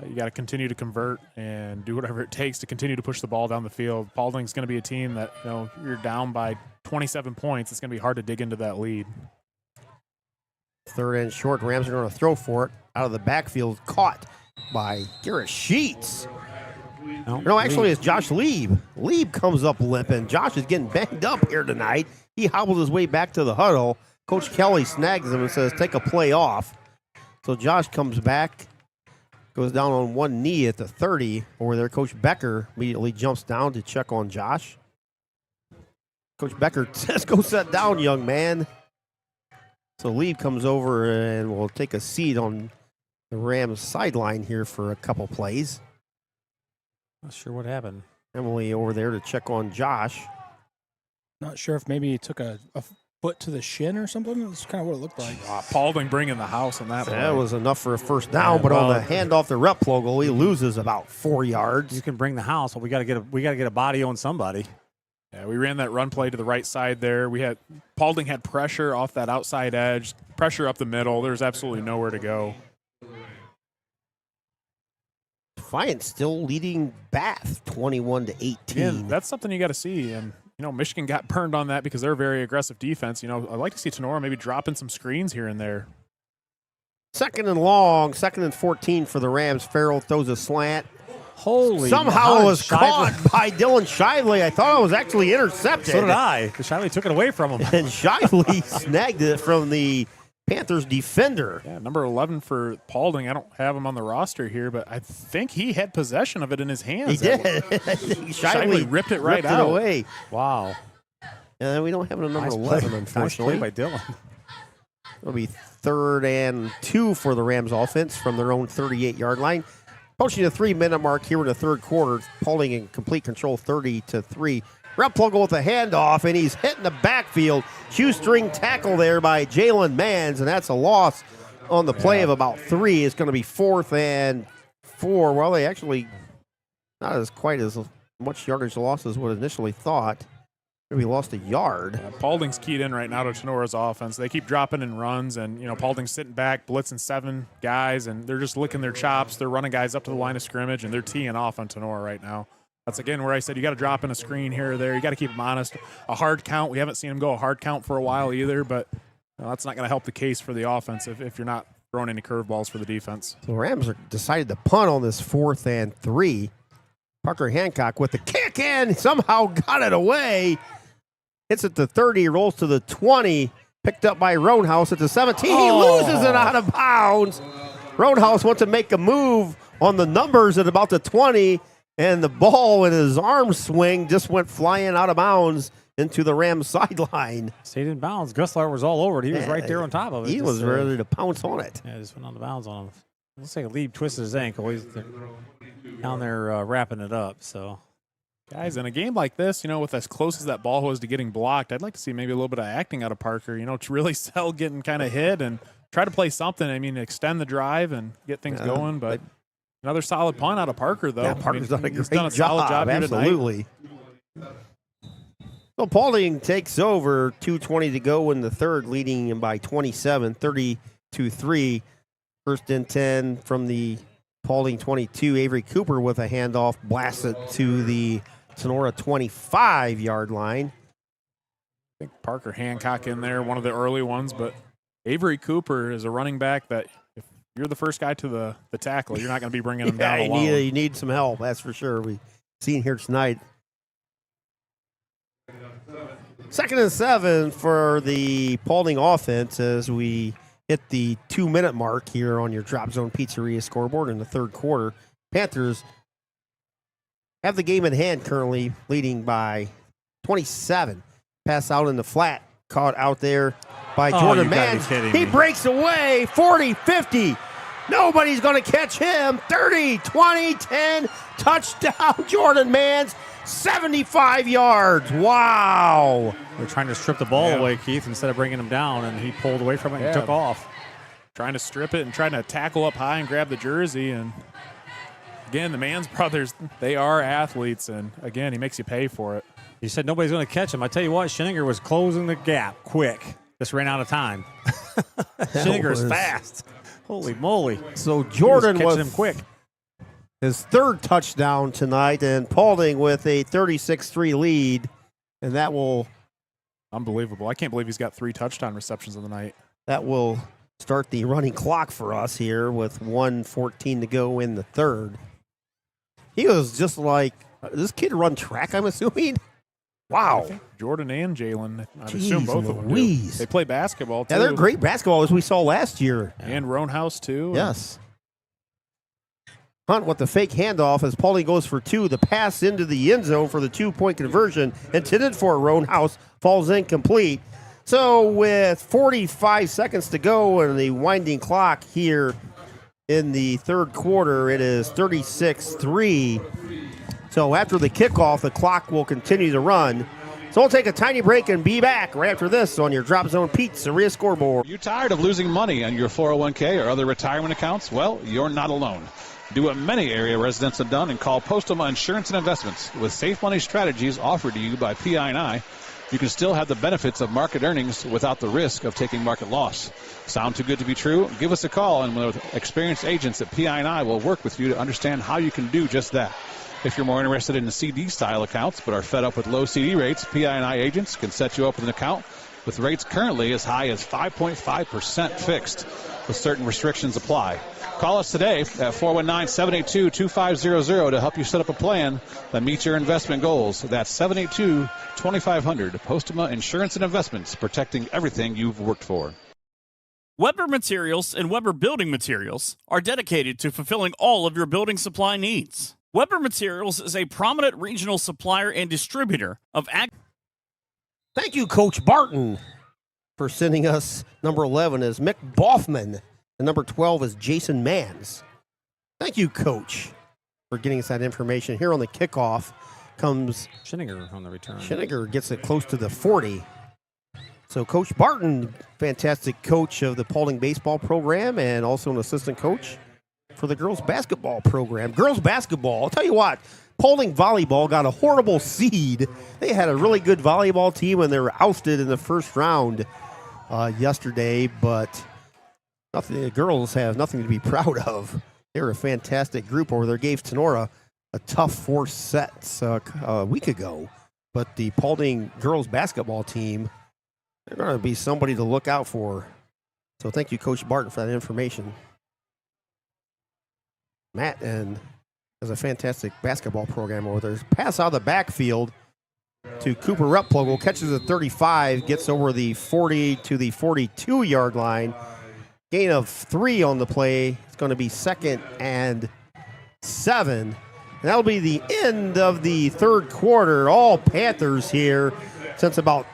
You got to continue to convert and do whatever it takes to continue to push the ball down the field. Paulding's going to be a team that, you're down by 27 points. It's going to be hard to dig into that lead. 3rd and short. Rams are going to throw for it out of the backfield. Caught by Garrett Sheets. No, actually, it's Josh Lieb. Lieb comes up limping. Josh is getting banged up here tonight. He hobbles his way back to the huddle. Coach Kelly snags him and says, take a play off. So Josh comes back, goes down on one knee at the 30. Over there, Coach Becker immediately jumps down to check on Josh. Coach Becker says, go sit down, young man. So Lieb comes over and will take a seat on the Rams sideline here for a couple plays. Not sure what happened. Emily over there to check on Josh. Not sure if maybe he took a foot to the shin or something. That's kind of what it looked like. Paulding bringing the house on that play. That was enough for a first down, but on the handoff to Replogle, he loses about 4 yards. You can bring the house, but we got to get a body on somebody. Yeah, we ran that run play to the right side there. Paulding had pressure off that outside edge, pressure up the middle. There's absolutely nowhere to go. Defiant still leading Bath 21-18. Yeah, that's something you got to see. And Michigan got burned on that because they're a very aggressive defense. I'd like to see Tinora maybe dropping some screens here and there. 2nd and long, 2nd and 14 for the Rams. Farrell throws a slant. Somehow it was caught by Dylan Shively. I thought it was actually intercepted. So did I. Shively took it away from him. And Shively snagged it from the Panthers defender. Yeah, number 11 for Paulding. I don't have him on the roster here, but I think he had possession of it in his hands. He did. Shively ripped it right out. It away. Wow. And we don't have a number 11, unfortunately. Nice play by Dylan. It'll be 3rd and 2 for the Rams offense from their own 38-yard line. Approaching the 3-minute mark here in the third quarter. Paulding in complete control, 30-3. Replogle with a handoff, and he's hitting the backfield. Shoestring tackle there by Jalen Mans, and that's a loss on the play of about 3. It's going to be 4th and 4. Well, they actually not as quite as much yardage loss as what initially thought. Maybe lost a yard. Paulding's keyed in right now to Tenora's offense. They keep dropping in runs, and Paulding's sitting back, blitzing 7 guys, and they're just licking their chops. They're running guys up to the line of scrimmage, and they're teeing off on Tinora right now. That's, again, where I said you got to drop in a screen here or there. You got to keep them honest. A hard count, we haven't seen them go a hard count for a while either, but that's not going to help the case for the offense if you're not throwing any curveballs for the defense. So Rams decided to punt on this 4th and 3. Parker Hancock with the kick in, somehow got it away. Hits at the 30, rolls to the 20, picked up by Roadhouse at the 17. He loses it out of bounds. Roadhouse wants to make a move on the numbers at about the 20, and the ball in his arm swing just went flying out of bounds into the Rams sideline. Stayed in bounds. Guslar was all over it. He was right there on top of it. He was ready to pounce on it. Yeah, just went on the bounds on him. Looks like Lieb twisted his ankle. He's down there wrapping it up, so... Guys, in a game like this, with as close as that ball was to getting blocked, I'd like to see maybe a little bit of acting out of Parker, to really sell getting kind of hit and try to play something. I mean, extend the drive and get things going. But another solid punt out of Parker, though. Yeah, Parker's done a great solid job here absolutely. So Paulding takes over, 2:20 to go in the third, leading him by 27, 30-3. 1st and 10 from the Paulding 22. Avery Cooper with a handoff, blasts it to the Tinora 25-yard line. I think Parker Hancock in there, one of the early ones, but Avery Cooper is a running back that if you're the first guy to the tackle, you're not going to be bringing him down alone. You need some help, that's for sure. We've seen here tonight. 2nd and 7 for the Paulding offense as we hit the 2-minute mark here on your Drop Zone Pizzeria scoreboard in the third quarter. Panthers have the game in hand currently, leading by 27. Pass out in the flat, caught out there by Jordan Mans. He breaks away, 40, 50. Nobody's going to catch him. 30, 20, 10, touchdown, Jordan Mans, 75 yards. Wow. They're trying to strip the ball away, Keith, instead of bringing him down, and he pulled away from it and took off. Trying to strip it and trying to tackle up high and grab the jersey. And again, the Mans brothers, they are athletes, and again, he makes you pay for it. He said nobody's going to catch him. I tell you what, Scheninger was closing the gap quick. Just ran out of time. Scheninger's fast. Holy moly. So Jordan was him quick. His third touchdown tonight, and Paulding with a 36-3 lead, and that will... Unbelievable. I can't believe he's got 3 touchdown receptions of the night. That will start the running clock for us here with 1:14 to go in the third. He was just like, this kid run track, I'm assuming? Wow. Jordan and Jalen, I assume both of them do. They play basketball, too. Yeah, they're great basketball, as we saw last year. And Roanhouse, too. Yes. Hunt with the fake handoff as Paulding goes for 2. The pass into the end zone for the 2-point conversion intended for Roanhouse falls incomplete. So with 45 seconds to go and the winding clock here in the third quarter, it is 36-3. So after the kickoff, the clock will continue to run. So we'll take a tiny break and be back right after this on your Drop Zone Pizzeria scoreboard. You tired of losing money on your 401k or other retirement accounts? Well, you're not alone. Do what many area residents have done and call Postoma Insurance and Investments. With safe money strategies offered to you by PI&I, you can still have the benefits of market earnings without the risk of taking market loss. Sound too good to be true? Give us a call, and with experienced agents at PI&I will work with you to understand how you can do just that. If you're more interested in the CD-style accounts but are fed up with low CD rates, PI&I agents can set you up with an account with rates currently as high as 5.5% fixed, with certain restrictions apply. Call us today at 419-782-2500 to help you set up a plan that meets your investment goals. That's 782-2500. Postoma Insurance and Investments, protecting everything you've worked for. Weber Materials and Weber Building Materials are dedicated to fulfilling all of your building supply needs. Weber Materials is a prominent regional supplier and distributor of Thank you, Coach Barton, for sending us number 11 is Mick Boffman, and number 12 is Jason Mans. Thank you, Coach, for getting us that information. Here on the kickoff comes Scheninger on the return. Scheninger gets it close to the 40. So Coach Barton, fantastic coach of the Paulding baseball program and also an assistant coach for the girls basketball program. Girls basketball, I'll tell you what, Paulding volleyball got a horrible seed. They had a really good volleyball team and they were ousted in the first round yesterday, but the girls have nothing to be proud of. They were a fantastic group over there. Gave Tinora a tough 4 sets a week ago, but the Paulding girls basketball team, they're going to be somebody to look out for. So thank you, Coach Barton, for that information. Matt and has a fantastic basketball program over there. Pass out of the backfield to Cooper Replogle, catches at 35, gets over the 40 to the 42-yard line. Gain of 3 on the play. It's going to be 2nd and 7. And that'll be the end of the third quarter. All Panthers here since about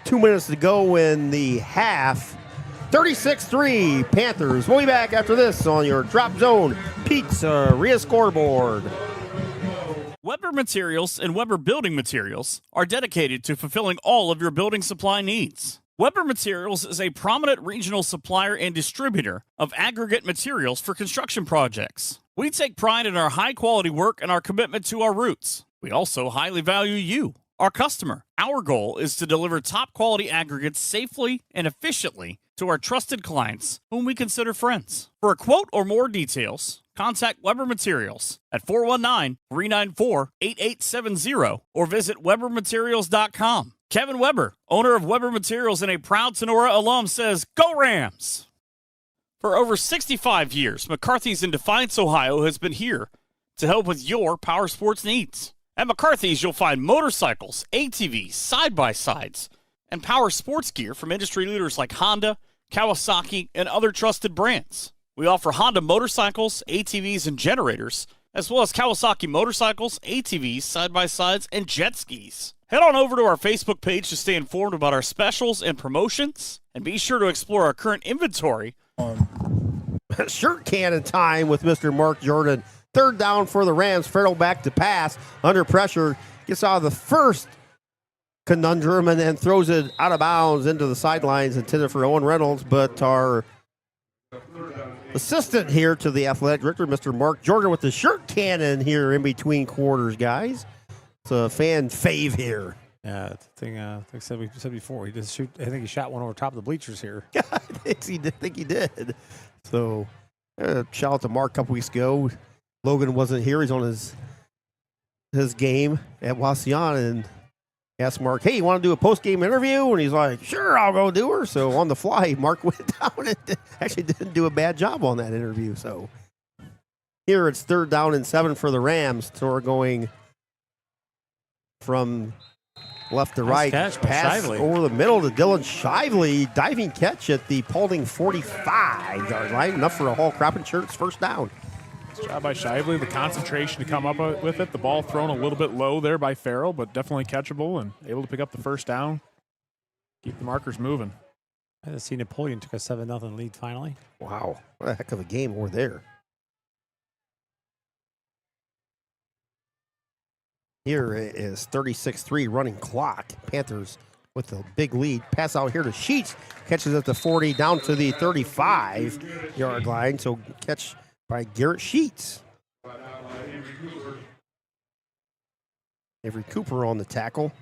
2 minutes to go in the half. 36-3 Panthers. We'll be back after this on your Drop Zone Pizzeria scoreboard. Weber Materials and Weber Building Materials are dedicated to fulfilling all of your building supply needs. Weber Materials is a prominent regional supplier and distributor of aggregate materials for construction projects. We take pride in our high-quality work and our commitment to our roots. We also highly value you, our customer. Our goal is to deliver top-quality aggregates safely and efficiently to our trusted clients, whom we consider friends. For a quote or more details, contact Weber Materials at 419-394-8870 or visit webermaterials.com. Kevin Weber, owner of Weber Materials and a proud Tinora alum, says, "Go Rams!" For over 65 years, McCarthy's in Defiance, Ohio has been here to help with your power sports needs. At McCarthy's, you'll find motorcycles, ATVs, side-by-sides, and power sports gear from industry leaders like Honda, Kawasaki, and other trusted brands. We offer Honda motorcycles, ATVs, and generators as well as Kawasaki motorcycles, ATVs, side-by-sides, and jet skis. Head on over to our Facebook page to stay informed about our specials and promotions, and be sure to explore our current inventory. Shirt cannon time with Mr. Mark Jordan. Third down for the Rams. Farrell back to pass. Under pressure. Gets out of the first conundrum and then throws it out of bounds into the sidelines intended for Owen Reynolds. But our assistant here to the athletic director, Mr. Mark Jordan, with the shirt cannon here in between quarters, guys. It's a fan fave here. Yeah, the thing like I said before, he just shoot. I think he shot one over top of the bleachers here. Yeah, I think he did. So, shout out to Mark a couple weeks ago. Logan wasn't here. He's on his game at Wauseon and asked Mark, hey, you want to do a post-game interview? And he's like, sure, I'll go do her. So on the fly, Mark went down and actually didn't do a bad job on that interview. So here it's 3rd down and 7 for the Rams. So we're going from left to right. Catch, pass Shively over the middle to Dylan Shively. Diving catch at the Paulding 45-yard line. Enough for a Hall crop insurance first down. Nice job by Shively. The concentration to come up with it. The ball thrown a little bit low there by Farrell, but definitely catchable and able to pick up the first down. Keep the markers moving. I just see Napoleon took a 7-0 lead finally. Wow. What a heck of a game we're there. Here is 36-3 running clock. Panthers with a big lead. Pass out here to Sheets. Catches at the 40 down to the 35-yard line. So catch by Garrett Sheets. Avery Cooper on the tackle.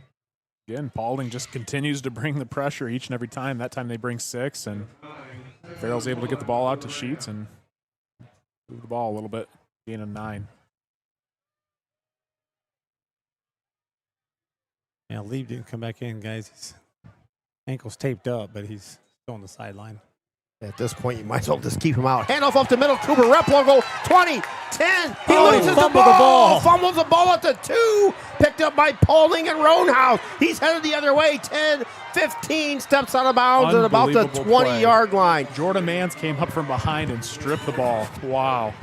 Again, Paulding just continues to bring the pressure each and every time. That time they bring 6, and Farrell's able to get the ball out to Sheets and move the ball a little bit, gain a 9. Yeah, Lee didn't come back in, guys. His ankle's taped up, but he's still on the sideline. At this point, you might as well just keep him out. Handoff up the middle. Cooper rep logo 20, 10. He loses the ball. Fumbles the ball at the 2. Picked up by Paulding and Roanhouse. He's headed the other way. 10, 15. Steps out of bounds at about the 20-yard line. Jordan Mans came up from behind and stripped the ball. Wow.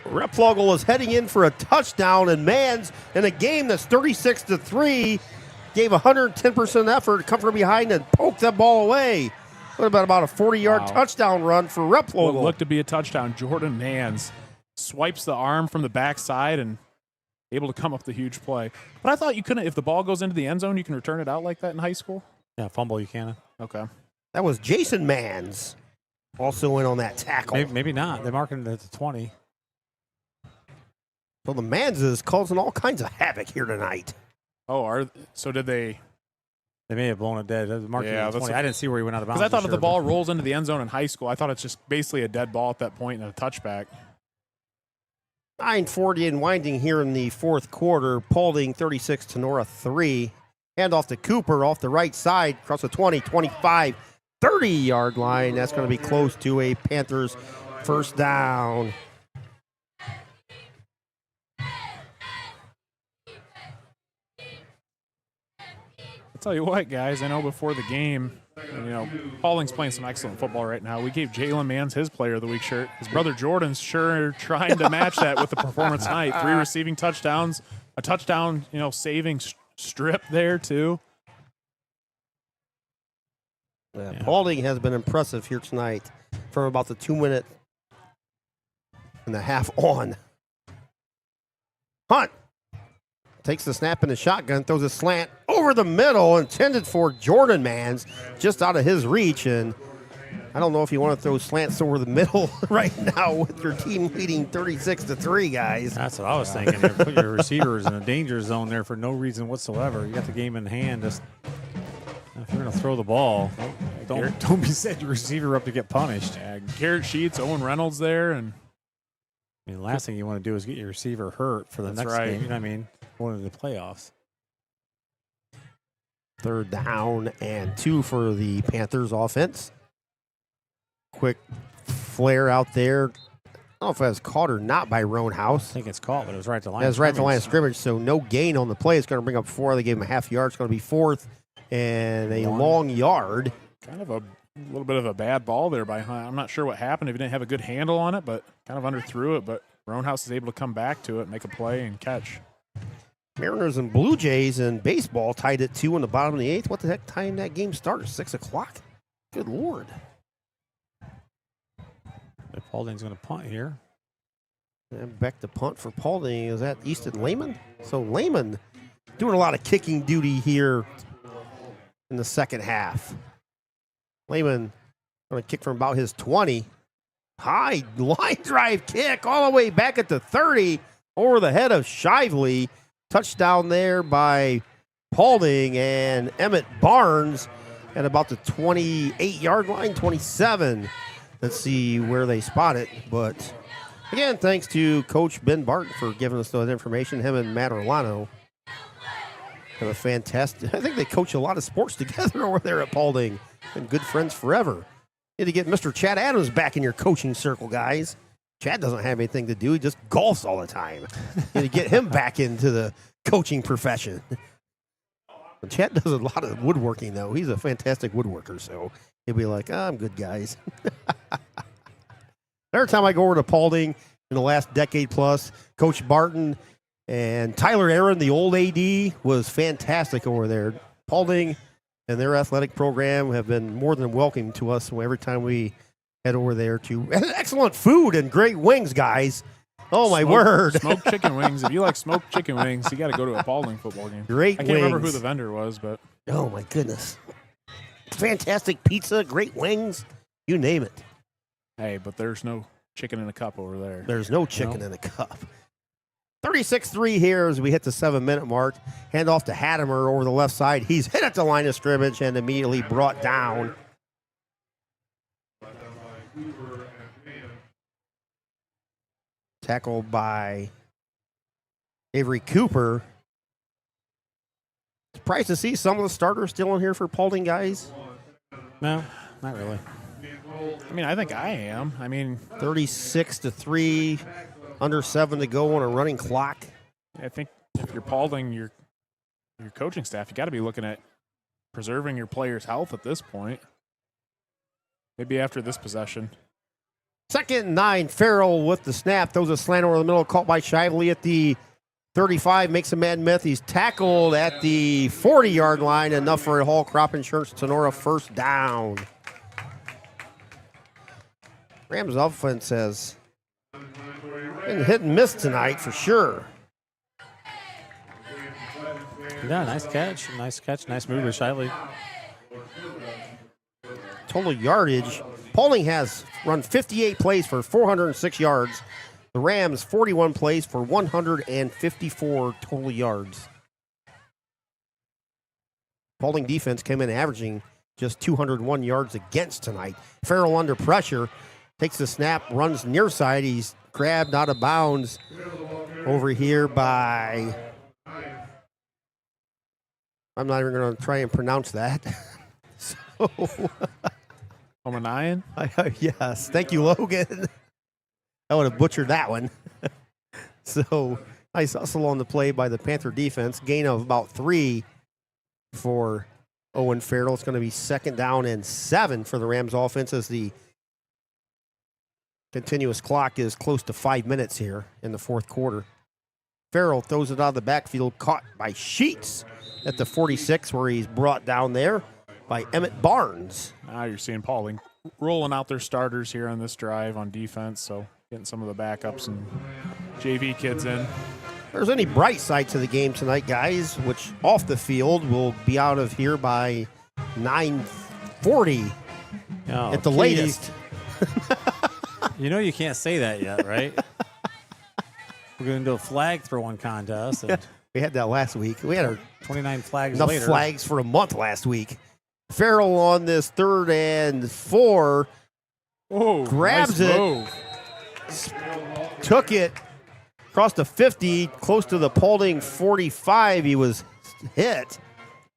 Replogle is heading in for a touchdown, and Mans, in a game that's 36-3, gave 110% effort to come from behind and poke that ball away. What about a 40-yard touchdown run for Replogle? What looked to be a touchdown. Jordan Mans swipes the arm from the backside and able to come up the huge play. But I thought you couldn't, if the ball goes into the end zone, you can return it out like that in high school? Yeah, fumble you can. Okay. That was Jason Mans also in on that tackle. Maybe not. They're marking it at the 20. So the Mans is causing all kinds of havoc here tonight. Oh, so did they? They may have blown it dead. Yeah, I didn't see where he went out of bounds. Because I thought if the ball rolls into the end zone in high school, I thought it's just basically a dead ball at that point and a touchback. 9:40 and winding here in the fourth quarter. Paulding 36, Tinora 3. Hand off to Cooper off the right side, across the 20, 25, 30-yard line. That's going to be close to a Panthers first down. I'll tell you what, guys, I know before the game, Paulding's playing some excellent football right now. We gave Jalen Mans his Player of the Week shirt. His brother Jordan's sure trying to match that with the performance tonight. 3 receiving touchdowns, a touchdown, saving strip there too. Yeah, Paulding has been impressive here tonight from about the 2-minute and a half on. Hunt takes the snap in the shotgun, throws a slant over the middle, intended for Jordan Mans, just out of his reach. And I don't know if you want to throw slants over the middle right now with your team leading 36-3, guys. That's what I was thinking. You put your receivers in a danger zone there for no reason whatsoever. You got the game in hand. Just if you're going to throw the ball, don't be setting your receiver up to get punished. Yeah, Garrett Sheets, Owen Reynolds there, and the last thing you want to do is get your receiver hurt for the next game. You know what I mean? Going into the playoffs. 3rd down and 2 for the Panthers offense. Quick flare out there. I don't know if that was caught or not by Roanhouse. I think it's caught, but it was right at the line. It was right at the line of scrimmage, so no gain on the play. It's going to bring up 4. They gave him a half yard. It's going to be 4th and a long yard. Kind of a little bit of a bad ball there by Hunt. I'm not sure what happened if he didn't have a good handle on it, but kind of underthrew it. But Roanhouse is able to come back to it, make a play, and catch. Mariners and Blue Jays in baseball tied at 2 in the bottom of the 8th. What the heck time that game starts? 6 o'clock? Good Lord. Paulding's going to punt here. And back to punt for Paulding. Is that Easton Lehman? So Lehman doing a lot of kicking duty here in the second half. Lehman going to kick from about his 20. High line drive kick all the way back at the 30 over the head of Shively. Touchdown there by Paulding and Emmett Barnes at about the 28-yard line, 27. Let's see where they spot it. But again, thanks to Coach Ben Barton for giving us that information. Him and Matt Orlano have a fantastic. I think they coach a lot of sports together over there at Paulding. And good friends forever. Need to get Mr. Chad Adams back in your coaching circle, guys. Chad doesn't have anything to do. He just golfs all the time. Need to get him back into the coaching profession. Chad does a lot of woodworking, though. He's a fantastic woodworker, so he'll be like, I'm good, guys. Every time I go over to Paulding in the last decade plus, Coach Barton and Tyler Aaron, the old AD, was fantastic over there. Paulding and their athletic program have been more than welcome to us every time we head over there to excellent food and great wings, guys. Oh, my word. Smoked chicken wings. If you like smoked chicken wings, you got to go to a Paulding football game. Great I can't remember who the vendor was, but. Oh, my goodness. Fantastic pizza, great wings, you name it. Hey, but there's no chicken in a cup over there. There's no chicken in a cup. 36-3 here as we hit the 7-minute mark. Hand off to Hattemer over the left side. He's hit at the line of scrimmage and immediately brought down. Tackled by Avery Cooper. Surprised to see some of the starters still in here for Paulding, guys. No, not really. I mean, I think I am. 36-3, under 7 to go on a running clock. I think if you're Paulding, your coaching staff, you got to be looking at preserving your players' health at this point. Maybe after this possession. 2nd and 9, Farrell with the snap. Throws a slant over the middle, caught by Shively at the 35, makes a mad myth. He's tackled at the 40-yard line, enough for a Hall Crop Insurance Tinora first down. Rams offense has been hit and miss tonight for sure. Yeah, nice catch. Nice move with Shively. Total yardage. Paulding has run 58 plays for 406 yards. The Rams 41 plays for 154 total yards. Paulding defense came in averaging just 201 yards against tonight. Farrell under pressure. Takes the snap, runs near side. He's grabbed out of bounds over here by, I'm not even going to try and pronounce that. Omanayan? Yes. Thank you, Logan. I would have butchered that one. So nice hustle on the play by the Panther defense. Gain of about 3 for Owen Farrell. It's going to be 2nd down and 7 for the Rams offense as the continuous clock is close to 5 minutes here in the 4th quarter. Farrell throws it out of the backfield, caught by Sheets at the 46, where he's brought down there by Emmett Barnes. Now you're seeing Paulding rolling out their starters here on this drive on defense, so getting some of the backups and JV kids in. If there's any bright side to the game tonight, guys, which off the field will be out of here by 9:40 at the latest. You know you can't say that yet, right? We're going to do a flag throwing contest. And we had that last week. We had our 29 flags enough later. Flags for a month last week. Farrell on this 3rd and 4. Oh, grabs nice it. Move. Took it across the 50, close to the Paulding 45. He was hit.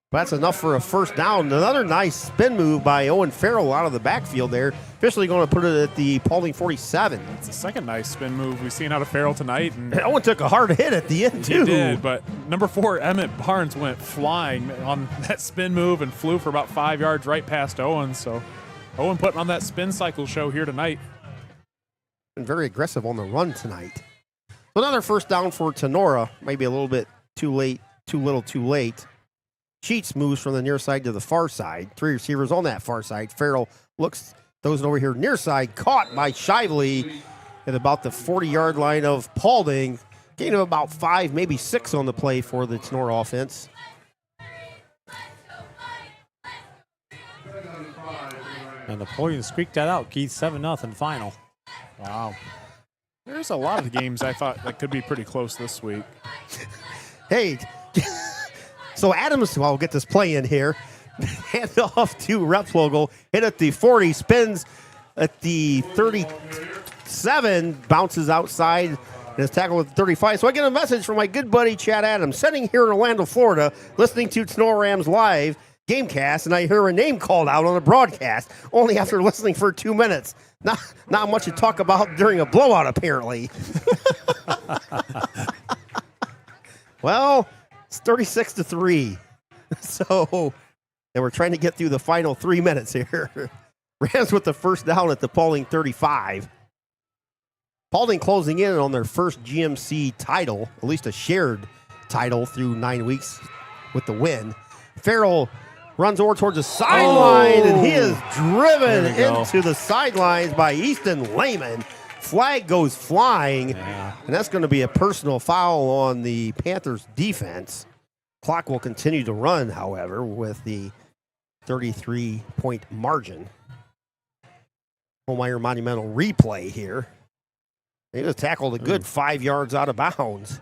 But that's enough for a first down. Another nice spin move by Owen Farrell out of the backfield there. Officially going to put it at the Paulding 47. It's the second nice spin move we've seen out of Farrell tonight. And Owen took a hard hit at the end, too. He did, but number 4, Emmett Barnes, went flying on that spin move and flew for about 5 yards right past Owen. So Owen putting on that spin cycle show here tonight. Been very aggressive on the run tonight. Another first down for Tinora. Maybe a little bit too late, too little too late. Sheets moves from the near side to the far side. 3 receivers on that far side. Farrell looks, those over here near side, caught by Shively at about the 40-yard line of Paulding. Gain of about 5, maybe 6 on the play for the Tinora offense. And the Paulding squeaked that out. Keith, 7-0 final. Wow. There's a lot of games I thought that could be pretty close this week. Hey, so Adams, well, I'll get this play in here. Hand off to Replogle. Hit at the 40, spins at the 37, bounces outside, and is tackled at the 35. So I get a message from my good buddy Chad Adams, sitting here in Orlando, Florida, listening to Tinora Rams live Gamecast, and I hear a name called out on a broadcast only after listening for 2 minutes. Not much to talk about during a blowout, apparently. Well, it's 36-3. So, and we're trying to get through the final 3 minutes here. Rams with the first down at the Paulding 35. Paulding closing in on their first GMC title, at least a shared title through 9 weeks with the win. Farrell runs over towards the sideline, and he is driven into the sidelines by Easton Lehman. Flag goes flying, and that's going to be a personal foul on the Panthers defense. Clock will continue to run, however, with the 33-point margin. Homeyer Monumental replay here. He was tackled a good 5 yards out of bounds.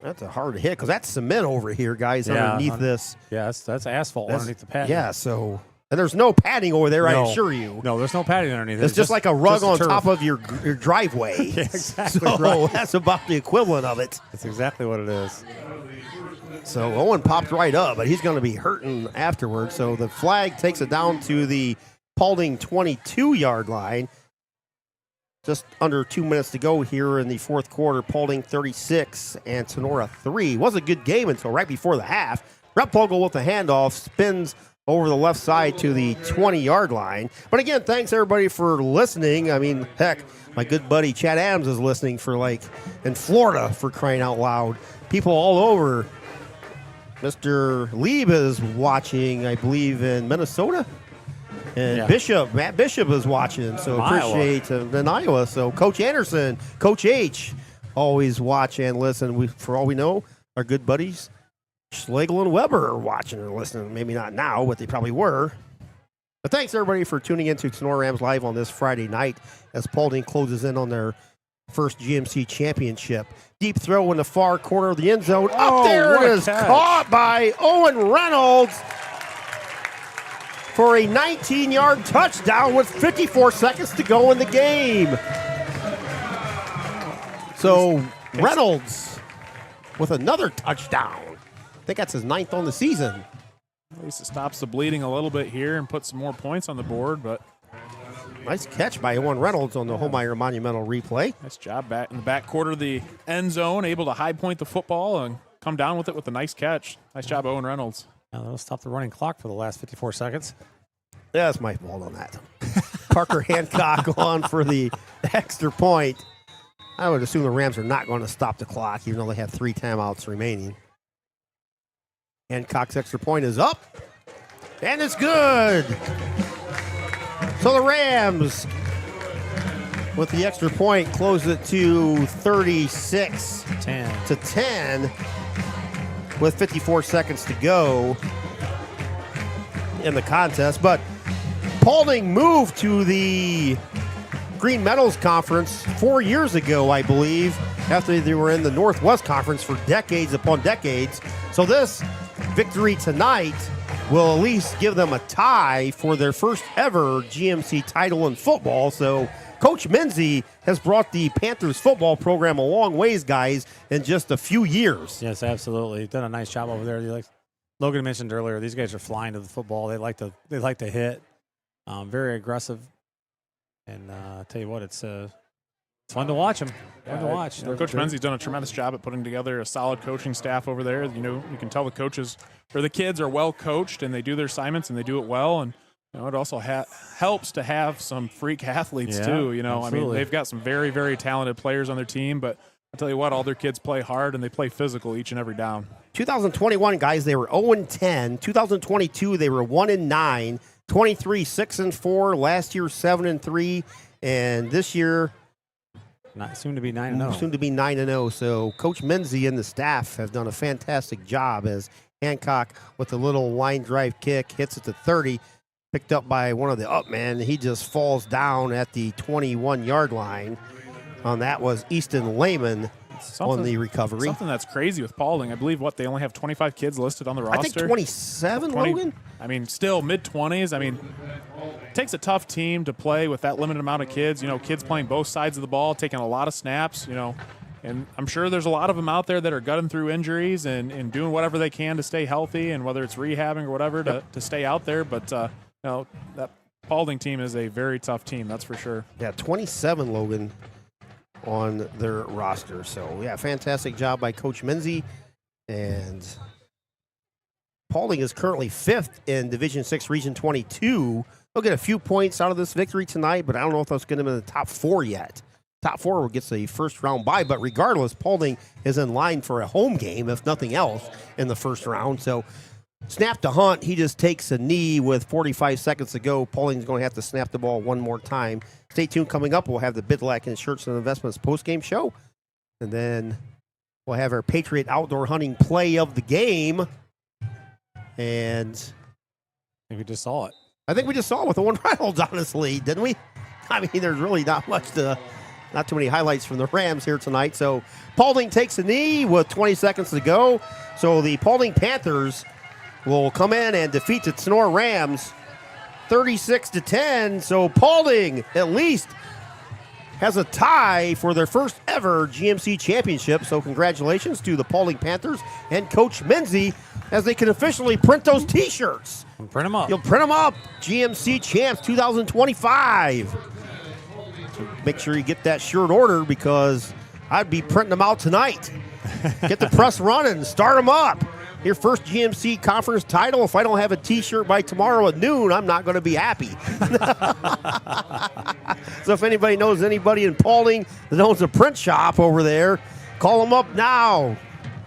That's a hard hit because that's cement over here, guys, underneath this. Yeah, that's asphalt underneath the pad. Yeah, so, and there's no padding over there, I assure you. No, there's no padding underneath. It's just like a rug on top of your driveway. Yeah, exactly. So that's about the equivalent of it. That's exactly what it is. So Owen popped right up, but he's going to be hurting afterwards. So the flag takes it down to the Paulding 22-yard line. Just under 2 minutes to go here in the fourth quarter. Paulding 36 and Tinora 3. Was a good game until right before the half. Replogle with the handoff spins over the left side to the 20-yard line. But again, thanks everybody for listening. I mean, heck, my good buddy Chad Adams is listening in Florida, for crying out loud. People all over. Mr. Lieb is watching, I believe, in Minnesota. And Matt Bishop is watching, so appreciate in Iowa. So Coach Anderson, Coach H, always watch and listen. For all we know, our good buddies Schlegel and Weber are watching and listening. Maybe not now, but they probably were. But thanks everybody for tuning in to Tinora Rams Live on this Friday night as Paulding closes in on their first GMC championship. Deep throw in the far corner of the end zone. Up there it is, caught by Owen Reynolds for a 19-yard touchdown with 54 seconds to go in the game. So Reynolds with another touchdown. I think that's his 9th on the season. At least it stops the bleeding a little bit here and puts some more points on the board, but nice catch by Owen Reynolds on the Homeyer Monumental replay. Nice job back in the back quarter of the end zone, able to high point the football and come down with it with a nice catch. Nice job, Owen Reynolds. Now that'll stop the running clock for the last 54 seconds. Yeah, that's my fault on that. Parker Hancock on for the extra point. I would assume the Rams are not going to stop the clock, even though they have 3 timeouts remaining. Hancock's extra point is up, and it's good. So the Rams, with the extra point, close it to 36-10 with 54 seconds to go in the contest. But Paulding moved to the Green Meadows Conference 4 years ago, I believe, after they were in the Northwest Conference for decades upon decades. So this victory tonight will at least give them a tie for their first ever GMC title in football. So Coach Menzie has brought the Panthers football program a long ways, guys, in just a few years. Yes, absolutely. Done a nice job over there. Like Logan mentioned earlier, these guys are flying to the football. They like to hit. Very aggressive. And I tell you what, it's fun to watch them. Fun to watch. Coach Menzie's done a tremendous job at putting together a solid coaching staff over there. You know, you can tell the coaches or the kids are well coached and they do their assignments and they do it well. And it also helps to have some freak athletes too. Absolutely. I mean, they've got some very, very talented players on their team, but I'll tell you what, all their kids play hard and they play physical each and every down. 2021, guys, they were 0-10. 2022, they were 1-9. 23, 6-4. Last year, 7-3. And this year, soon to be 9-0. Soon to be 9-0. So Coach Menzie and the staff have done a fantastic job as Hancock with a little line drive kick hits it to 30, picked up by one of the up-men. He just falls down at the 21-yard line. That was Easton Lehman on the recovery. Something that's crazy with Paulding. I believe, they only have 25 kids listed on the roster? I think 27, Logan? I mean, still mid-20s. I mean, it takes a tough team to play with that limited amount of kids. Kids playing both sides of the ball, taking a lot of snaps, And I'm sure there's a lot of them out there that are gutting through injuries and doing whatever they can to stay healthy, and whether it's rehabbing or whatever to stay out there. But, that Paulding team is a very tough team, that's for sure. Yeah, 27, Logan, on their roster. So, yeah, fantastic job by Coach Menzie. And Paulding is currently 5th in Division 6 Region 22. They'll get a few points out of this victory tonight, but I don't know if that's going to be in the top 4 yet. Top 4 gets a first-round bye, but regardless, Paulding is in line for a home game, if nothing else, in the first round. So, snap to Hunt. He just takes a knee with 45 seconds to go. Paulding's going to have to snap the ball one more time. Stay tuned. Coming up, we'll have the Bidlack Insurance and Investments postgame show. And then we'll have our Patriot Outdoor Hunting play of the game. And I think we just saw it. I think we just saw it with Owen Reynolds, honestly, didn't we? I mean, there's really not too many highlights from the Rams here tonight. So Paulding takes a knee with 20 seconds to go. So the Paulding Panthers will come in and defeat the Tinora Rams 36-10. So Paulding at least has a tie for their first ever GMC championship. So congratulations to the Paulding Panthers and Coach Menzie as they can officially print those T-shirts. Print them up. You'll print them up. GMC Champs 2025. So make sure you get that shirt ordered because I'd be printing them out tonight. Get the press running. Start them up. Your first GMC conference title. If I don't have a T-shirt by tomorrow at noon, I'm not going to be happy. So if anybody knows anybody in Paulding that owns a print shop over there, call them up now.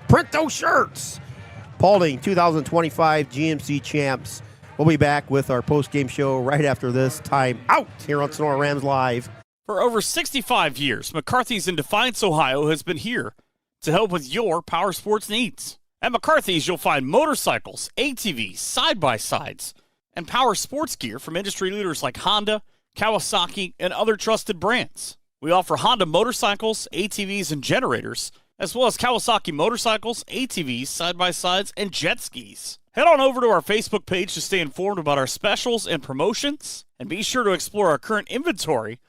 Print those shirts. Paulding 2025 GMC Champs. We'll be back with our post-game show right after this time out here on Tinora Rams Live. For over 65 years, McCarthy's in Defiance, Ohio has been here to help with your power sports needs. At McCarthy's, you'll find motorcycles, ATVs, side-by-sides, and power sports gear from industry leaders like Honda, Kawasaki, and other trusted brands. We offer Honda motorcycles, ATVs, and generators, as well as Kawasaki motorcycles, ATVs, side-by-sides, and jet skis. Head on over to our Facebook page to stay informed about our specials and promotions, and be sure to explore our current inventory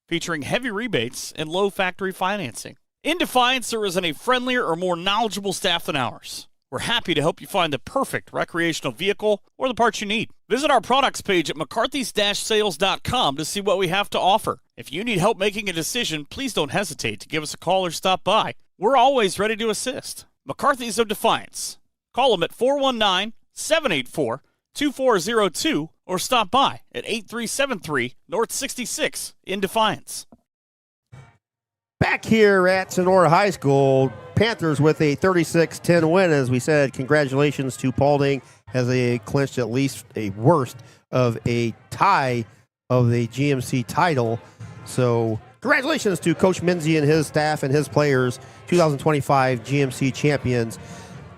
featuring heavy rebates and low factory financing. In Defiance, there isn't a friendlier or more knowledgeable staff than ours. We're happy to help you find the perfect recreational vehicle or the parts you need. Visit our products page at mccarthys-sales.com to see what we have to offer. If you need help making a decision, please don't hesitate to give us a call or stop by. We're always ready to assist. McCarthy's of Defiance. Call them at 419-784-2402 or stop by at 8373 North 66 in Defiance. Back here at Tinora High School, Panthers with a 36-10 win. As we said, congratulations to Paulding as they clinched at least a worst of a tie of the GMC title. So congratulations to Coach Menzie and his staff and his players, 2025 GMC champions.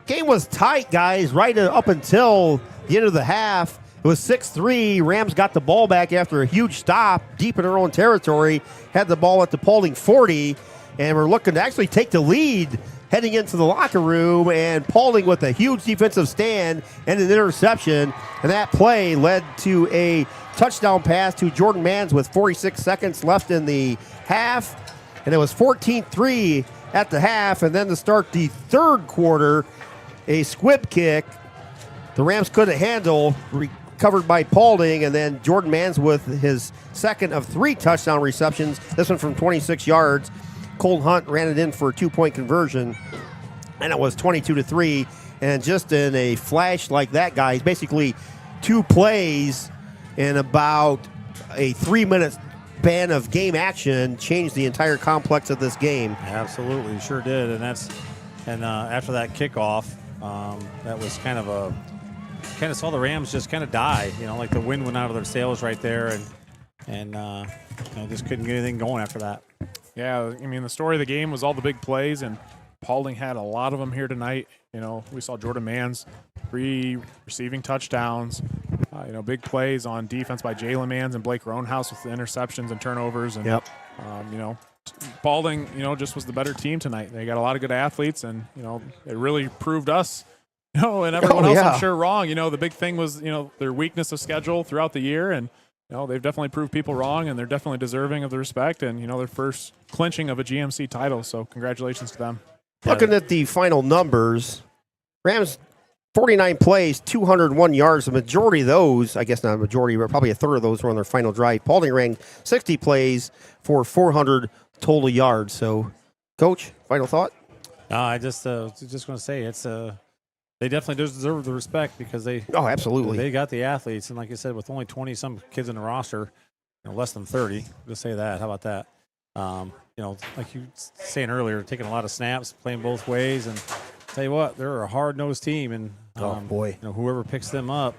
Game was tight, guys, right up until the end of the half. It was 6-3. Rams got the ball back after a huge stop deep in their own territory, had the ball at the Paulding 40, and we're looking to actually take the lead heading into the locker room, and Paulding with a huge defensive stand and an interception, and that play led to a touchdown pass to Jordan Manns with 46 seconds left in the half, and it was 14-3 at the half, and then to start the third quarter, a squib kick the Rams couldn't handle, covered by Paulding, and then Jordan Manns with his second of 3 touchdown receptions, this one from 26 yards. Cole Hunt ran it in for a 2-point conversion, and it was 22-3. And just in a flash like that, guys, basically 2 plays, in about a 3-minute span of game action, changed the entire complex of this game. Absolutely, sure did. And after that kickoff, that was kind of saw the Rams just kind of die. Like the wind went out of their sails right there, and just couldn't get anything going after that. Yeah, I mean, the story of the game was all the big plays, and Paulding had a lot of them here tonight. We saw Jordan Mann's 3 receiving touchdowns, big plays on defense by Jalen Manns and Blake Roanhouse with the interceptions and turnovers. And, Paulding, just was the better team tonight. They got a lot of good athletes, and, it really proved us, and everyone else, I'm sure, wrong. The big thing was, their weakness of schedule throughout the year, and, they've definitely proved people wrong, and they're definitely deserving of the respect and, their first clinching of a GMC title. So congratulations to them. Looking at the final numbers, Rams 49 plays, 201 yards. The majority of those, I guess not a majority, but probably a third of those were on their final drive. Paulding ran 60 plays for 400 total yards. So, Coach, final thought? I just going to say they definitely deserve the respect because they absolutely they got the athletes, and like you said, with only 20 some kids in the roster, less than 30. Just say that. How about that? Like you saying earlier, taking a lot of snaps, playing both ways, and tell you what, they're a hard-nosed team, and whoever picks them up,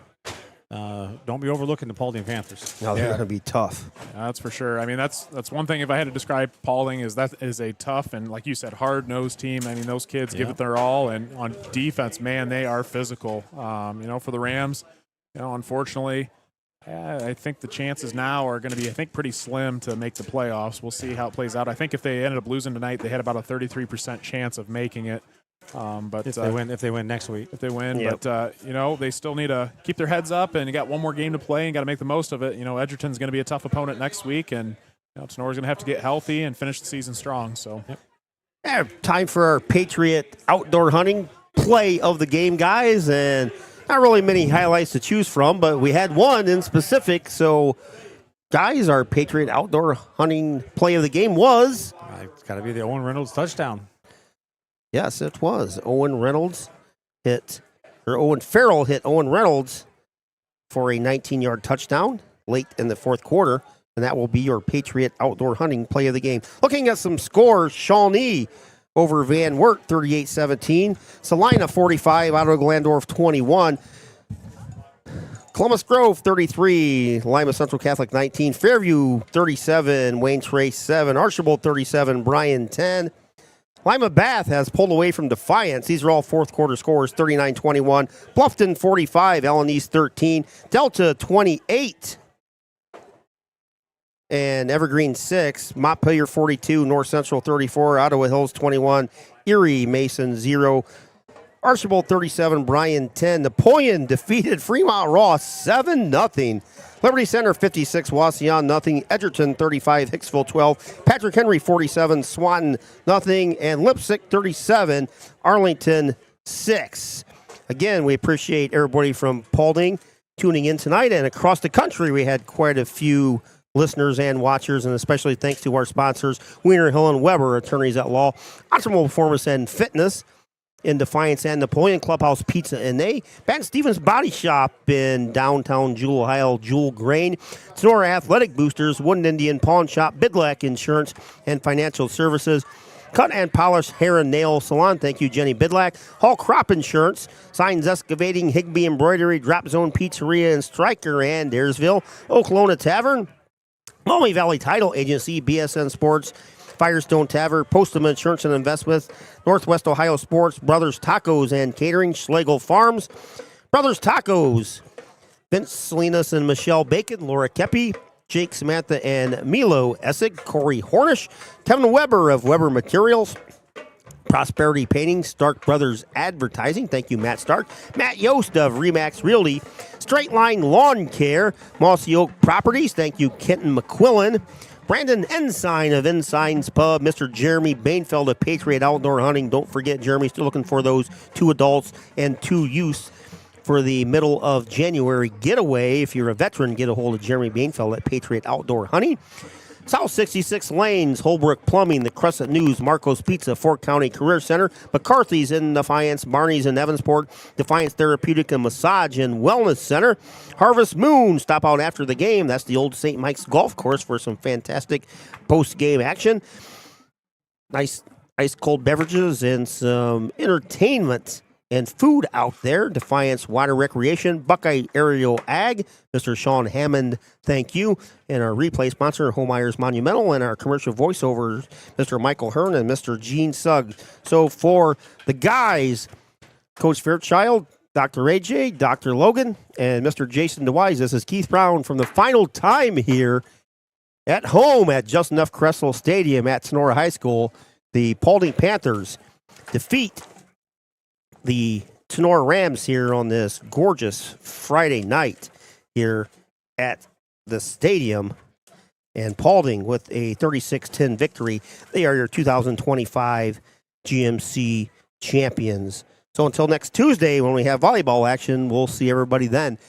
don't be overlooking the Paulding Panthers. No, they're going to be tough. That's for sure. I mean, that's one thing. If I had to describe Paulding, that is a tough and, like you said, hard-nosed team. I mean, those kids give it their all, and on defense, man, they are physical. For the Rams, unfortunately, I think the chances now are going to be, pretty slim to make the playoffs. We'll see how it plays out. I think if they ended up losing tonight, they had about a 33% chance of making it. But if they win next week, but they still need to keep their heads up, and you got one more game to play and got to make the most of it. Edgerton's going to be a tough opponent next week, and Tenora's going to have to get healthy and finish the season strong. So, time for our Patriot outdoor hunting play of the game, guys, and not really many highlights to choose from, but we had one in specific. So, guys, our Patriot outdoor hunting play of the game was it's got to be the Owen Reynolds touchdown. Yes, it was. Owen Farrell hit Owen Reynolds for a 19-yard touchdown late in the fourth quarter, and that will be your Patriot outdoor hunting play of the game. Looking at some scores, Shawnee over Van Wert, 38-17. Salina, 45. Otto Glandorf, 21. Columbus Grove, 33. Lima Central Catholic, 19. Fairview, 37. Wayne Trace, 7. Archibald, 37. Bryan, 10. Lima Bath has pulled away from Defiance. These are all fourth quarter scores, 39-21. Bluffton, 45. Allen East, 13. Delta, 28. And Evergreen, 6. Montpelier, 42. North Central, 34. Ottawa Hills, 21. Erie Mason, 0. Archibald, 37. Bryan, 10. Napoleon defeated Fremont Ross, 7-0. Liberty Center, 56. Wauseon, 0. Edgerton, 35. Hicksville, 12. Patrick Henry, 47. Swanton, 0. And Lipsick, 37. Arlington, 6. Again, we appreciate everybody from Paulding tuning in tonight. And across the country, we had quite a few listeners and watchers, and especially thanks to our sponsors, Wiener Hill and Weber, attorneys at law, Optimal Performance and Fitness in Defiance, and Napoleon Clubhouse Pizza and Bat Stevens Body Shop in downtown Jewel, Ohio, Jewel Grain, Tinora Athletic Boosters, Wooden Indian Pawn Shop, Bidlack Insurance and Financial Services, Cut and Polish Hair and Nail Salon, thank you, Jenny Bidlack, Hall Crop Insurance, Signs Excavating, Higby Embroidery, Drop Zone Pizzeria and Stryker and Daresville, Oklahoma Tavern, Maumee Valley Title Agency, BSN Sports, Firestone Tavern, Postum Insurance and Investments, Northwest Ohio Sports, Brothers Tacos and Catering, Schlegel Farms, Brothers Tacos, Vince Salinas and Michelle Bacon, Laura Kepi, Jake Samantha and Milo Essig, Corey Hornish, Kevin Weber of Weber Materials, Prosperity Painting, Stark Brothers Advertising, thank you, Matt Stark, Matt Yost of Remax Realty, Straight Line Lawn Care, Mossy Oak Properties, thank you, Kenton McQuillan, Brandon Ensign of Ensign's Pub, Mr. Jeremy Bainfeld of Patriot Outdoor Hunting. Don't forget, Jeremy's still looking for those 2 adults and 2 youths for the middle of January getaway. If you're a veteran, get a hold of Jeremy Bainfeld at Patriot Outdoor Hunting. South 66 Lanes, Holbrook Plumbing, the Crescent News, Marco's Pizza, Fort County Career Center, McCarthy's in Defiance, Barney's in Evansport, Defiance Therapeutic and Massage and Wellness Center, Harvest Moon, stop out after the game. That's the old St. Mike's Golf Course for some fantastic post-game action. Nice ice-cold beverages and some entertainment and food out there. Defiance Water Recreation, Buckeye Aerial Ag, Mr. Sean Hammond, thank you. And our replay sponsor, Homeyer's Monumental, and our commercial voiceovers, Mr. Michael Hearn and Mr. Gene Sugg. So for the guys, Coach Fairchild, Dr. AJ, Dr. Logan, and Mr. Jason DeWise, this is Keith Brown from the final time here at home at Just Enough Cresswell Stadium at Tinora High School. The Paulding Panthers defeat the Tinora Rams here on this gorgeous Friday night here at the stadium. And Paulding with a 36-10 victory. They are your 2025 GMC champions. So until next Tuesday when we have volleyball action, we'll see everybody then.